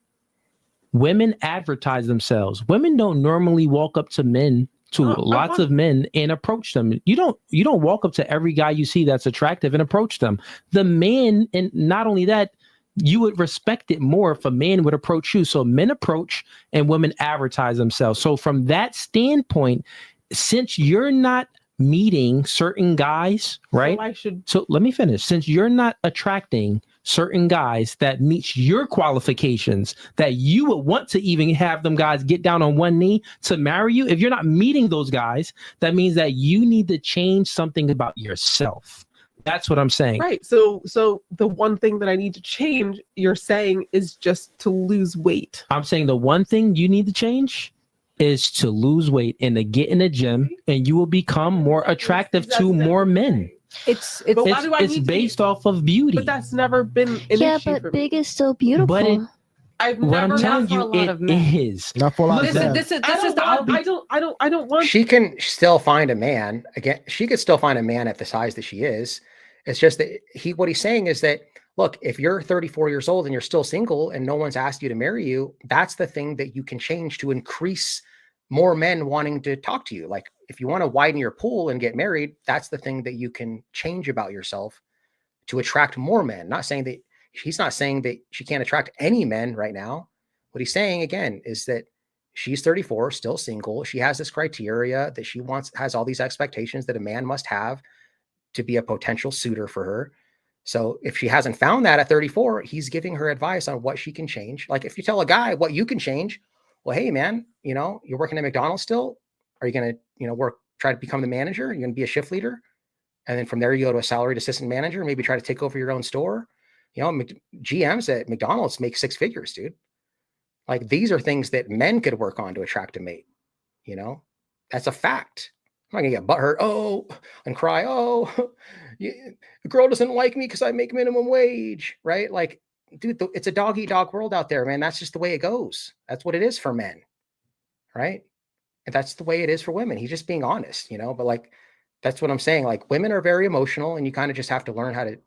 women advertise themselves. Women don't normally walk up to men, lots of men, and approach them. You don't walk up to every guy you see that's attractive and approach them. The man, and not only that, you would respect it more if a man would approach you. So men approach and women advertise themselves. So from that standpoint, since you're not meeting certain guys, right? So let me finish. Since you're not attracting certain guys that meets your qualifications, that you would want to even have them guys get down on one knee to marry you, if you're not meeting those guys, that means that you need to change something about yourself. That's what I'm saying. Right. So the one thing that I need to change, you're saying, is just to lose weight. I'm saying the one thing you need to change is to lose weight and to get in the gym, and you will become more attractive to more men. It's based off of beauty. But that's never been an issue. Yeah, but big is still beautiful. But I'm telling you, it is. Not for a lot of men. I don't want. She can still find a man. Again, she could still find a man at the size that she is. It's just that what he's saying is that, look, if you're 34 years old and you're still single and no one's asked you to marry you, that's the thing that you can change to increase more men wanting to talk to you. Like if you want to widen your pool and get married, that's the thing that you can change about yourself to attract more men. Not saying that he's not saying that she can't attract any men right now. What he's saying again is that she's 34, still single. She has this criteria that she wants, has all these expectations that a man must have to be a potential suitor for her. So if she hasn't found that at 34, he's giving her advice on what she can change. Like if you tell a guy what you can change, well, hey man, you know, you're working at McDonald's still. Are you going to, you know, try to become the manager? You're going to be a shift leader. And then from there you go to a salaried assistant manager, maybe try to take over your own store. You know, GMs at McDonald's make 6 figures, dude. Like these are things that men could work on to attract a mate. You know, that's a fact. I'm not gonna get butthurt, and cry, the girl doesn't like me because I make minimum wage, right? Like, dude, it's a dog eat dog world out there, man. That's just the way it goes. That's what it is for men, right? And that's the way it is for women. He's just being honest, you know. But like, that's what I'm saying. Like, women are very emotional, and you kind of just have to learn how to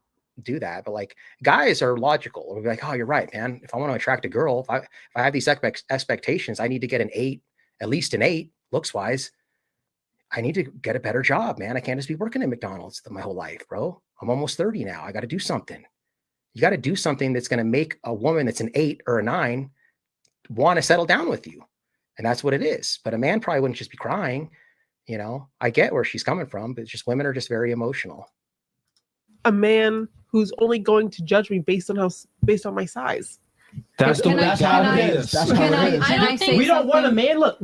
do that. But like, guys are logical. We'll be like, oh, you're right, man. If I want to attract a girl, if I have these expectations, I need to get an 8, at least an 8, looks wise. I need to get a better job, man. I can't just be working at McDonald's my whole life, bro. I'm almost 30 now. I got to do something. You got to do something that's going to make a woman that's an 8 or a 9 want to settle down with you. And that's what it is. But a man probably wouldn't just be crying. You know, I get where she's coming from, but it's just women are just very emotional. A man who's only going to judge me based on my size. That's how it is. We don't want a man. Look,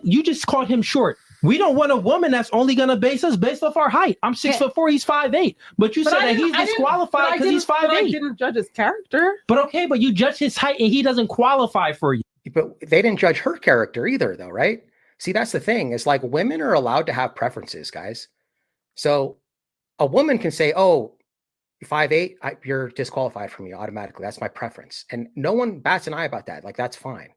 you just called him short. We don't want a woman that's only going to base us based off our height. I'm 6'4", he's 5'8". But you said that he's disqualified because he's 5'8". I didn't judge his character. But okay, but you judge his height and he doesn't qualify for you. But they didn't judge her character either, though, right? See, that's the thing. It's like women are allowed to have preferences, guys. So a woman can say, oh, 5'8", you're disqualified from me automatically. That's my preference. And no one bats an eye about that. Like, that's fine.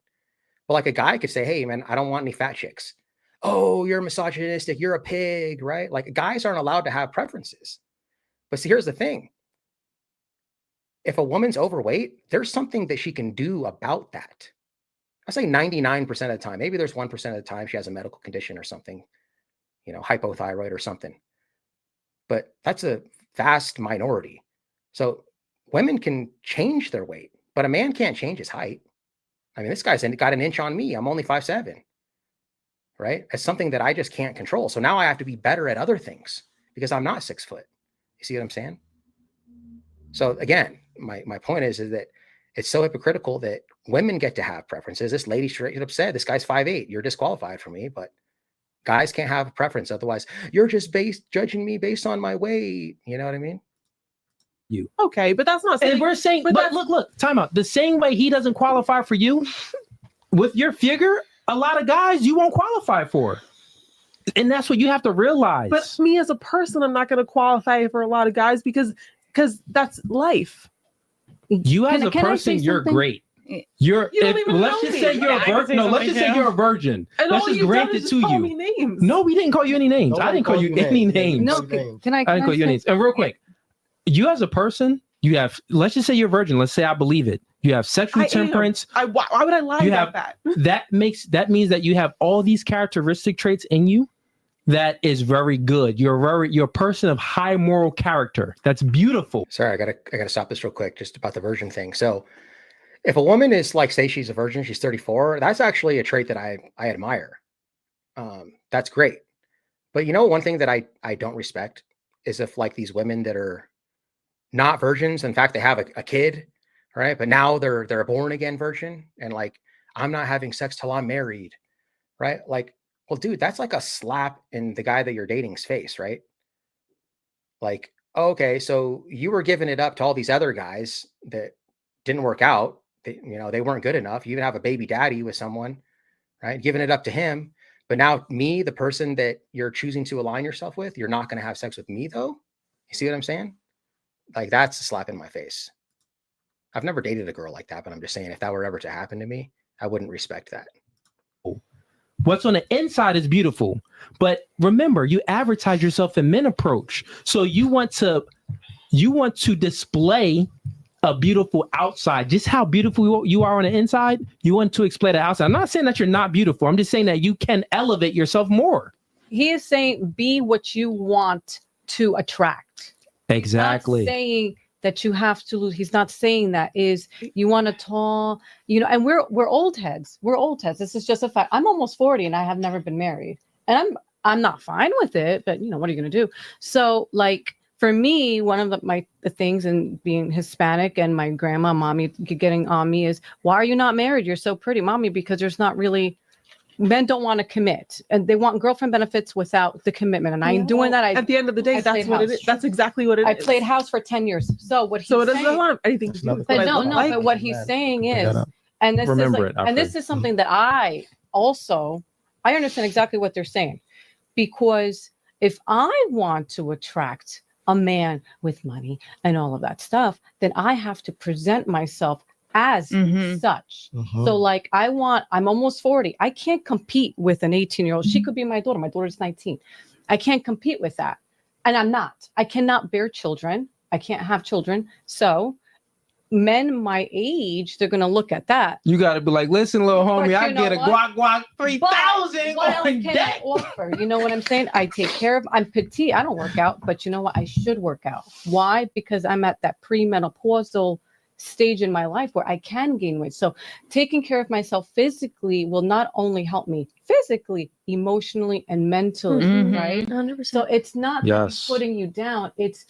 But like a guy could say, hey, man, I don't want any fat chicks. Oh, you're misogynistic. You're a pig, right? Like guys aren't allowed to have preferences. But see, here's the thing. If a woman's overweight, there's something that she can do about that. I say 99% of the time. Maybe there's 1% of the time she has a medical condition or something, you know, hypothyroid or something. But that's a vast minority. So women can change their weight, but a man can't change his height. I mean, this guy's got an inch on me. I'm only 5'7". Right? It's something that I just can't control. So now I have to be better at other things because I'm not 6 foot. You see what I'm saying? So again, my point is that it's so hypocritical that women get to have preferences. This lady straight up said, this guy's 5'8". You're disqualified for me, but guys can't have a preference. Otherwise, you're just judging me based on my weight. You know what I mean? You. Okay, but that's not saying. And we're saying, but look, time out. The same way he doesn't qualify for you with your figure, a lot of guys you won't qualify for. And that's what you have to realize. But me as a person, I'm not going to qualify for a lot of guys because that's life. You as a person, you're great. Let's just say you're a virgin. No, let's just say you're a virgin. Let's just grant it to you. No, we didn't call you any names. I didn't call you any names. No, can I? I didn't call you any names. And real quick, you as a person, you have. Let's just say you're a virgin. Let's say I believe it. You have sexual temperance. Why would I lie about that? That means that you have all these characteristic traits in you. That is very good. You're a person of high moral character. That's beautiful. Sorry, I gotta stop this real quick, just about the virgin thing. So if a woman is like, say she's a virgin, she's 34, that's actually a trait that I admire. That's great. But you know, one thing that I don't respect is if like these women that are not virgins, in fact, they have a kid, right? But now they're a born again virgin, and like, I'm not having sex till I'm married, right? Like, well, dude, that's like a slap in the guy that you're dating's face, right? Like, okay, so you were giving it up to all these other guys that didn't work out. They weren't good enough. You even have a baby daddy with someone, right? Giving it up to him. But now me, the person that you're choosing to align yourself with, you're not going to have sex with me though. You see what I'm saying? Like, that's a slap in my face. I've never dated a girl like that, but I'm just saying if that were ever to happen to me, I wouldn't respect that. What's on the inside is beautiful. But remember, you advertise yourself in men approach. So you want to display a beautiful outside, just how beautiful you are on the inside, you want to explain the outside. I'm not saying that you're not beautiful. I'm just saying that you can elevate yourself more. He is saying be what you want to attract. Exactly. He's not saying that you have to lose. He's not saying that is you want a tall, and we're old heads. We're old heads. This is just a fact. I'm almost 40 and I have never been married. And I'm not fine with it, but what are you going to do? So like for me, one of the things in being Hispanic and my grandma, mommy getting on me is, why are you not married? You're so pretty, mommy, because there's not really, men don't want to commit and they want girlfriend benefits without the commitment. And I'm doing that. At the end of the day, that's what it is. That's exactly what it is. I played house for 10 years. So what he's saying. So it doesn't have anything to do with what I look like. But what he's saying is, and this is something that I understand exactly what they're saying, because if I want to attract a man with money and all of that stuff, then I have to present myself as such. So like I'm almost 40. I can't compete with an 18-year-old. She could be my daughter. My daughter's 19. I can't compete with that. And I'm not. I cannot bear children. I can't have children. So men my age, they're going to look at that. You got to be like, listen, little homie, I get a guac 3,000 what else on can deck. I offer? You know what I'm saying? I take care of, I'm petite. I don't work out, but you know what? I should work out. Why? Because I'm at that premenopausal stage in my life where I can gain weight. So taking care of myself physically will not only help me physically, emotionally, and mentally, right? 100%. So it's not putting you down. It's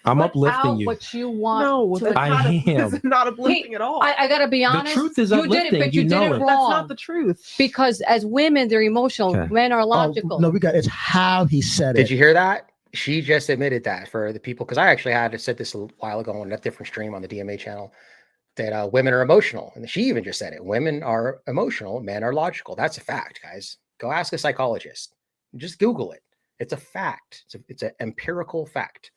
I'm uplifting you. What you want. No, I am. It's not uplifting at all. I gotta be honest. The truth is uplifting. You did it, but you did it wrong. That's not the truth. Because as women, they're emotional. Okay. Men are logical. No, it's how he said it. Did you hear that? She just admitted that for the people, because I actually had said this a while ago on a different stream on the DMA channel, that women are emotional. And she even just said it. Women are emotional, men are logical. That's a fact, guys. Go ask a psychologist. Just Google it. It's a fact. It's an empirical fact.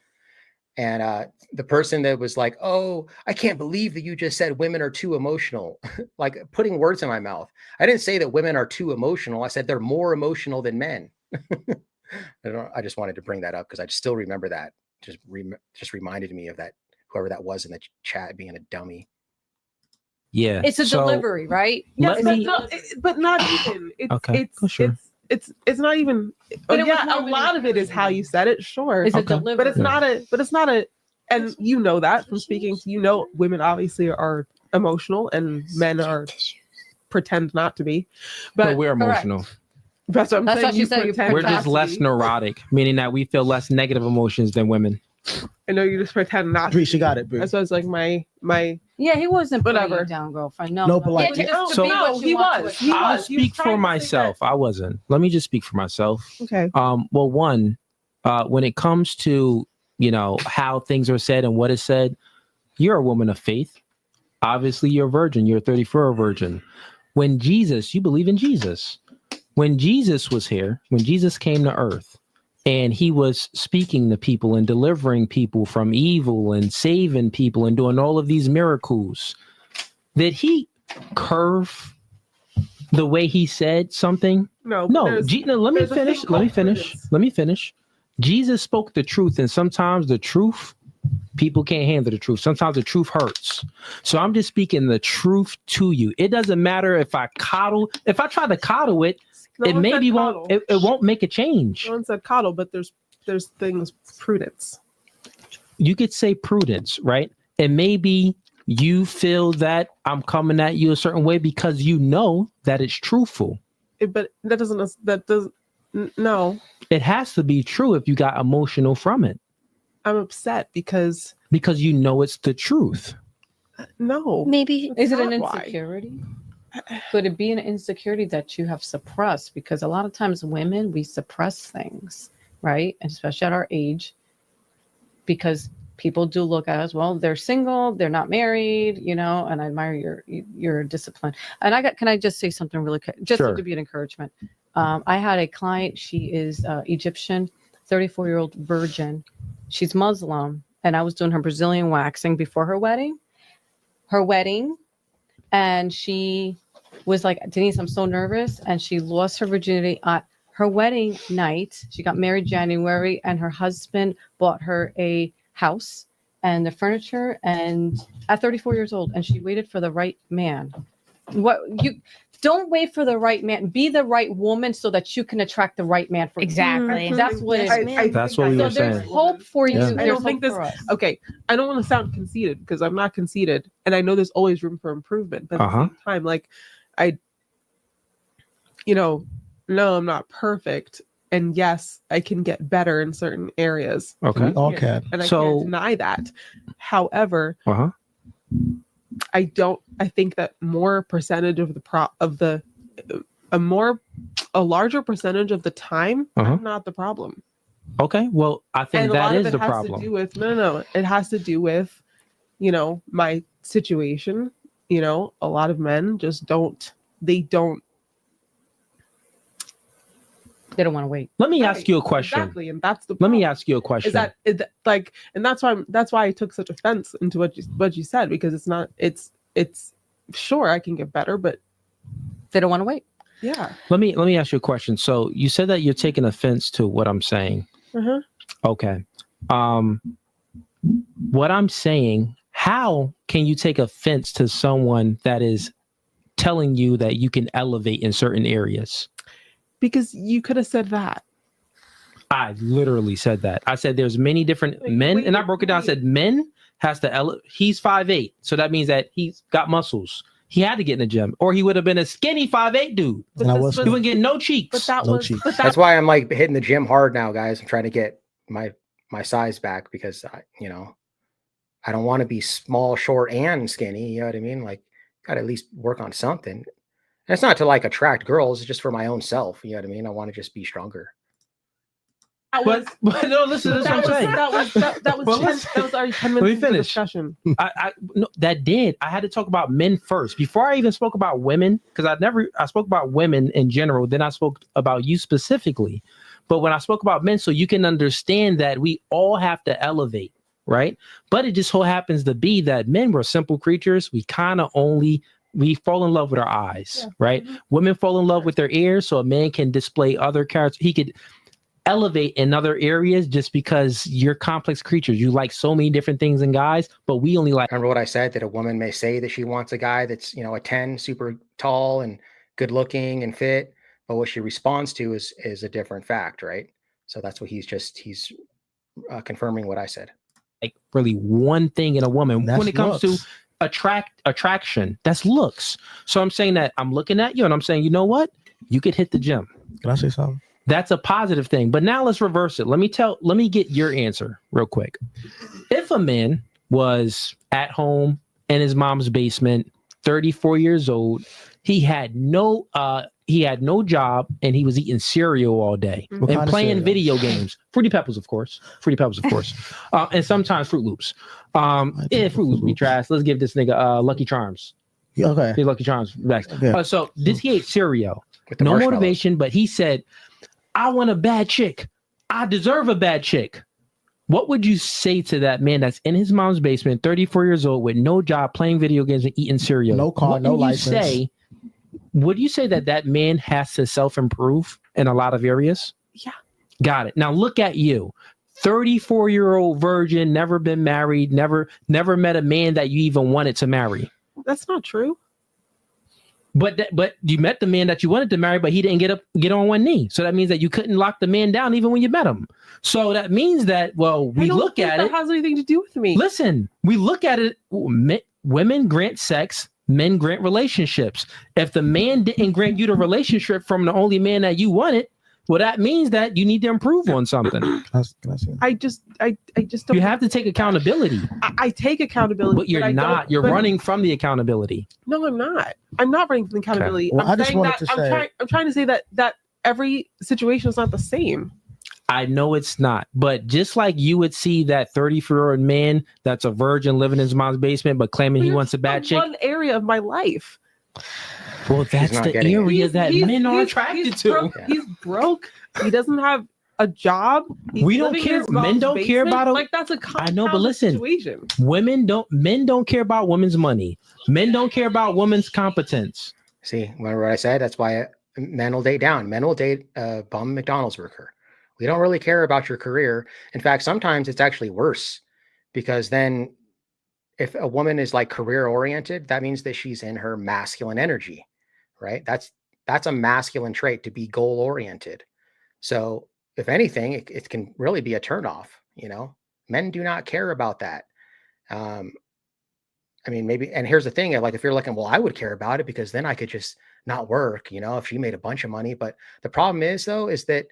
And the person that was like, oh, I can't believe that you just said women are too emotional, like putting words in my mouth. I didn't say that women are too emotional. I said they're more emotional than men. I just wanted to bring that up because I still remember that. Just reminded me of that, whoever that was in the chat being a dummy. Yeah. It's a delivery, right? Yes, but not even. It's not even. But a lot of it is how you said it. Sure, it's a delivery, but it's not a. And you know that from speaking. Women obviously are emotional, and men are pretend not to be. But we're emotional. That's what I'm saying. What she said. We're just less neurotic, meaning that we feel less negative emotions than women. I know you just pretend not. Bree, she got it. Bree. That's why it's like my. Yeah, he wasn't putting whatever you down, girlfriend. No, but like, he was. I'll speak for myself. I wasn't. Let me just speak for myself. Okay. Well, one, when it comes to how things are said and what is said, you're a woman of faith. Obviously, you're a virgin. You're a 34 virgin. When you believe in Jesus. When Jesus was here, when Jesus came to earth, and he was speaking to people and delivering people from evil and saving people and doing all of these miracles, did he curve the way he said something? No. Let me finish. Jesus spoke the truth, and sometimes the truth, people can't handle the truth. Sometimes the truth hurts. So I'm just speaking the truth to you. It doesn't matter if I try to coddle it, it won't make a change. No one said coddle, but there's things prudence. You could say prudence, right? And maybe you feel that I'm coming at you a certain way because you know that it's truthful. But no. It has to be true if you got emotional from it. I'm upset because you know it's the truth. No. Maybe is it an insecurity? Could it be an insecurity that you have suppressed? Because a lot of times women, we suppress things, right? And especially at our age, because people do look at us, well, they're single, they're not married, and I admire your discipline. And can I just say something really quick, just to be an encouragement? I had a client, she is Egyptian, 34-year-old virgin. She's Muslim, and I was doing her Brazilian waxing before her wedding. And she was like, Denise, I'm so nervous. And she lost her virginity at her wedding night. She got married January, and her husband bought her a house and the furniture, and at 34 years old, and she waited for the right man. What you don't wait for the right man, be the right woman so that you can attract the right man for Exactly. you. That's what it is. That's what we were saying. There's hope for you. Yeah. I don't think this. Okay, I don't want to sound conceited because I'm not conceited, and I know there's always room for improvement. But at the same time, like no, I'm not perfect, and yes, I can get better in certain areas. Okay, we all can, and I can't deny that. However, I think that more percentage of a larger percentage of the time, I'm not the problem. Okay, well, I think that is the problem. It has to do with, my situation. A lot of men just don't want to wait. Let me ask you a question. Exactly, and that's the. Let me ask you a question. And that's why I took such offense into what you said, because it's not. It's sure I can get better, but they don't want to wait. Yeah. Let me ask you a question. So you said that you're taking offense to what I'm saying. Okay. What I'm saying. How can you take offense to someone that is telling you that you can elevate in certain areas? Because you could have said that. I literally said that. I said there's many different men, and I broke it down. I said men has to he's 5'8", so that means that he's got muscles. He had to get in the gym, or he would have been a skinny 5'8" dude. He wouldn't get no cheeks. That's why I'm like hitting the gym hard now, guys. I'm trying to get my size back because I don't want to be small, short, and skinny. You know what I mean? Like, got to at least work on something. And it's not to like attract girls; it's just for my own self. You know what I mean? I want to just be stronger. But no, listen. That's what I'm saying. That was already 10 minutes into the discussion. No, that did. I had to talk about men first before I even spoke about women, because I spoke about women in general. Then I spoke about you specifically. But when I spoke about men, so you can understand that we all have to elevate, right? But it just so happens to be that men were simple creatures. We fall in love with our eyes, right? Women fall in love with their ears, so a man can display other characters. He could elevate in other areas just because you're complex creatures. You like so many different things in guys, but we only like. Remember what I said, that a woman may say that she wants a guy that's, a 10, super tall and good looking and fit, but what she responds to is a different fact, right? So that's what he's confirming what I said. Like really one thing in a woman when it comes to attraction, that's looks. So I'm saying that I'm looking at you and I'm saying, you know what? You could hit the gym. Can I say something? That's a positive thing. But now let's reverse it. Let me get your answer real quick. If a man was at home in his mom's basement, 34 years old, he had no job, and he was eating cereal all day and playing video games. Fruity Pebbles, of course. And sometimes Fruit Loops. Fruit Loops be trash. Let's give this nigga Lucky Charms. Okay. His Lucky Charms next. Yeah. So he ate cereal. No motivation, but he said, I want a bad chick. I deserve a bad chick. What would you say to that man that's in his mom's basement, 34 years old, with no job, playing video games and eating cereal? No car, no license. Would you say that man has to self-improve in a lot of areas? Yeah. Got it. Now look at you. 34-year-old virgin, never been married, never met a man that you even wanted to marry. That's not true. But you met the man that you wanted to marry, but he didn't get on one knee. So that means that you couldn't lock the man down even when you met him. So that means that, we look at it. That has anything to do with me. Listen, we look at it. Women grant sex, men grant relationships. If the man didn't grant you the relationship from the only man that you wanted, well, that means that you need to improve on something. I just don't. You have to take accountability. I take accountability, but you're not. You're running from the accountability. No, I'm not. I'm not running from the accountability. Okay. Well, I'm trying to say that every situation is not the same. I know it's not, but just like you would see that 34-year-old man that's a virgin living in his mom's basement, but claiming he wants a bad chick. One area of my life. Well, that's the area that men are attracted to. He's broke. He doesn't have a job. We don't care. Men don't care about it. Like that's a I know, but listen, situation. Men don't care about women's money. Men don't care about women's competence. See, remember what I said? That's why men will date down. Men will date a bum McDonald's worker. We don't really care about your career. In fact, sometimes it's actually worse because then if a woman is like career oriented, that means that she's in her masculine energy, right? That's a masculine trait, to be goal oriented. So if anything, it can really be a turnoff. Men do not care about that. I mean, maybe, and here's the thing, like if you're looking, well, I would care about it because then I could just not work, if she made a bunch of money. But the problem is though, is that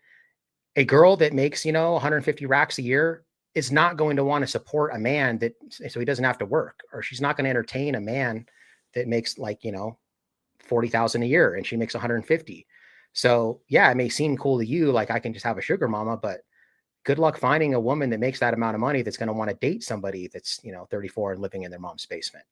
a girl that makes, 150 racks a year is not going to want to support a man so he doesn't have to work, or she's not going to entertain a man that makes like, 40,000 a year and she makes 150. So yeah, it may seem cool to you, like I can just have a sugar mama, but good luck finding a woman that makes that amount of money that's going to want to date somebody that's, 34 and living in their mom's basement.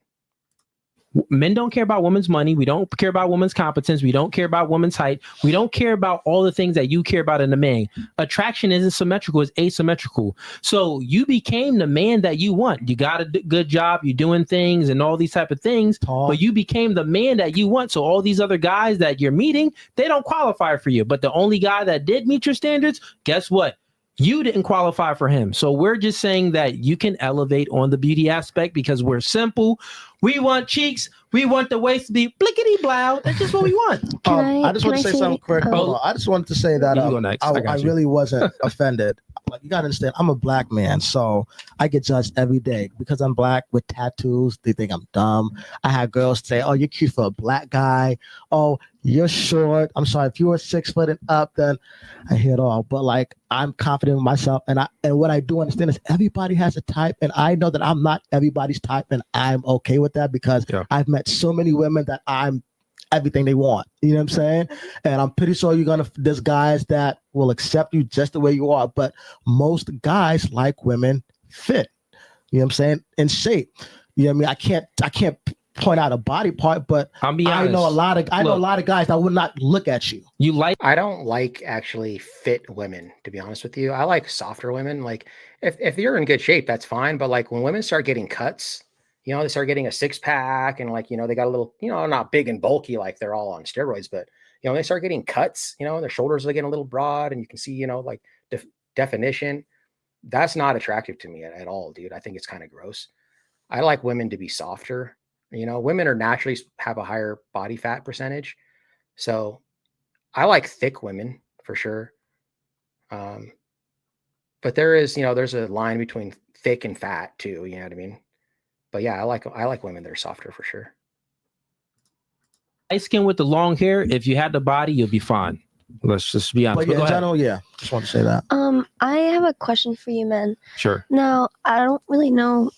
Men don't care about women's money. We don't care about women's competence. We don't care about women's height. We don't care about all the things that you care about in a man. Attraction isn't symmetrical, it's asymmetrical. So you became the man that you want. You got a good job, you're doing things and all these type of things, but you became the man that you want. So all these other guys that you're meeting, they don't qualify for you. But the only guy that did meet your standards, guess what? You didn't qualify for him. So we're just saying that you can elevate on the beauty aspect because we're simple. We want cheeks. We want the waist to be blickety blow. That's just what we want. I just want to say something quick. I just wanted to say that go next. I really wasn't offended. Like, you got to understand, I'm a black man, so I get judged every day because I'm black with tattoos. They think I'm dumb. I had girls say, "Oh, you're cute for a black guy. Oh, you're short." I'm sorry, if you were 6 foot and up, then I hear it all. But like, I'm confident in myself, and what I do understand is everybody has a type, and I know that I'm not everybody's type, and I'm okay with that because I've met so many women that I'm everything they want. You know what I'm saying? And I'm pretty sure there's guys that will accept you just the way you are, but most guys like women fit. You know what I'm saying? In shape. You know what I mean? I can't point out a body part, but I'll be honest. I know a lot of guys that would not look at you. I don't like actually fit women, to be honest with you. I like softer women. Like if you're in good shape, that's fine. But like when women start getting cuts, they start getting a 6-pack and like, they got a little, not big and bulky, like they're all on steroids, but, they start getting cuts, their shoulders are getting a little broad and you can see, like definition. That's not attractive to me at all, dude. I think it's kind of gross. I like women to be softer. Women are naturally have a higher body fat percentage. So I like thick women for sure. But there is, there's a line between thick and fat too. You know what I mean? But yeah, I like women that are softer for sure. Light skin with the long hair, if you had the body, you'll be fine. Let's just be honest. But yeah, in general, just want to say that. I have a question for you, men. Sure. Now, I don't really know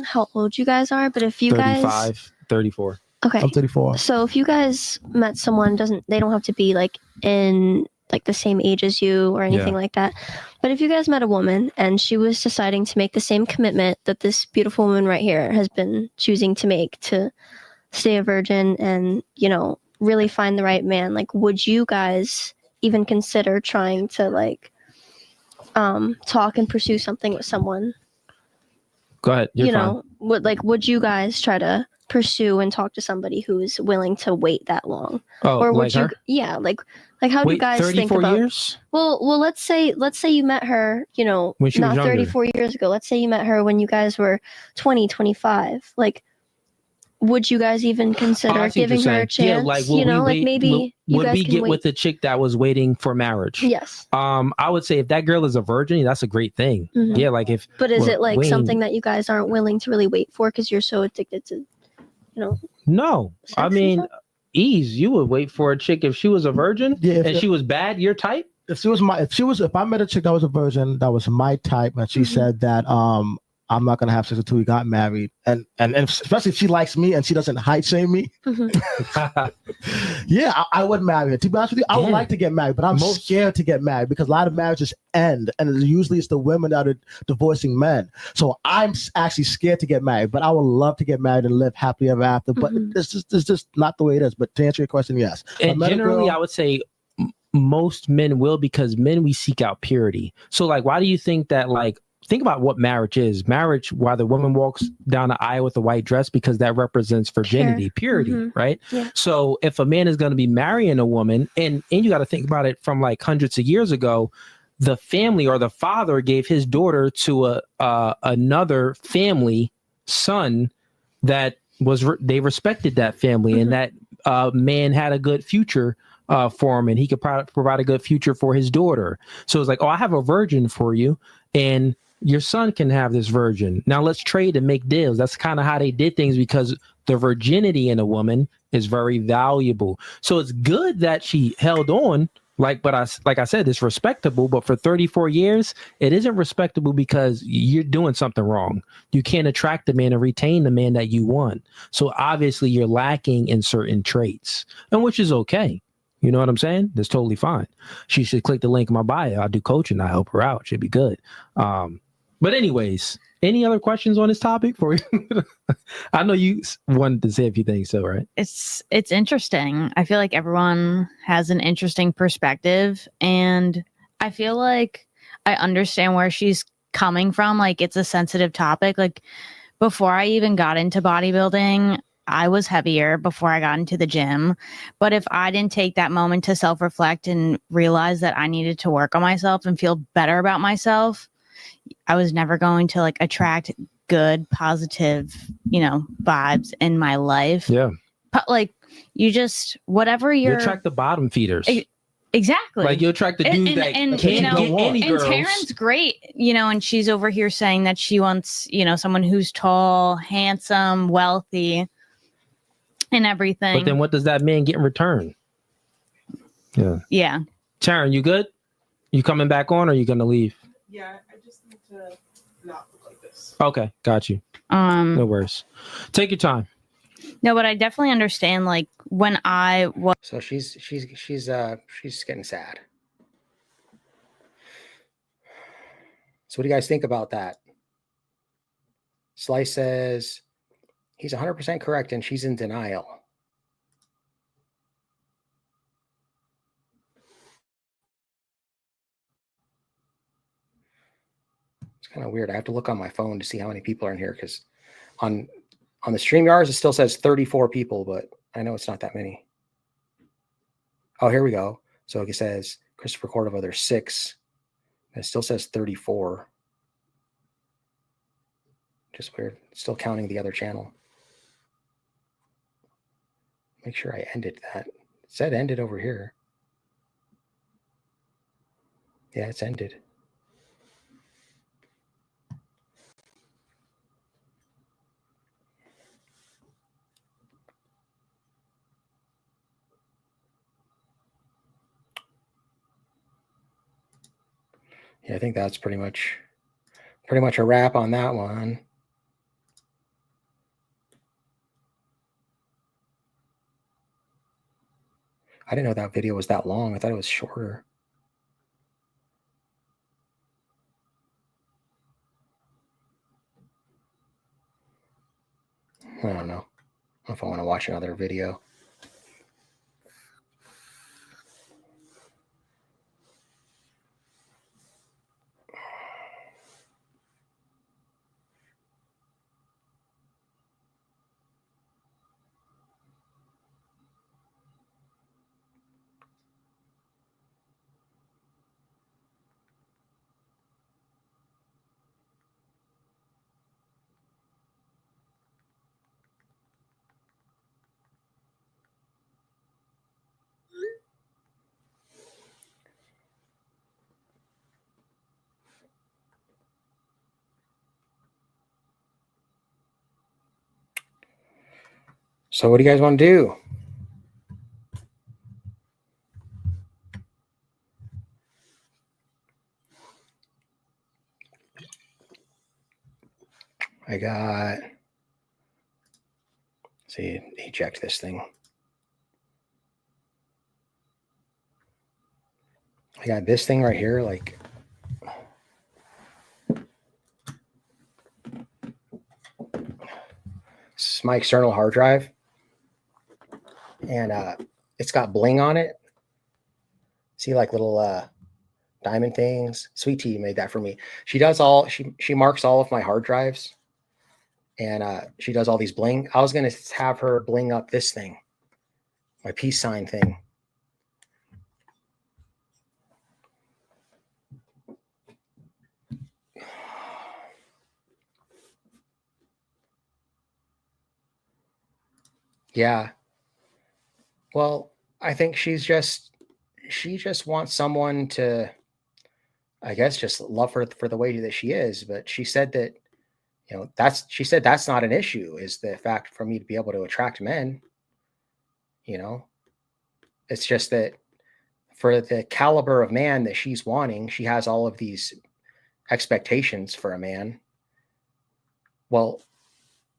how old you guys are, but if you 35, 34. Okay. I'm 34. So if you guys met someone, they don't have to be like in like the same age as you or anything like that. But if you guys met a woman and she was deciding to make the same commitment that this beautiful woman right here has been choosing to make to stay a virgin and, really find the right man, like, would you guys even consider trying to like talk and pursue something with someone? Go ahead. You're fine. Would you guys try to pursue and talk to somebody who is willing to wait that long? Oh, or would like her? like how do you guys think about 34 years? Well, let's say you met her, when she was not younger. 34 years ago. Let's say you met her when you guys were 20, 25. Like, would you guys even consider giving her a chance? Yeah, like, maybe would we get with a chick that was waiting for marriage? Yes. I would say if that girl is a virgin, that's a great thing. Mhm. Yeah, like if. But is it like waiting, something that you guys aren't willing to really wait for because you're so addicted to, No, I mean, you would wait for a chick if she was a virgin and she was bad, your type. If I met a chick that was a virgin, that was my type, and she said that I'm not gonna have sex until we got married, and especially if she likes me and she doesn't height shame me. Yeah, I would marry her. To be honest with you, I would like to get married, but I'm scared to get married because a lot of marriages end, and usually it's the women that are divorcing men. So I'm actually scared to get married, but I would love to get married and live happily ever after. But it's just not the way it is. But to answer your question, yes. And generally, I would say most men will, because men, we seek out purity. So like, why do you think that, like, think about what marriage is. Marriage, why the woman walks down the aisle with a white dress, because that represents virginity, purity, right? Yeah. So if a man is going to be marrying a woman, and you got to think about it from like hundreds of years ago, the family or the father gave his daughter to another family son that they respected that family and that man had a good future for him, and he could provide a good future for his daughter. So it's like, oh, I have a virgin for you, and your son can have this virgin. Now let's trade and make deals. That's kind of how they did things, because the virginity in a woman is very valuable. So it's good that she held on. Like I said, it's respectable, but for 34 years, it isn't respectable because you're doing something wrong. You can't attract the man and retain the man that you want. So obviously you're lacking in certain traits, and which is okay. You know what I'm saying? That's totally fine. She should click the link in my bio. I do coaching. I help her out. Should be good. But anyways, any other questions on this topic for you? I know you wanted to say a few things, so right? It's interesting. I feel like everyone has an interesting perspective, and I feel like I understand where she's coming from. Like, it's a sensitive topic. Like, before I even got into bodybuilding, I was heavier before I got into the gym. But if I didn't take that moment to self-reflect and realize that I needed to work on myself and feel better about myself, I was never going to like attract good, positive, vibes in my life. Yeah. But like, you just, whatever you attract the bottom feeders. Exactly. Like, you attract the dudes that can't get any girls. And Taryn's great, and she's over here saying that she wants, someone who's tall, handsome, wealthy, and everything. But then what does that man get in return? Yeah. Yeah. Taryn, you good? You coming back on, or are you going to leave? Yeah, I just need to not look like this. Okay, got you. No worries. Take your time. No, but I definitely understand. Like, when I was, so she's getting sad. So what do you guys think about that? Slice says he's 100% correct, and she's in denial. It's kind of weird. I have to look on my phone to see how many people are in here, because on the StreamYards, it still says 34 people, but I know it's not that many. Oh, here we go. So it says Christopher Cordova, there's 6. It still says 34. Just weird. Still counting the other channel. Make sure I ended that. It said ended over here. Yeah, it's ended. Yeah, I think that's pretty much a wrap on that one. I didn't know that video was that long. I thought it was shorter. I don't know. I don't know if I want to watch another video. So what do you guys want to do? I got, see, eject this thing. I got this thing right here, like, this is my external hard drive, and it's got bling on it. See, like little diamond things. Sweet Tea made that for me. She does all, she marks all of my hard drives, and she does all these bling. I was gonna have her bling up this thing, my peace sign thing. Yeah. Well, I think she just wants someone to, I guess, just love her for the way that she is. But she said that, she said that's not an issue, is the fact for me to be able to attract men. It's just that for the caliber of man that she's wanting, she has all of these expectations for a man. Well,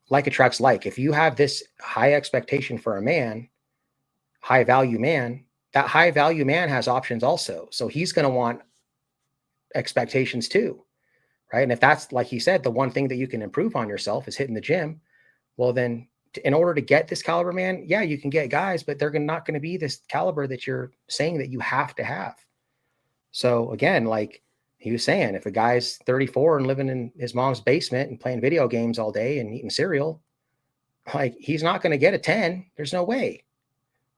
like attracts like. If you have this high expectation for a man, high value man, that high value man has options also. So he's going to want expectations too, right? And if that's, like he said, the one thing that you can improve on yourself is hitting the gym, well, then in order to get this caliber man, yeah, you can get guys, but they're not going to be this caliber that you're saying that you have to have. So again, like he was saying, if a guy's 34 and living in his mom's basement and playing video games all day and eating cereal, like he's not going to get a 10. There's no way.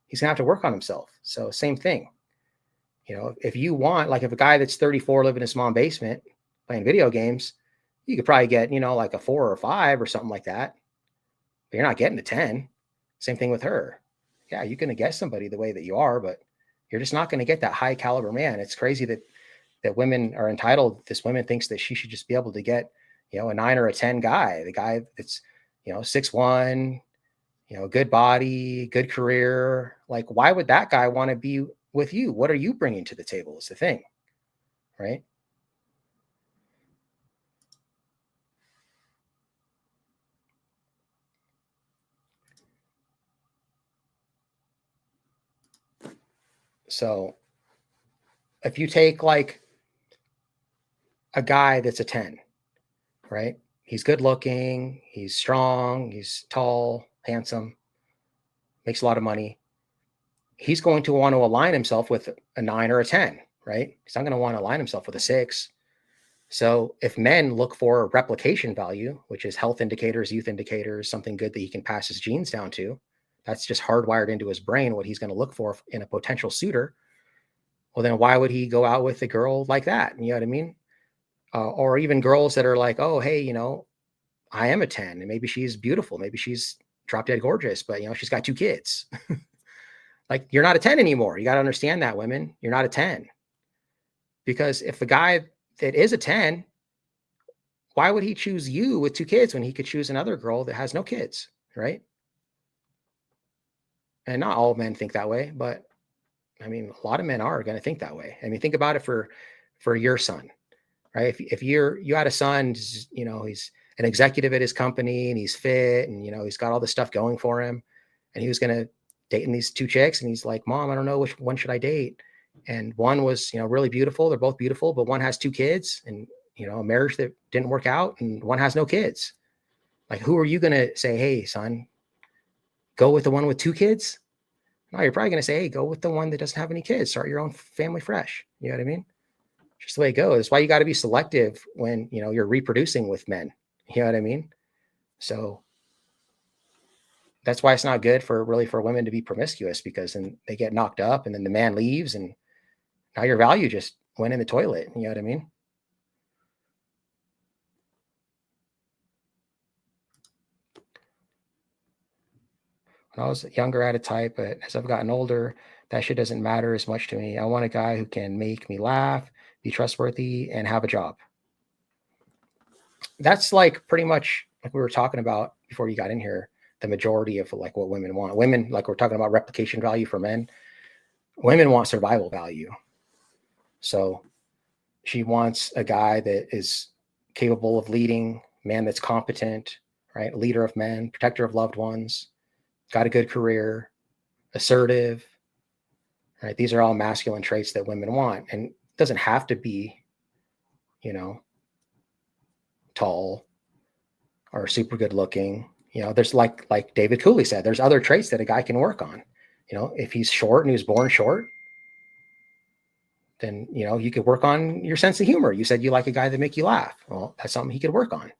He's gonna have to work on himself. So same thing. If you want, like if a guy that's 34 living in his mom's basement playing video games, you could probably get, like a 4 or 5 or something like that. But you're not getting a 10. Same thing with her. Yeah, you're gonna get somebody the way that you are, but you're just not gonna get that high caliber man. It's crazy that women are entitled. This woman thinks that she should just be able to get, a 9 or a 10 guy, the guy that's, 6'1", good body, good career. Like, why would that guy want to be with you? What are you bringing to the table is the thing, right? So if you take like a guy that's a 10, right? He's good looking, he's strong, he's tall, handsome, makes a lot of money. He's going to want to align himself with a 9 or a 10, right? He's not going to want to align himself with a 6. So if men look for replication value, which is health indicators, youth indicators, something good that he can pass his genes down to, that's just hardwired into his brain, what he's going to look for in a potential suitor. Well, then why would he go out with a girl like that? You know what I mean? Or even girls that are like, oh, hey, I am a 10 and maybe she's beautiful. Maybe she's drop dead gorgeous, but she's got 2 kids. Like, you're not a 10 anymore. You got to understand that, women. You're not a 10. Because if the guy that is a 10, why would he choose you with 2 kids when he could choose another girl that has no kids, right? And not all men think that way, but I mean, a lot of men are going to think that way. I mean, think about it for your son, right? If you had a son, he's an executive at his company and he's fit and, he's got all this stuff going for him, and he was going to date these 2 chicks and he's like, Mom, I don't know which one should I date. And one was, really beautiful. They're both beautiful, but one has 2 kids and, a marriage that didn't work out, and one has no kids. Like, who are you going to say, hey, son, go with the one with 2 kids? No, you're probably going to say, hey, go with the one that doesn't have any kids. Start your own family fresh. You know what I mean? Just the way it goes. That's why you got to be selective when, you're reproducing with men. You know what I mean? So that's why it's not good for women to be promiscuous, because then they get knocked up and then the man leaves and now your value just went in the toilet. You know what I mean? When I was younger, I had a type, but as I've gotten older, that shit doesn't matter as much to me. I want a guy who can make me laugh, be trustworthy, and have a job. That's like pretty much like we were talking about before you got in here, the majority of like what women want. Women, like we're talking about replication value for men, women want survival value. So she wants a guy that is capable of leading, man that's competent, right? Leader of men, protector of loved ones, got a good career, assertive, right? These are all masculine traits that women want. And it doesn't have to be, tall or super good looking. There's like David Cooley said, there's other traits that a guy can work on. If he's short and he was born short, then, you could work on your sense of humor. You said you like a guy that make you laugh. Well, that's something he could work on.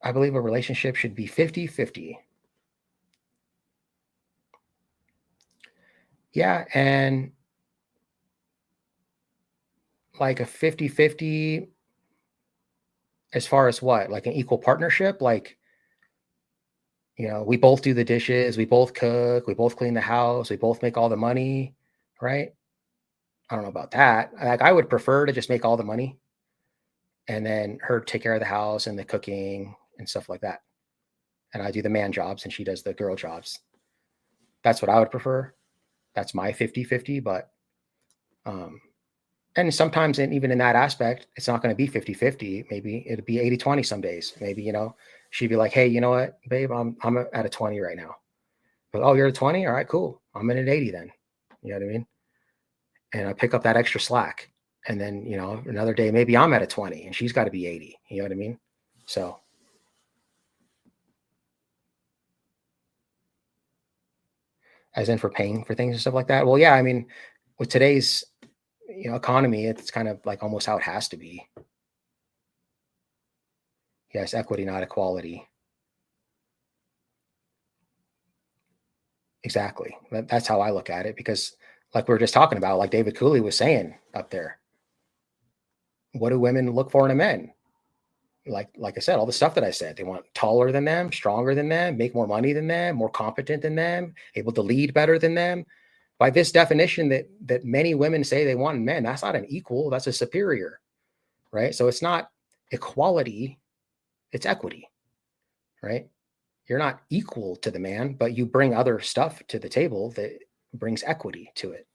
I believe a relationship should be 50-50. Yeah. And like a 50-50, As far as what? Like an equal partnership? Like, you know, we both do the dishes, we both cook, we both clean the house, we both make all the money, right? I don't know about that. Like, I would prefer to just make all the money and then her take care of the house and the cooking and stuff like that. And I do the man jobs and she does the girl jobs. That's what I would prefer. That's my 50-50, but and sometimes even in that aspect, it's not going to be 50-50. Maybe it'll be 80-20 some days. Maybe, you know, she'd be like, hey, you know what, babe, I'm at a 20 right now. But, oh, you're at 20? All right, cool. I'm at an 80 then. You know what I mean? And I pick up that extra slack. And then, you know, another day, maybe I'm at a 20 and she's got to be 80. You know what I mean? So. As in for paying for things and stuff like that. Well, yeah, I mean, with today's, you know, economy, it's kind of like almost how it has to be. Yes, equity, not equality. Exactly. That's how I look at it, because like we were just talking about, like David Cooley was saying up there, what do women look for in a man? Like I said, all the stuff that I said, they want taller than them, stronger than them, make more money than them, more competent than them, able to lead better than them. By this definition that many women say they want in men, that's not an equal, that's a superior, right? So it's not equality, it's equity, right? You're not equal to the man, but you bring other stuff to the table that brings equity to it.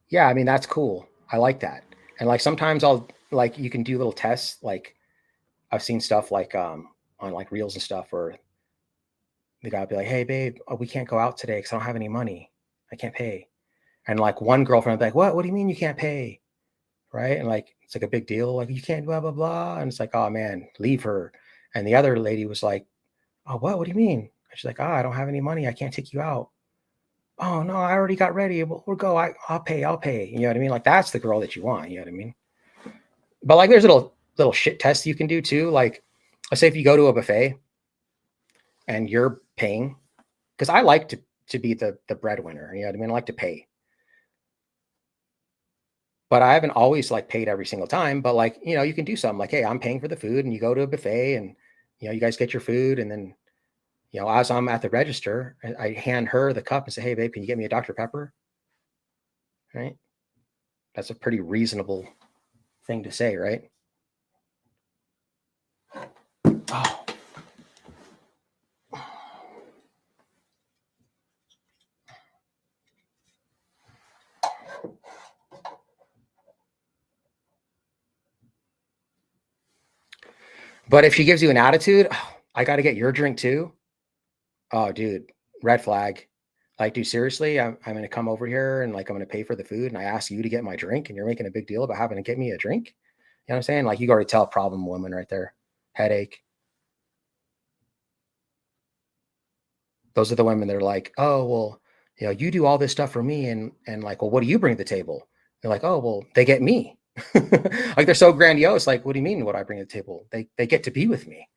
Yeah, I mean, that's cool. I like that. And like sometimes I'll like, you can do little tests. Like I've seen stuff like on like reels and stuff where the guy will be like, hey babe, we can't go out today because I don't have any money. I can't pay. And like one girlfriend will be like, what do you mean you can't pay? Right. And like, it's like a big deal. Like, you can't blah, blah, blah. And it's like, oh man, leave her. And the other lady was like, oh, what do you mean? And she's like, I don't have any money. I can't take you out. Oh no, I already got ready. We'll go. I'll pay. You know what I mean? Like, that's the girl that you want. You know what I mean? But like, there's little shit tests you can do too. Like, let's say if you go to a buffet and you're paying, because I like to be the breadwinner. You know what I mean? I like to pay. But I haven't always like paid every single time. But like, you know, you can do something like, hey, I'm paying for the food, and you go to a buffet and, you know, you guys get your food, and then, you know, as I'm at the register, I hand her the cup and say, hey, babe, can you get me a Dr. Pepper? Right? That's a pretty reasonable thing to say, right? Oh. But if she gives you an attitude, oh, I got to get your drink too. Oh, dude, red flag. Like, dude, seriously, I'm going to come over here and like, I'm going to pay for the food, and I ask you to get my drink, and you're making a big deal about having to get me a drink. You know what I'm saying? Like, you already tell problem woman right there. Headache. Those are the women that are like, oh, well, you know, you do all this stuff for me. And like, well, what do you bring to the table? They're like, oh, well, they get me. Like, they're so grandiose. Like, what do you mean what I bring to the table? They get to be with me.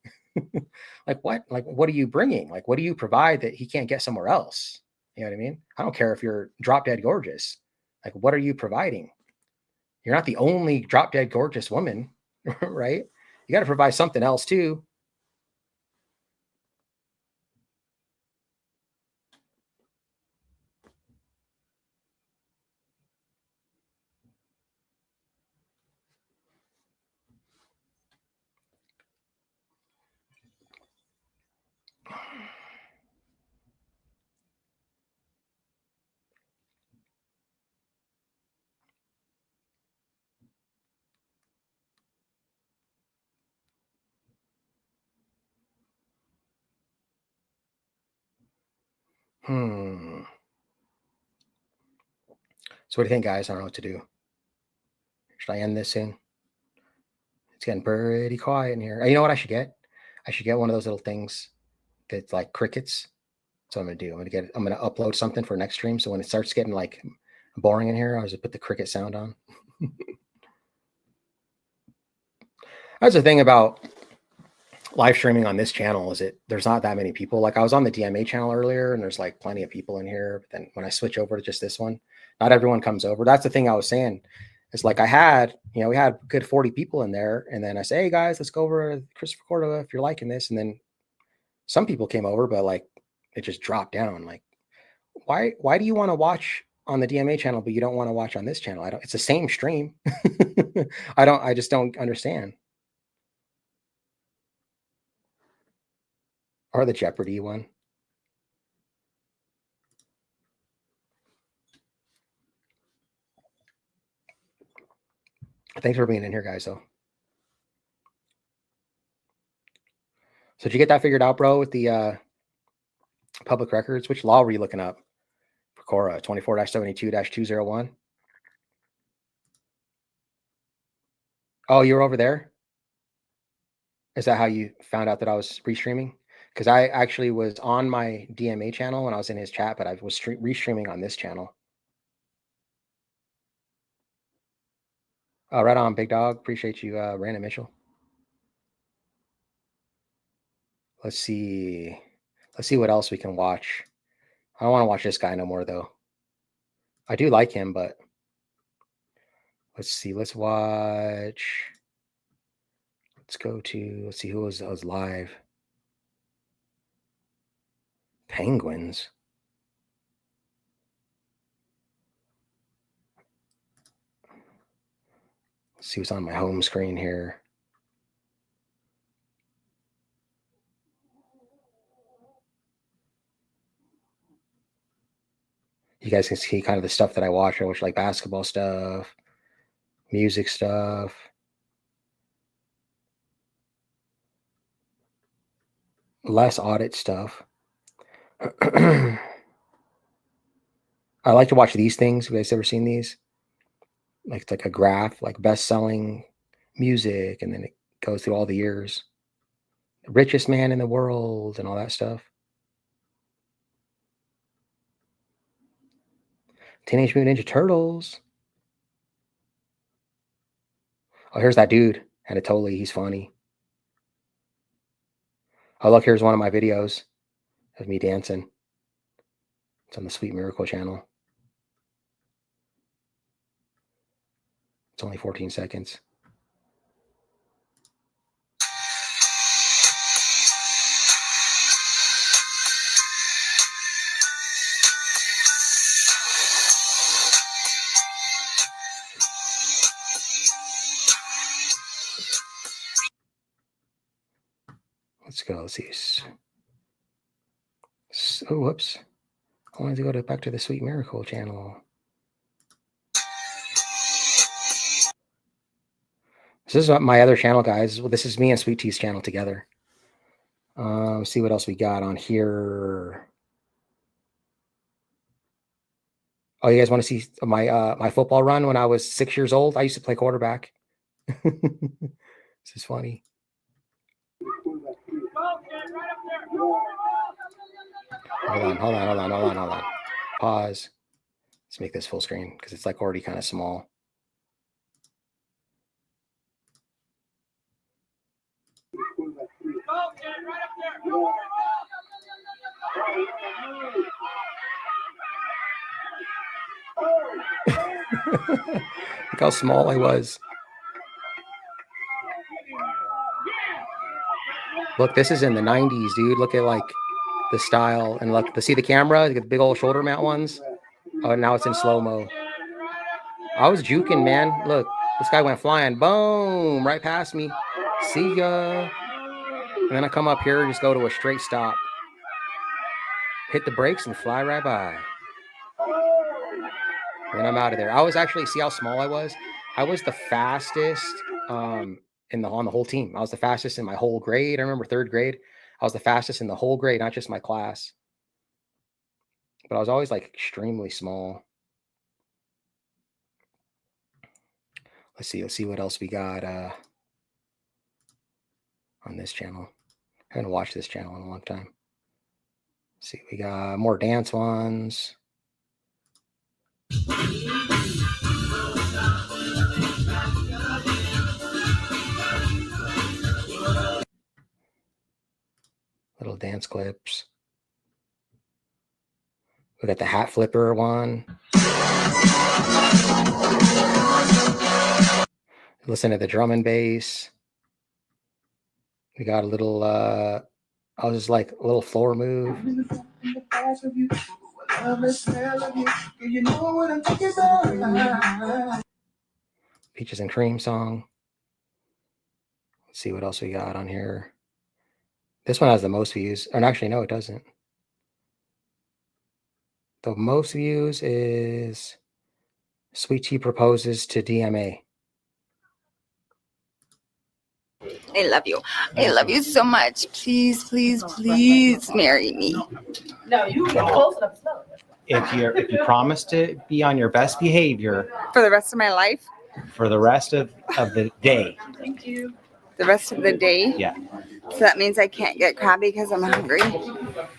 Like, what? Like, what are you bringing? Like, what do you provide that he can't get somewhere else? You know what I mean? I don't care if you're drop dead gorgeous. Like, what are you providing? You're not the only drop dead gorgeous woman, right? You got to provide something else too. So what do you think, guys? I don't know what to do. Should I end this soon? It's getting pretty quiet in here. You know what I should get? I should get one of those little things that's like crickets. So I'm gonna do. I'm gonna upload something for next stream. So when it starts getting like boring in here, I'll just put the cricket sound on. That's the thing about live streaming on this channel is there's not that many people. Like I was on the DMA channel earlier and there's like plenty of people in here. But then when I switch over to just this one, not everyone comes over. That's the thing I was saying. It's like we had a good 40 people in there. And then I say, hey guys, let's go over to Christopher Cordova if you're liking this. And then some people came over, but like it just dropped down. Like, why do you want to watch on the DMA channel, but you don't want to watch on this channel? It's the same stream. I just don't understand. Or the Jeopardy one. Thanks for being in here, guys, though. So did you get that figured out, bro, with the public records? Which law were you looking up? For Cora, 24-72-201. Oh, you were over there? Is that how you found out that I was restreaming? Because I actually was on my DMA channel when I was in his chat, but I was restreaming on this channel. Right on, big dog. Appreciate you, Brandon Mitchell. Let's see what else we can watch. I don't want to watch this guy no more, though. I do like him, but let's see. Let's watch. Let's see who was live. Penguins. Let's see what's on my home screen here. You guys can see kind of the stuff that I watch. I watch like basketball stuff, music stuff. Less audit stuff. I like to watch these things. Have you guys ever seen these? Like it's like a graph, like best-selling music, and then it goes through all the years. The richest man in the world and all that stuff. Teenage Mutant Ninja Turtles. Oh, here's that dude. Anatoly, he's funny. Oh, look, here's one of my videos of me dancing. It's on the Sweet Miracle channel. It's only 14 seconds. Let's go. Let's see. So, whoops. I wanted to go back to the Sweet Miracle channel. This is my other channel, guys. Well, this is me and Sweet Tea's channel together. See what else we got on here. Oh, you guys want to see my my football run when I was 6 years old? I used to play quarterback. This is funny. Hold on. Pause. Let's make this full screen because it's like already kind of small. Look how small I was. Look, this is in the 90s, dude. Look at like the style and look to see the camera, you get the big old shoulder mount ones. Oh, now it's in slow-mo. I was juking, man. Look, this guy went flying. Boom, right past me. See ya. And then I come up here and just go to a straight stop. Hit the brakes and fly right by. And I'm out of there. I was actually, see how small I was? I was the fastest on the whole team. I was the fastest in my whole grade. I remember third grade. I was the fastest in the whole grade, not just my class. But I was always like extremely small. Let's see what else we got on this channel. I haven't watched this channel in a long time. Let's see, we got more dance ones. dance clips. We got the hat flipper one. Listen to the drum and bass. We got a little, I was just like a little floor move. Peaches and Cream song. Let's see what else we got on here. This one has the most views. Or actually, no, it doesn't. The most views is Sweet Tea Proposes to DMA. I love you. I love you so much. Please, please, please marry me. No, you get close enough. If you promise to be on your best behavior For the rest of my life? for the rest of the day. Thank you. The rest of the day? Yeah. So that means I can't get crabby because I'm hungry.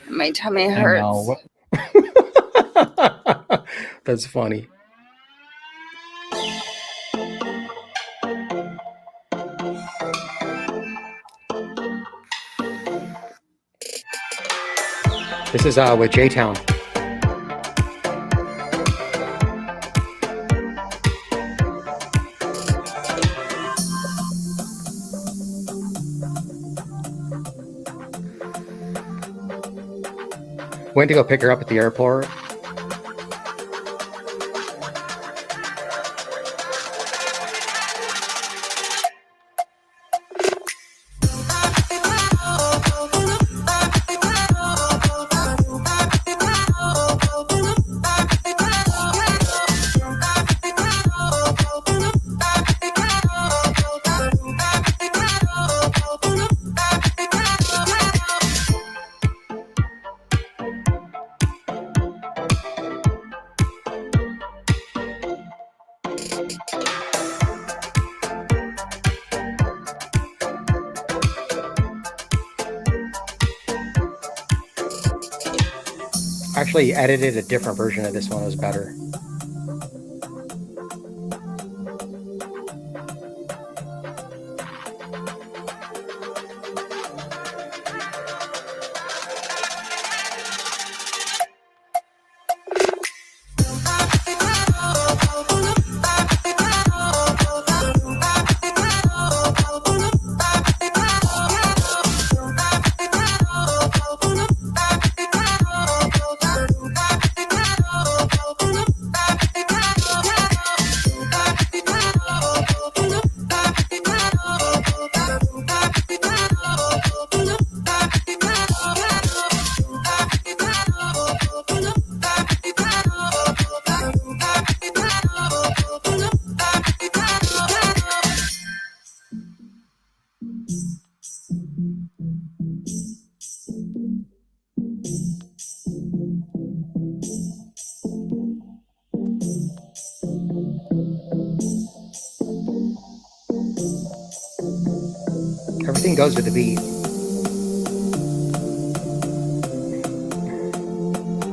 My tummy hurts. That's funny. This is with J-Town. Went to go pick her up at the airport. Actually edited a different version of this one. It was better. Everything goes with the beat.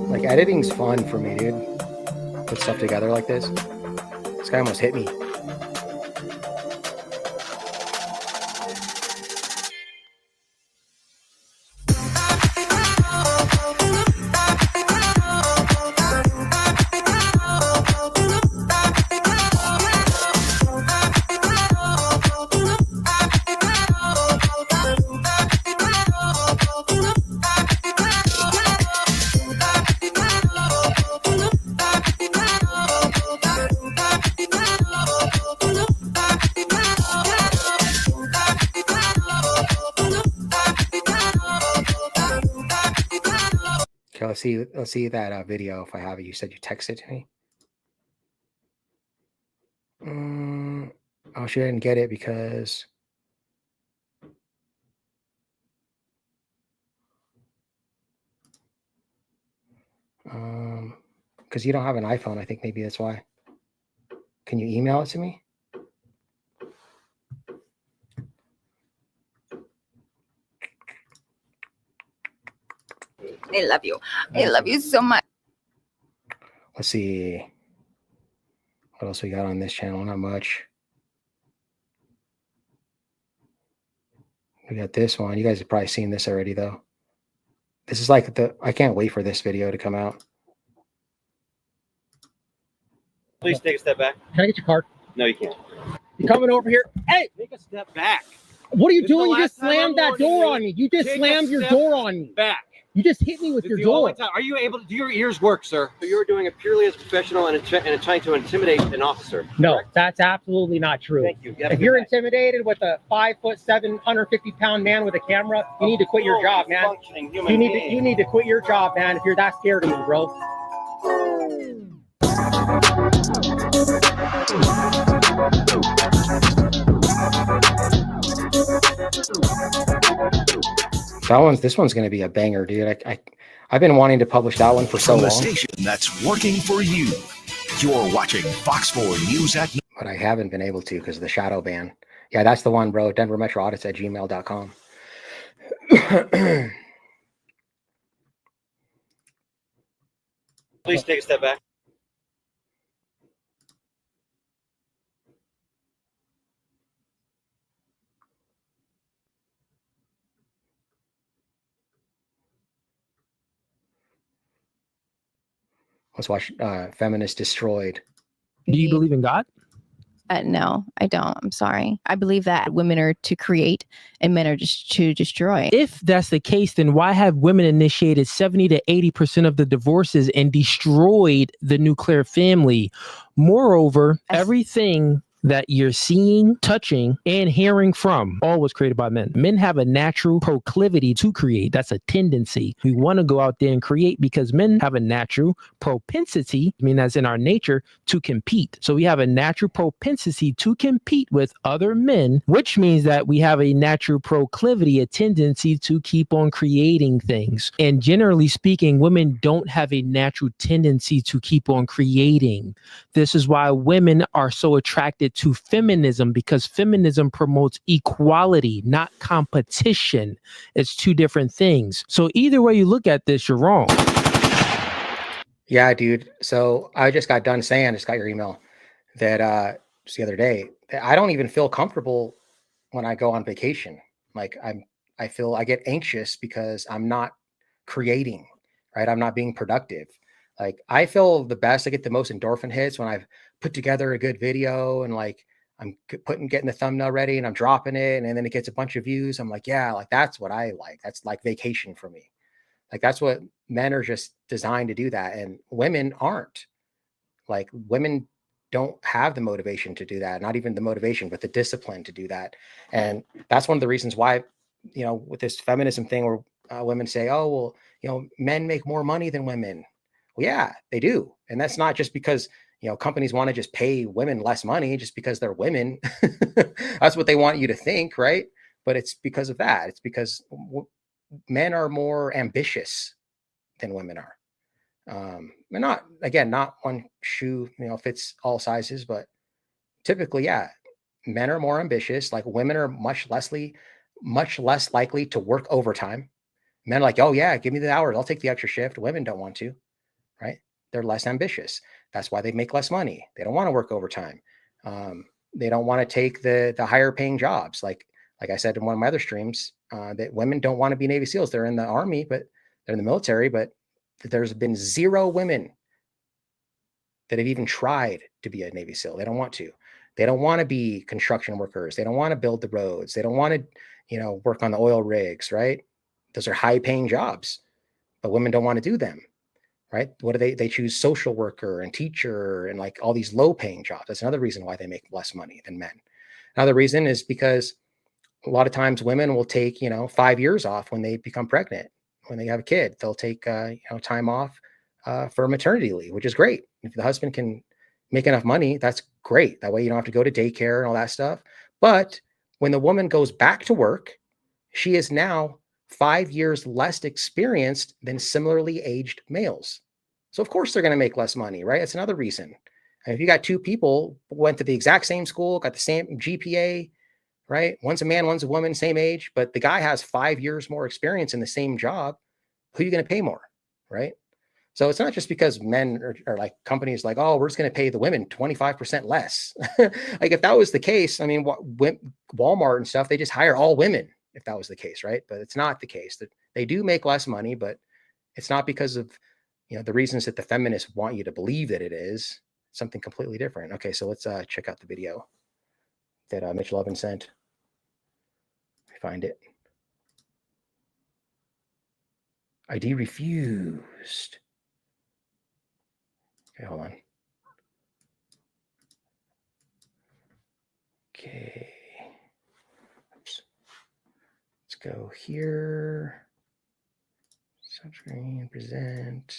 Like, editing's fun for me, dude. Put stuff together like this. This guy almost hit me. Okay, let's see that video if I have it. You said you texted it to me. Oh, she didn't get it because you don't have an iPhone. I think maybe that's why. Can you email it to me? I love you. I love you so much. Let's see. What else we got on this channel? Not much. We got this one. You guys have probably seen this already, though. This is like I can't wait for this video to come out. Please take a step back. Can I get your card? No, you can't. You coming over here? Hey! Take a step back. What are you This is doing? the You just last time I'm slammed that warning door you. on me. You just Take a slammed your step door on me. Back. You just hit me with This your is the only door. time. Are you able to do your ears work, sir? So you were doing it purely as a professional and trying to intimidate an officer. No, correct? that's absolutely not true. Thank you. If you're intimidated with a 5'7", 150-pound man with a camera, you need to quit your job, man. You need to quit your job, man. If you're that scared of me, bro. This one's going to be a banger, dude. I've been wanting to publish that one for so From the long. station that's working for you. You're watching Fox 4 News at Night. But I haven't been able to because of the shadow ban. Yeah, that's the one, bro. DenverMetroAudits@gmail.com. Please take a step back. Let's watch Feminist Destroyed. Do you believe in God? No, I don't. I'm sorry. I believe that women are to create and men are just to destroy. If that's the case, then why have women initiated 70 to 80% of the divorces and destroyed the nuclear family? Moreover, everything that you're seeing, touching, and hearing from all was created by men. Men have a natural proclivity to create. That's a tendency. We want to go out there and create because men have a natural propensity, I mean, that's in our nature, to compete. So we have a natural propensity to compete with other men, which means that we have a natural proclivity, a tendency to keep on creating things. And generally speaking, women don't have a natural tendency to keep on creating. This is why women are so attracted to feminism, because feminism promotes equality, not competition. It's two different things. So either way you look at this, you're wrong. Yeah, dude. So I just got done saying, I just got your email that just the other day, I don't even feel comfortable when I go on vacation. Like I get anxious because I'm not creating, right? I'm not being productive. Like I feel the best. I get the most endorphin hits when I've put together a good video and like I'm getting the thumbnail ready and I'm dropping it and then it gets a bunch of views. I'm like, yeah, like that's what I like. That's like vacation for me. Like that's what men are just designed to do that. And women aren't. Like women don't have the motivation to do that. Not even the motivation, but the discipline to do that. And that's one of the reasons why, you know, with this feminism thing where women say, oh, well, you know, men make more money than women. Well, yeah, they do. And that's not just because, you know, companies want to just pay women less money just because they're women. That's what they want you to think, right? But it's because of that. It's because men are more ambitious than women are. And not one shoe, you know, fits all sizes, but typically, yeah, men are more ambitious. Like women are much less likely to work overtime. Men are like, oh yeah, give me the hours. I'll take the extra shift. Women don't want to, right? They're less ambitious. That's why they make less money. They don't want to work overtime. They don't want to take the higher paying jobs. Like I said in one of my other streams, that women don't want to be Navy SEALs. They're in the Army, but they're in the military, but there's been 0 women that have even tried to be a Navy SEAL. They don't want to. They don't want to be construction workers. They don't want to build the roads. They don't want to, you know, work on the oil rigs, right? Those are high paying jobs, but women don't want to do them. Right? What do they choose social worker and teacher and like all these low paying jobs. That's another reason why they make less money than men. Another reason is because a lot of times women will take, you know, 5 years off when they become pregnant, when they have a kid, they'll take, you know, time off for maternity leave, which is great. If the husband can make enough money, that's great. That way you don't have to go to daycare and all that stuff. But when the woman goes back to work, she is now 5 years less experienced than similarly aged males. So of course they're going to make less money, right? That's another reason. And if you got 2 people who went to the exact same school, got the same GPA, right? One's a man, one's a woman, same age, but the guy has 5 years more experience in the same job. Who are you going to pay more, right? So it's not just because men are like companies like, oh, we're just going to pay the women 25% less. Like if that was the case, I mean, Walmart and stuff, they just hire all women. if that was the case, right? But it's not the case. That they do make less money, but it's not because of, the reasons that the feminists want you to believe that it is. Something completely different. Okay, so let's check out the video that Mitch Lovin sent. Find it. ID refused. Okay, hold on. Okay. Oops. Let's go here. Subscreen, present.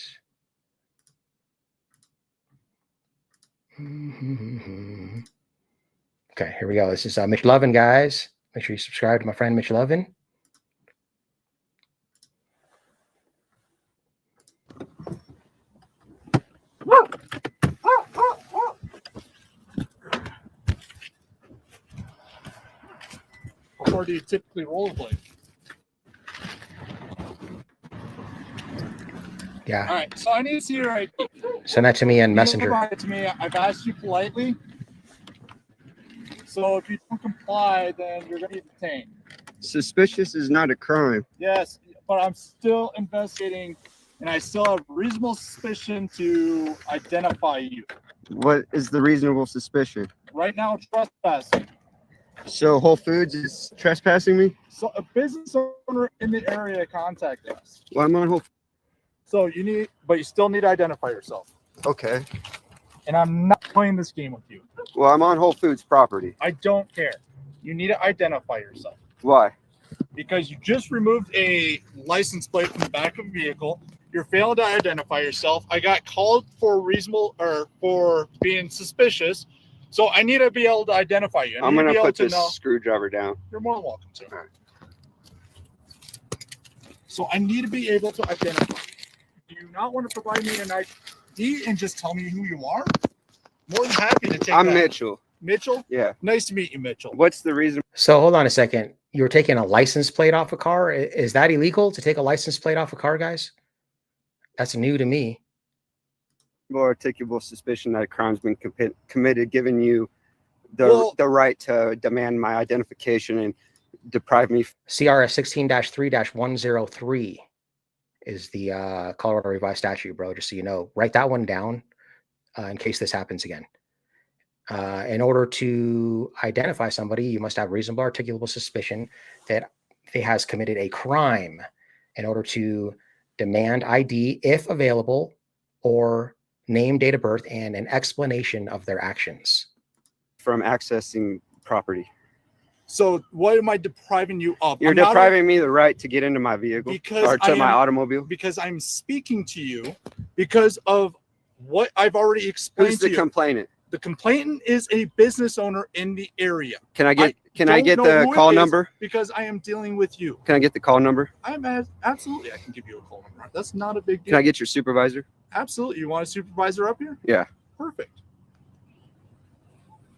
Okay, here we go. This is Mitch Lovin, guys. Make sure you subscribe to my friend Mitch Lovin. Or do you typically rollerblade? Yeah. All right, so I need to see your ID. Send that to me in Messenger. You provide it to me. I've asked you politely. So if you don't comply, then you're going to be detained. Suspicious is not a crime. Yes, but I'm still investigating, and I still have reasonable suspicion to identify you. What is the reasonable suspicion? Right now, trespassing. So Whole Foods is trespassing me? So a business owner in the area contacted us. Well, I'm on Whole Foods. So you still need to identify yourself. Okay. And I'm not playing this game with you. Well, I'm on Whole Foods property. I don't care. You need to identify yourself. Why? Because you just removed a license plate from the back of a vehicle. You're failing to identify yourself. I got called for for being suspicious. So I need to be able to identify you. I'm going to put this screwdriver down. You're more than welcome to. Right. So I need to be able to identify you. Do you not want to provide me an ID and just tell me who you are? More than happy to take I'm Mitchell. Mitchell? Yeah. Nice to meet you, Mitchell. What's the reason? So hold on a second. You were taking a license plate off a car. Is that illegal to take a license plate off a car, guys? That's new to me. Or articulable suspicion that a crime's been committed, giving you the right to demand my identification and deprive me. CRS 16-3-103 is the Colorado Revised Statute, bro. Just so you know, write that one down in case this happens again. In order to identify somebody, you must have reasonable articulable suspicion that they has committed a crime in order to demand ID if available, or name, date of birth, and an explanation of their actions. From accessing property. So what am I depriving you of? You're depriving me the right to get into my vehicle or to my automobile. Because I'm speaking to you because of what I've already explained Who's to you. the complainant? The complainant is a business owner in the area. Can I get the call number? Because I am dealing with you. Can I get the call number? Absolutely, I can give you a call number. That's not a big deal. Can I get your supervisor? Absolutely. You want a supervisor up here? Yeah. Perfect.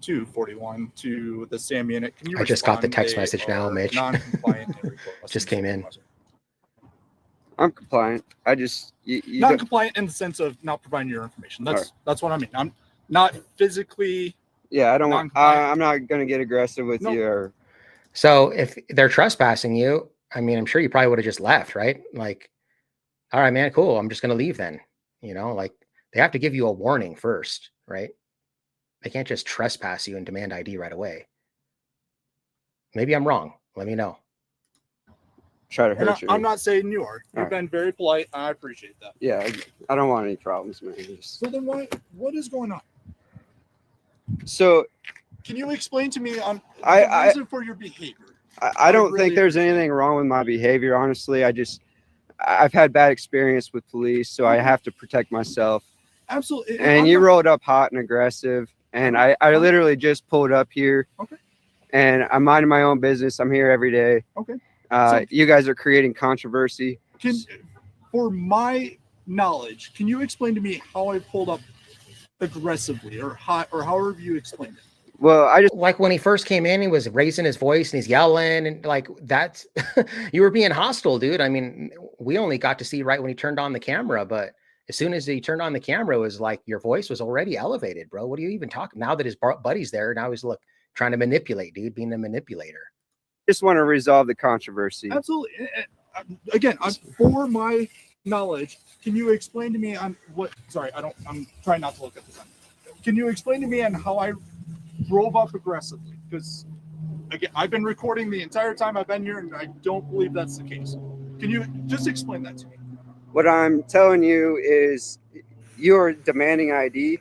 241 to the SAM unit. Can you I just got the text message now, Mitch. Just came in. I'm compliant. I just not compliant in the sense of not providing your information. That's what I mean. I'm not physically. Yeah, I don't want. I'm not going to get aggressive with you. Or... So if they're trespassing you, I mean, I'm sure you probably would have just left, right? Like, all right, man, cool. I'm just going to leave then. Like they have to give you a warning first, right? They can't just trespass you and demand ID right away. Maybe I'm wrong. Let me know. Try to hurt you. I'm not saying you are. You've been very polite. I appreciate that. Yeah, I don't want any problems, man. So then what is going on? So can you explain to me on the reason for your behavior? I don't think there's anything wrong with my behavior, honestly. I've had bad experience with police, so I have to protect myself. Absolutely. And you rolled up hot and aggressive, and I literally just pulled up here. Okay. And I'm minding my own business. I'm here every day. Okay. You guys are creating controversy. For my knowledge, can you explain to me how I pulled up aggressively or however you explained it? Well, I just like when he first came in, he was raising his voice and he's yelling and like that's you were being hostile, dude. I mean, we only got to see right when he turned on the camera, but as soon as he turned on the camera, it was like your voice was already elevated, bro. What are you even talking? Now that his buddy's there, now he's trying to manipulate, dude, being a manipulator. just want to resolve the controversy. Absolutely. Again, for my knowledge, can you explain to me on what? Sorry, I'm trying not to look at the time. Can you explain to me on how I drove up aggressively? Because again, I've been recording the entire time I've been here, and I don't believe that's the case. Can you just explain that to me? What I'm telling you is you're demanding ID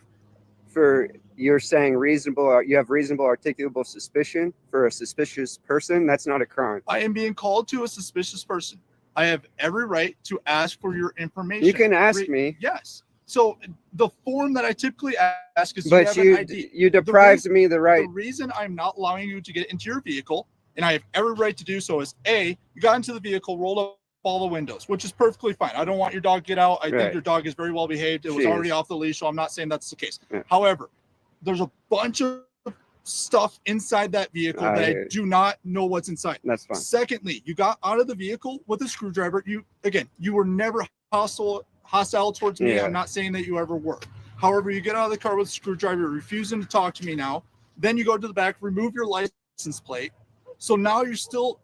for, you're saying reasonable, you have reasonable articulable suspicion for a suspicious person. That's not a crime. I am being called to a suspicious person. I have every right to ask for your information. You can ask me. Yes. So the form that I typically ask is, but you deprived me the right. The reason I'm not allowing you to get into your vehicle, and I have every right to do so, is A, you got into the vehicle, rolled up all the windows, which is perfectly fine. I don't want your dog to get out. I think your dog is very well behaved. It was already off the leash, so I'm not saying that's the case. Yeah. However, there's a bunch of stuff inside that vehicle that I do not know what's inside. That's fine. Secondly, you got out of the vehicle with a screwdriver. You were never hostile towards me. I'm not saying that you ever were. However, you get out of the car with a screwdriver, refusing to talk to me now. Then you go to the back, remove your license plate. So now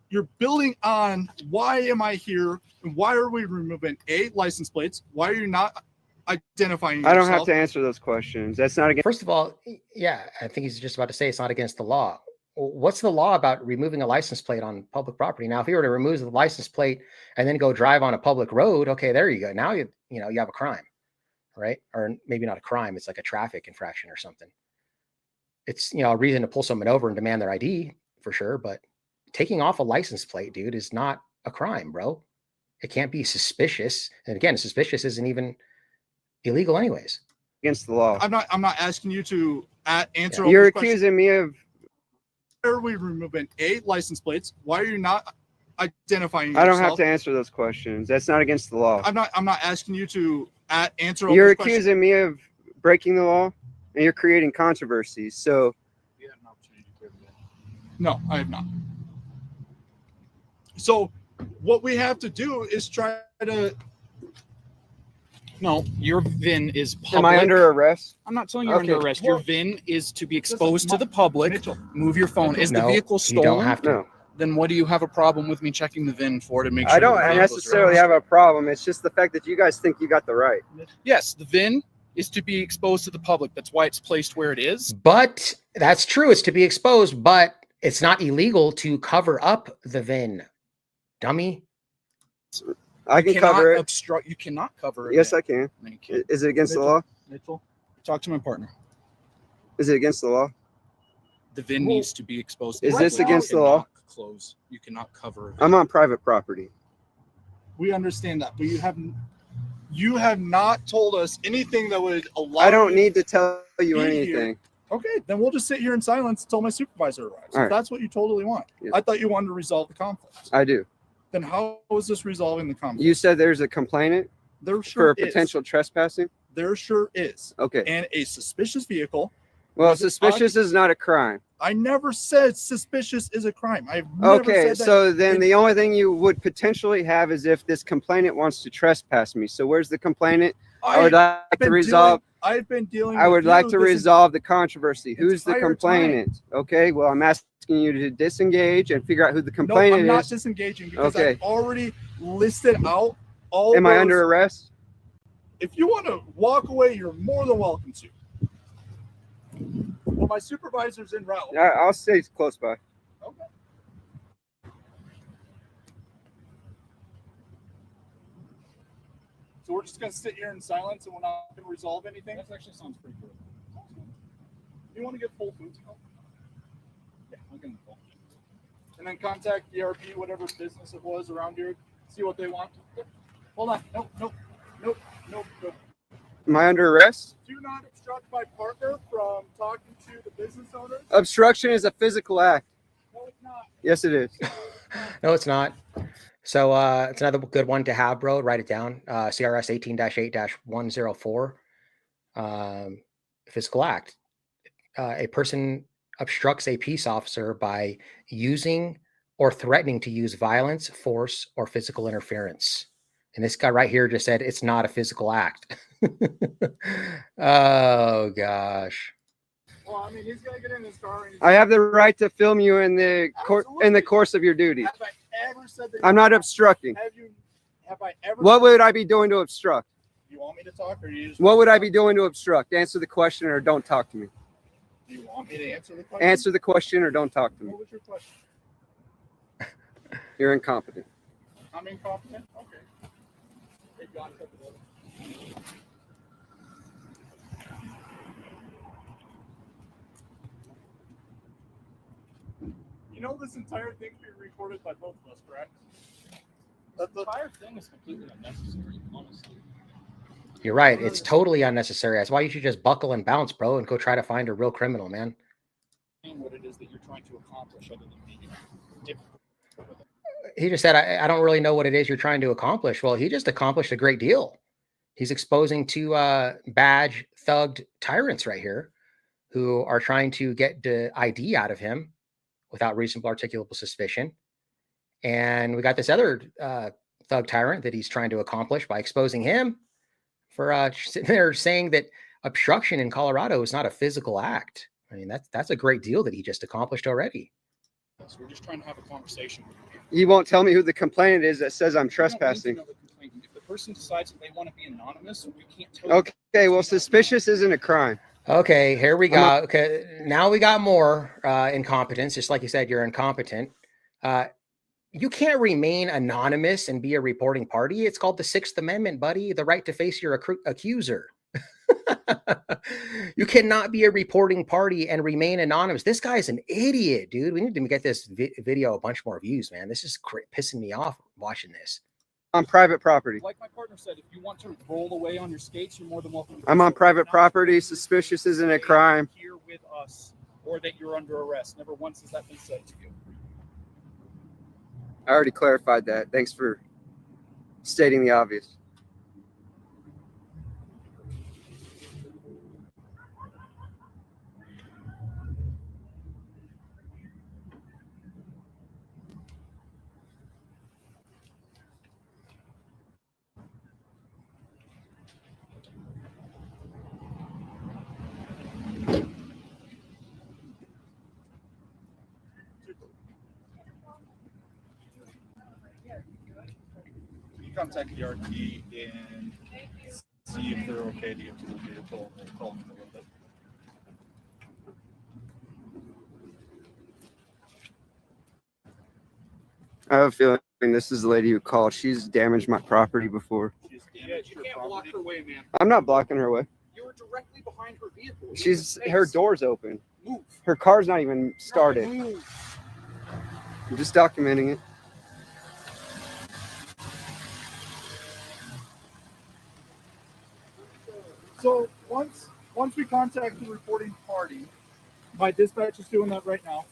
you're building on, why am I here? And why are we removing license plates? Why are you not identifying yourself? I don't have to answer those questions. That's not against. First of all, yeah, I think he's just about to say it's not against the law. What's the law about removing a license plate on public property? Now, if he were to remove the license plate and then go drive on a public road, okay, there you go. Now you have a crime, right? Or maybe not a crime. It's like a traffic infraction or something. It's, a reason to pull someone over and demand their ID for sure. But taking off a license plate, dude, is not a crime, bro. It can't be suspicious. And again, suspicious isn't even illegal anyways. Against the law. I'm not asking you to answer. You're accusing me of. Why are we removing license plates? Why are you not identifying yourself? I don't have to answer those questions. That's not against the law. I'm not asking you to answer. You're accusing me of breaking the law, and you're creating controversy. So. No, I have not. So what we have to do is try to. No, your VIN is public. Am I under arrest? I'm not telling you you're under arrest. Your VIN is to be exposed to the public. Mitchell. Move your phone. Is the vehicle stolen? You don't have to. No. Then what do you have a problem with me checking the VIN for to make sure? I don't necessarily have a problem. It's just the fact that you guys think you got the right. Yes, the VIN is to be exposed to the public. That's why it's placed where it is. But that's true. It's to be exposed, but it's not illegal to cover up the VIN, dummy. I can cover it. You cannot cover it. Yes, I can. Thank you. Is it against the law? Mitchell, talk to my partner. Is it against the law? The VIN needs to be exposed. Is this against the law? Close. You cannot cover it. I'm on private property. We understand that, but you have not told us anything that would allow. I don't need to tell you anything. Okay, then we'll just sit here in silence until my supervisor arrives. If that's what you totally want. Yeah. I thought you wanted to resolve the conflict. I do. Then how is this resolving the conflict? You said there's a complainant there sure for potential trespassing? There sure is. Okay. And a suspicious vehicle. Well, suspicious is not a crime. I never said suspicious is a crime. I've never Okay, said that. so then the only thing you would potentially have is if this complainant wants to trespass me. So where's the complainant? I would like to resolve. I've been dealing. I would like to resolve the controversy. Who's the entire complainant? Okay, well, I'm asking you to disengage and figure out who the complainant is. No, I'm not disengaging because I've already listed out all. Am I under arrest? If you want to walk away, you're more than welcome to. Well, my supervisor's en route. I'll stay close by. Okay. So we're just going to sit here in silence and we're not going to resolve anything? That actually sounds pretty good. You want to get full foods? Yeah, I'll get them full. And then contact ERP, whatever business it was around here, see what they want. Hold on. Nope. Am I under arrest? Do not obstruct my partner from talking to the business owners. Obstruction is a physical act. No, it's not. Yes, it is. No, it's not. So it's another good one to have, bro. Write it down. CRS 18-8-104. Physical act. A person obstructs a peace officer by using or threatening to use violence, force, or physical interference. And this guy right here just said it's not a physical act. Oh, gosh. Well, I mean, he's gonna get in his car. And I have the right to film you in the course of your duty. Have I ever said that? I'm not obstructing. Have I ever? What would I be doing to obstruct? You want me to talk, or you just? What would I be doing to obstruct? Answer the question or don't talk to me. Do you want me to answer the question? Answer the question or don't talk to me. What was your question? You're incompetent. I'm incompetent. Okay. Hey, John, cut the water. You know this entire thing's being recorded by both of us, correct? The entire thing is completely unnecessary, honestly. You're right. It's totally unnecessary. That's why you should just buckle and bounce, bro, and go try to find a real criminal, man. What it is that you're trying to accomplish, other than being different. He just said, I don't really know what it is you're trying to accomplish. Well, he just accomplished a great deal. He's exposing two badge thugged tyrants right here who are trying to get the ID out of him without reasonable articulable suspicion. And we got this other thug tyrant that he's trying to accomplish by exposing him for sitting there saying that obstruction in Colorado is not a physical act. I mean, that's a great deal that he just accomplished already. So we're just trying to have a conversation. You won't tell me who the complainant is that says I'm trespassing. If the person decides that they want to be anonymous, we can't tell you. Okay, well, suspicious isn't a crime. Okay, here we go. Okay, now we got more incompetence. Just like you said, you're incompetent. You can't remain anonymous and be a reporting party. It's called the Sixth Amendment, buddy. The right to face your accuser. You cannot be a reporting party and remain anonymous. This guy's an idiot, dude. We need to get this video a bunch more views, man. This is pissing me off watching this. On private property. Like my partner said, if you want to roll away on your skates, you're more than welcome. I'm on private property. Suspicious isn't a crime. Here with us, or that you're under arrest. Never once has that been said to you. I already clarified that. Thanks for stating the obvious. Contact the RT and see if they're okay to get to the vehicle. We'll call them in a little bit. I have a feeling this is the lady who called. She's damaged my property before. Yeah, you can't block her way, man. I'm not blocking her way. You were directly behind her vehicle. Her door's open. Move. Her car's not even started. Move. I'm just documenting it. So once we contact the reporting party, my dispatch is doing that right now.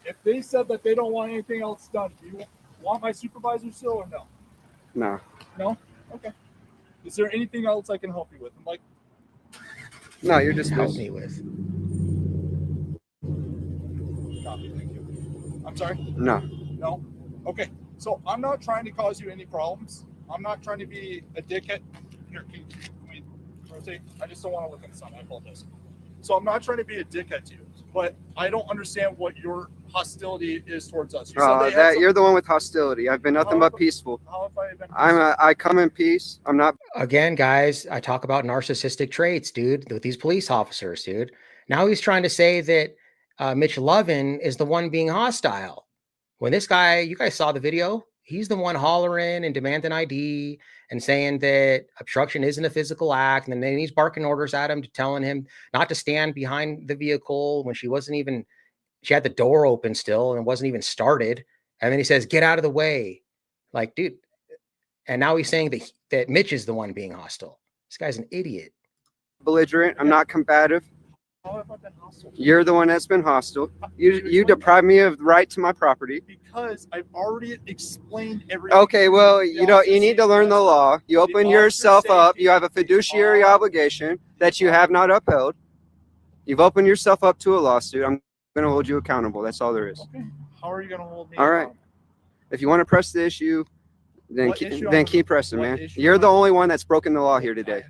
If they said that they don't want anything else done, do you want my supervisor still or no? No. No? Okay. Is there anything else I can help you with? I'm like, no, you're just help me with. Copy, thank you. I'm sorry? No. No? Okay. So I'm not trying to cause you any problems. I'm not trying to be a dickhead. Here, can we rotate? I just don't want to look in the sun. I apologize. So I'm not trying to be a dickhead to you, but I don't understand what your hostility is towards us. You said you're the one with hostility. I've been nothing but peaceful. How have I been? I come in peace. I'm not. Again, guys, I talk about narcissistic traits, dude, with these police officers, dude. Now he's trying to say that Mitch Lovin is the one being hostile. When this guy, you guys saw the video, he's the one hollering and demanding ID and saying that obstruction isn't a physical act. And then he's barking orders at him, telling him not to stand behind the vehicle when she had the door open still and it wasn't even started. And then he says, get out of the way. Like, dude. And now he's saying that Mitch is the one being hostile. This guy's an idiot. Belligerent. I'm not combative. How have I been hostile? You're the one that's been hostile. You deprive me of the right to my property. Because I've already explained everything. Okay, well, you need to learn the law. You open yourself up. You have a fiduciary obligation that you have not upheld. You've opened yourself up to a lawsuit. I'm going to hold you accountable. That's all there is. Okay. How are you going to hold me all right. accountable? If you want to press the issue, then keep pressing, man. You're the only one that's broken the law here today.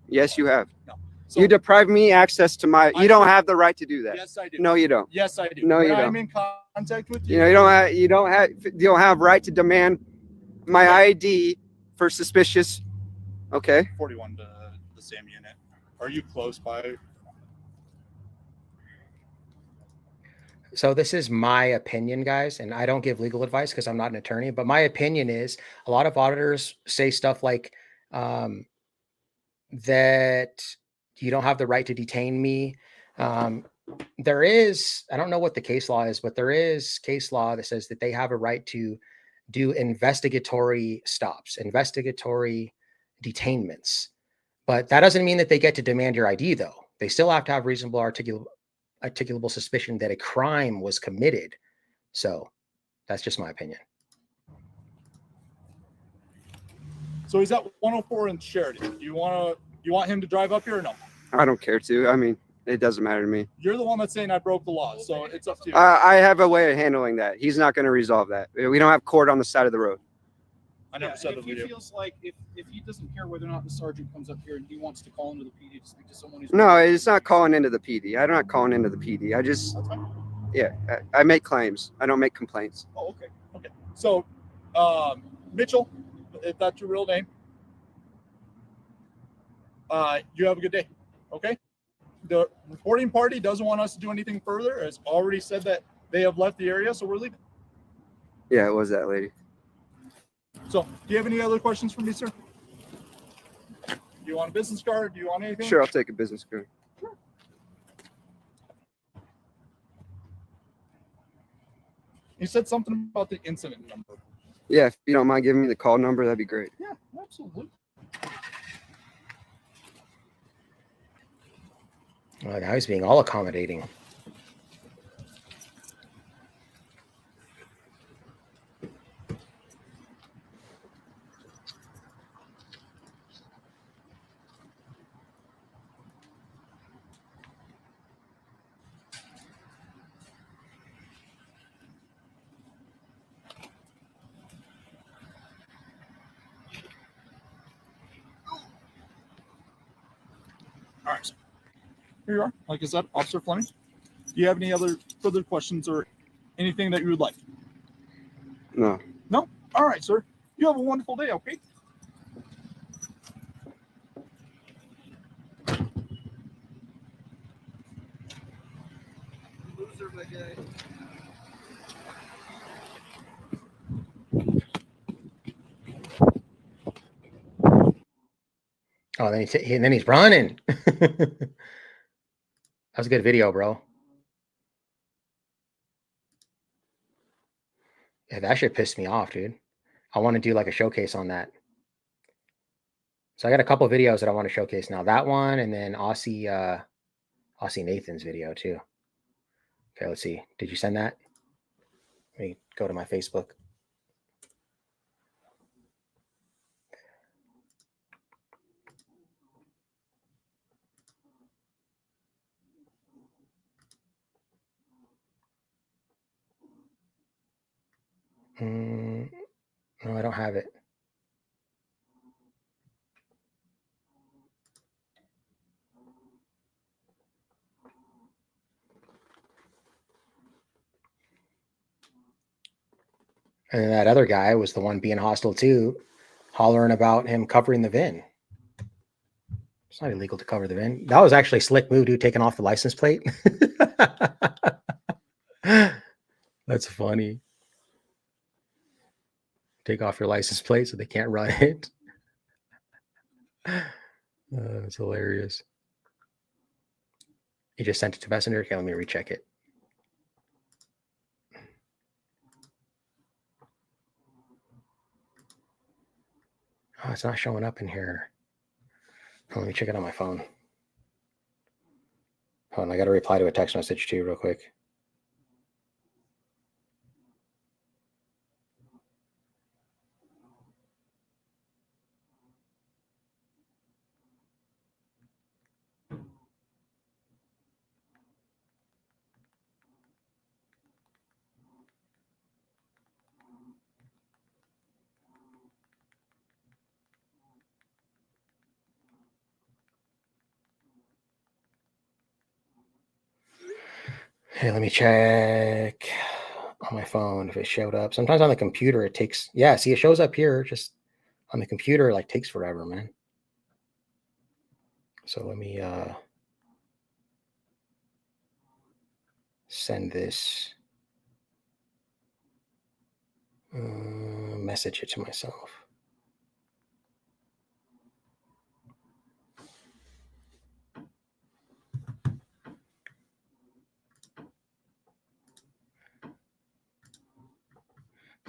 Yes, you have. No. You deprive me access to my. You don't have the right to do that. Yes, I do. No, you don't. Yes, I do. No, when you I'm don't. in contact with you. You know, you don't have right to demand my ID for suspicious. Okay. 41 to the same unit. Are you close by? So this is my opinion, guys, and I don't give legal advice because I'm not an attorney, but my opinion is a lot of auditors say stuff like that you don't have the right to detain me. There is, I don't know what the case law is, but there is case law that says that they have a right to do investigatory stops, investigatory detainments. But that doesn't mean that they get to demand your ID, though. They still have to have reasonable articulable suspicion that a crime was committed. So that's just my opinion. So he's at 104 in Sheridan. You want him to drive up here or no? I don't care to. I mean, it doesn't matter to me. You're the one that's saying I broke the law, so it's up to you. I have a way of handling that. He's not going to resolve that. We don't have court on the side of the road. I never said if that he feels like if he doesn't care whether or not the sergeant comes up here and he wants to call into the PD to speak to someone who's No, it's not calling into the PD. I'm not calling into the PD. I just, yeah, I make claims. I don't make complaints. Oh, okay. Okay. So, Mitchell, if that's your real name, you have a good day. Okay. The reporting party doesn't want us to do anything further. Has already said that they have left the area, so we're leaving. Yeah, it was that lady. So, do you have any other questions for me, sir? Do you want a business card? Do you want anything? Sure, I'll take a business card. You said something about the incident number. Yeah, if you don't mind giving me the call number, that'd be great. Yeah, absolutely. Oh, now he's being all accommodating. All right. Here you are. Like I said, Officer Fleming. Do you have any other further questions or anything that you would like? No. No? All right, sir. You have a wonderful day, okay? Loser, my guy. Oh, then he's running. That was a good video, bro. Yeah, that shit pissed me off, dude. I want to do like a showcase on that. So I got a couple of videos that I want to showcase now. That one, and then Aussie Nathan's video too. Okay, let's see. Did you send that? Let me go to my Facebook. No, I don't have it. And then that other guy was the one being hostile too, hollering about him covering the VIN. It's not illegal to cover the VIN. That was actually a slick move, dude, taking off the license plate. That's funny. Take off your license plate so they can't run it. It's hilarious. You just sent it to Messenger? Okay, let me recheck it. Oh, it's not showing up in here. Oh, let me check it on my phone. Hold on, I got to reply to a text message too, real quick. Hey, let me check on my phone if it showed up. Sometimes on the computer it takes, yeah, see, it shows up here. Just on the computer, it like takes forever, man. So let me send this message it to myself.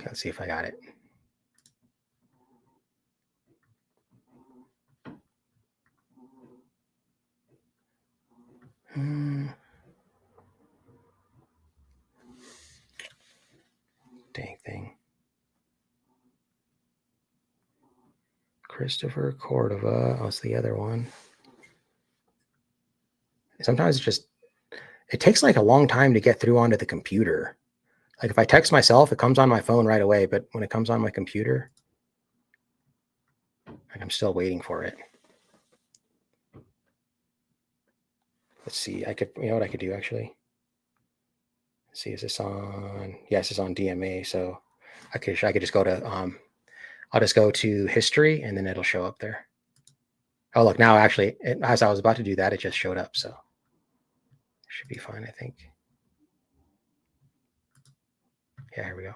Let's see if I got it. Dang thing. Christopher Cordova. Oh, it's the other one. Sometimes it takes like a long time to get through onto the computer. Like if I text myself, it comes on my phone right away. But when it comes on my computer, like I'm still waiting for it. Let's see. I could, you know what I could do actually? Let's see, is this on? Yes, it's on DMA. So I could just go to I'll just go to history and then it'll show up there. Oh, look, now actually, as I was about to do that, it just showed up. So should be fine, I think. Yeah, here we go.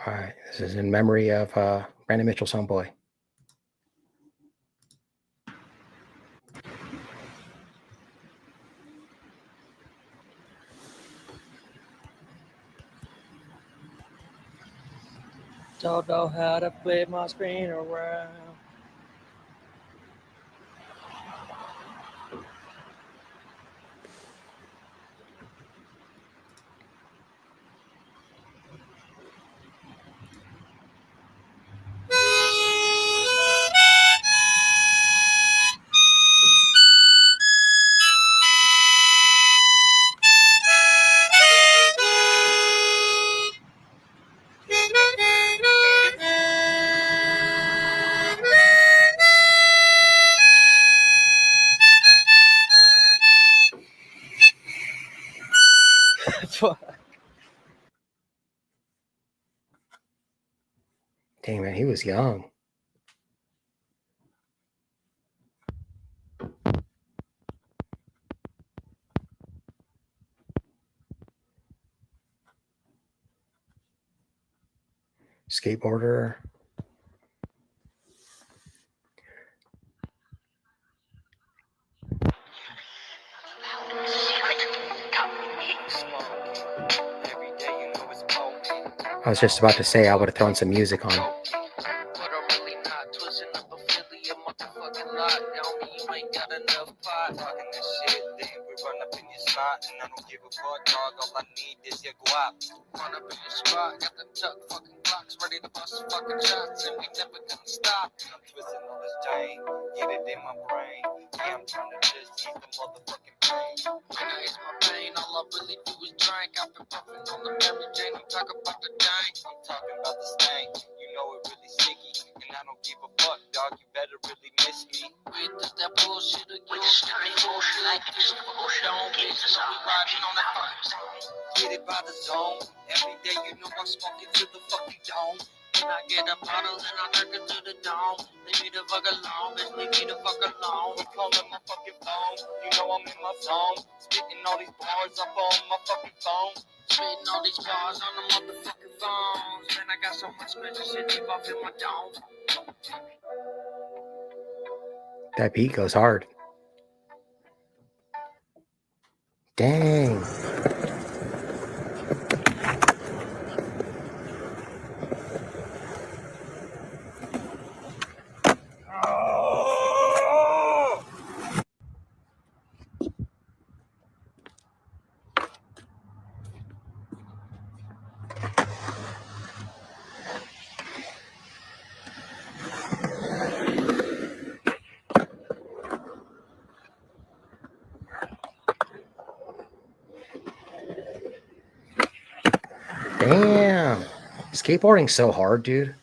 All right, this is in memory of Brandon Mitchell's homeboy. Don't know how to flip my screen around. Dang, man, he was young. Skateboarder. I was just about to say I would have thrown some music on. That beat goes hard. Dang. Damn. Skateboarding's so hard, dude.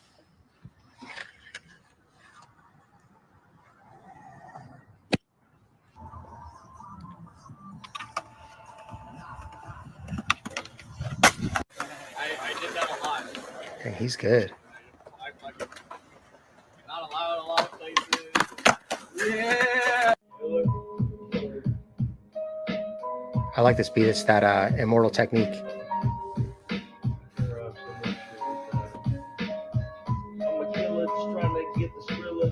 I did that a lot. Dang, he's good. Not allowed a lot of places. Yeah. I like this beat. It's that Immortal Technique. I'm a killer, just trying to get the thriller.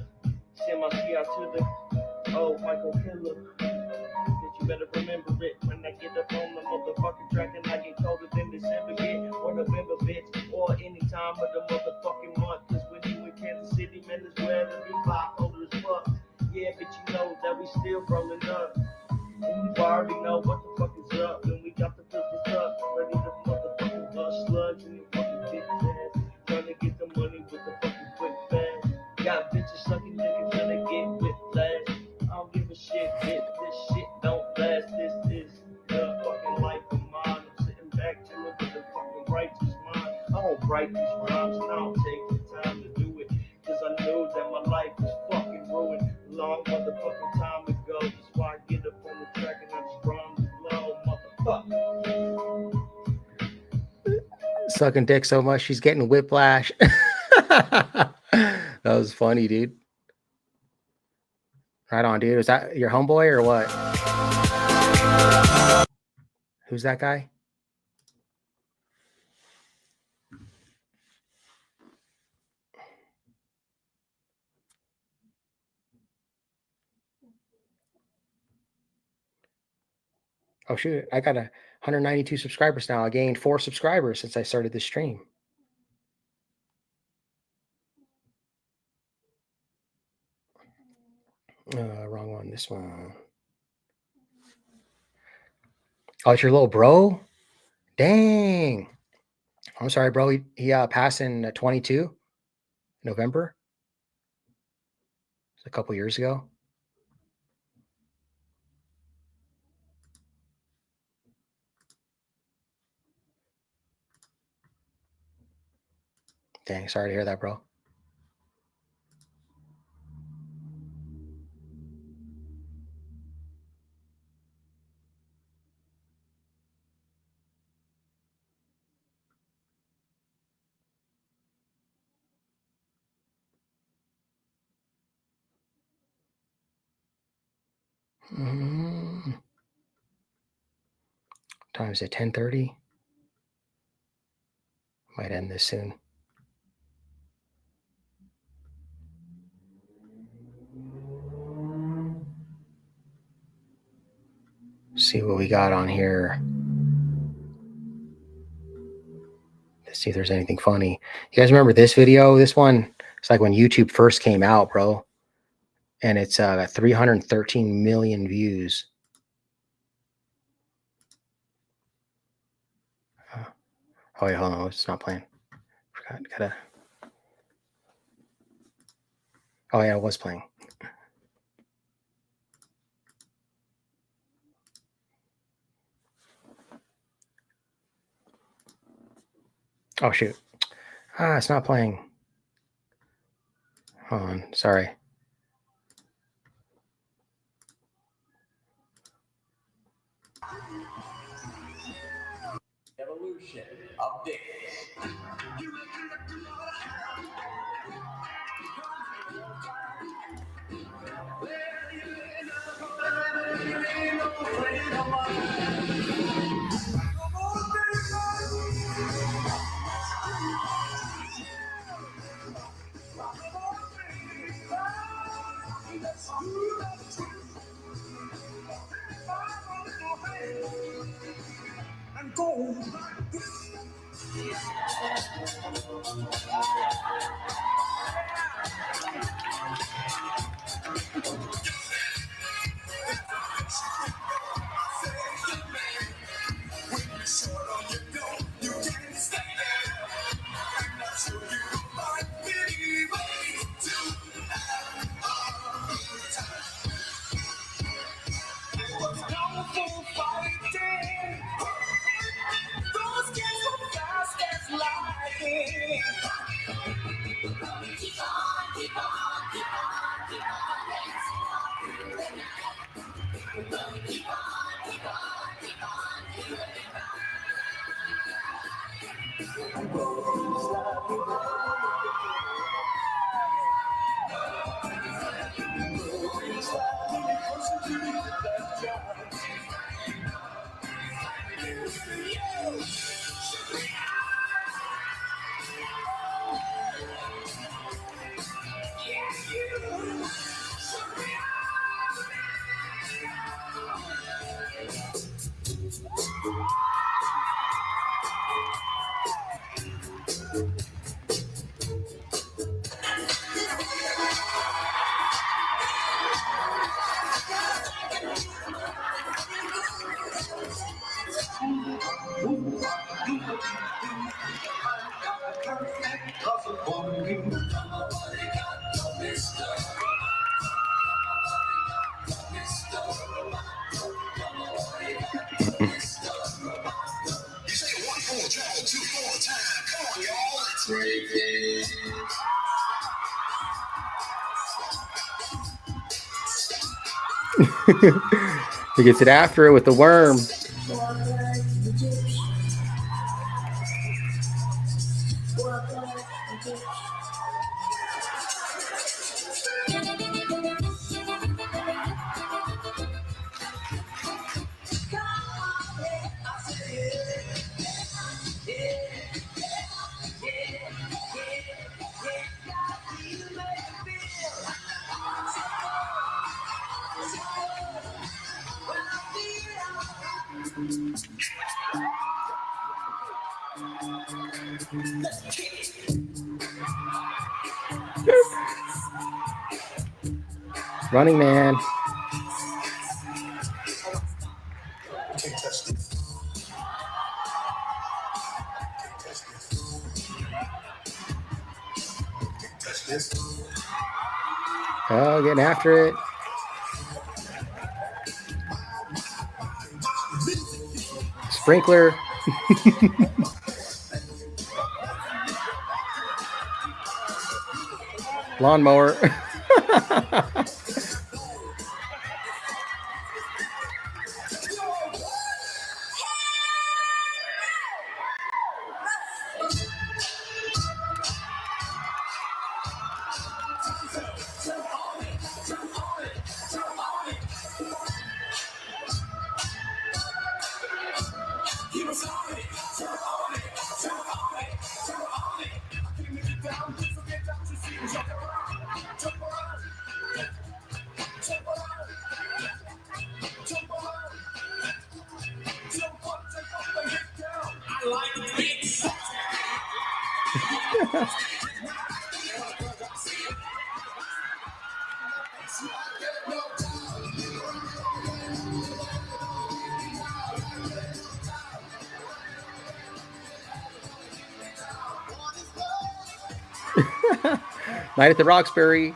Send my tea out to the old Michael Killer. But you better remember it when I get up on the motherfucking track and I get colder than December get or November, bitch, or any time of the motherfucking month. Cause when you in Kansas City, man, it's where to be bipolar as fuck. Yeah, but you know that we still rolling up. And you already know what the fuck is up. And we got the pistols up, ready to motherfucking bust slugs and you fucking bitch ass. Trying to get the money with the fucking quick fast. Got bitches sucking dick and trying to get whiplash. I don't give a shit, bitch. This shit don't last. This is the fucking life of mine. I'm sitting back chilling with the fucking righteous mind. I don't write these rhymes and I don't take the time to do it. Cause I know that my life is fucking ruined a long motherfucking time ago. That's why I get up on the track and I just run the blow, motherfucker. Sucking dick so much, she's getting whiplash. That was funny, dude. Right on, dude. Is that your homeboy or what? Who's that guy? Oh, shoot. I got 192 subscribers now. I gained 4 subscribers since I started this stream. Wrong one. This one. Oh, it's your little bro? Dang. I'm sorry, bro. He passed in 22 November. It's a couple years ago. Dang, sorry to hear that, bro. Time's at 10:30. Might end this soon. See what we got on here. Let's see if there's anything funny. You guys remember this video? This one, it's like when YouTube first came out, bro. And it's got 313 million views. Oh, wait, hold on. It's not playing. Forgot. Gotta. Oh, yeah, it was playing. Oh, shoot. It's not playing. Hold on. Sorry. Evolution of this. And go. He gets it after it with the worm. Running Man. Oh, getting after it. Sprinkler. Lawnmower. Night at the Roxbury.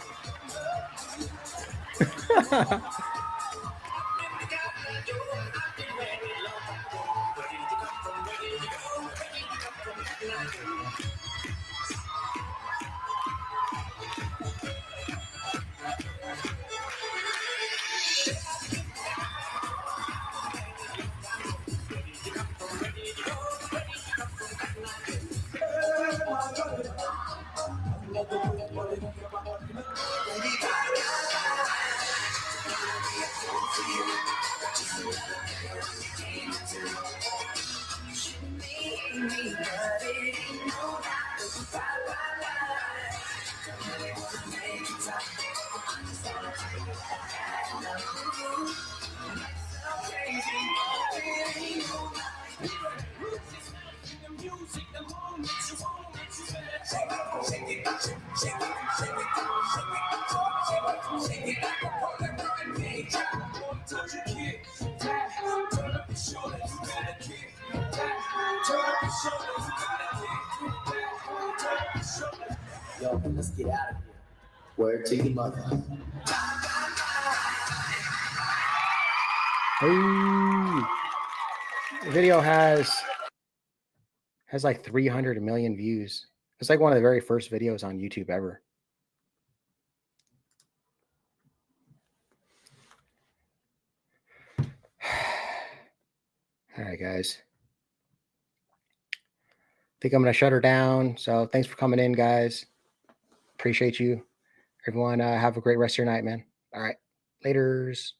Yo, let's get out of here. Word to your mother. Ooh. The video has like 300 million views. It's like one of the very first videos on YouTube ever. All right, guys. I think I'm going to shut her down. So thanks for coming in, guys. Appreciate you. Everyone, have a great rest of your night, man. All right. Laters.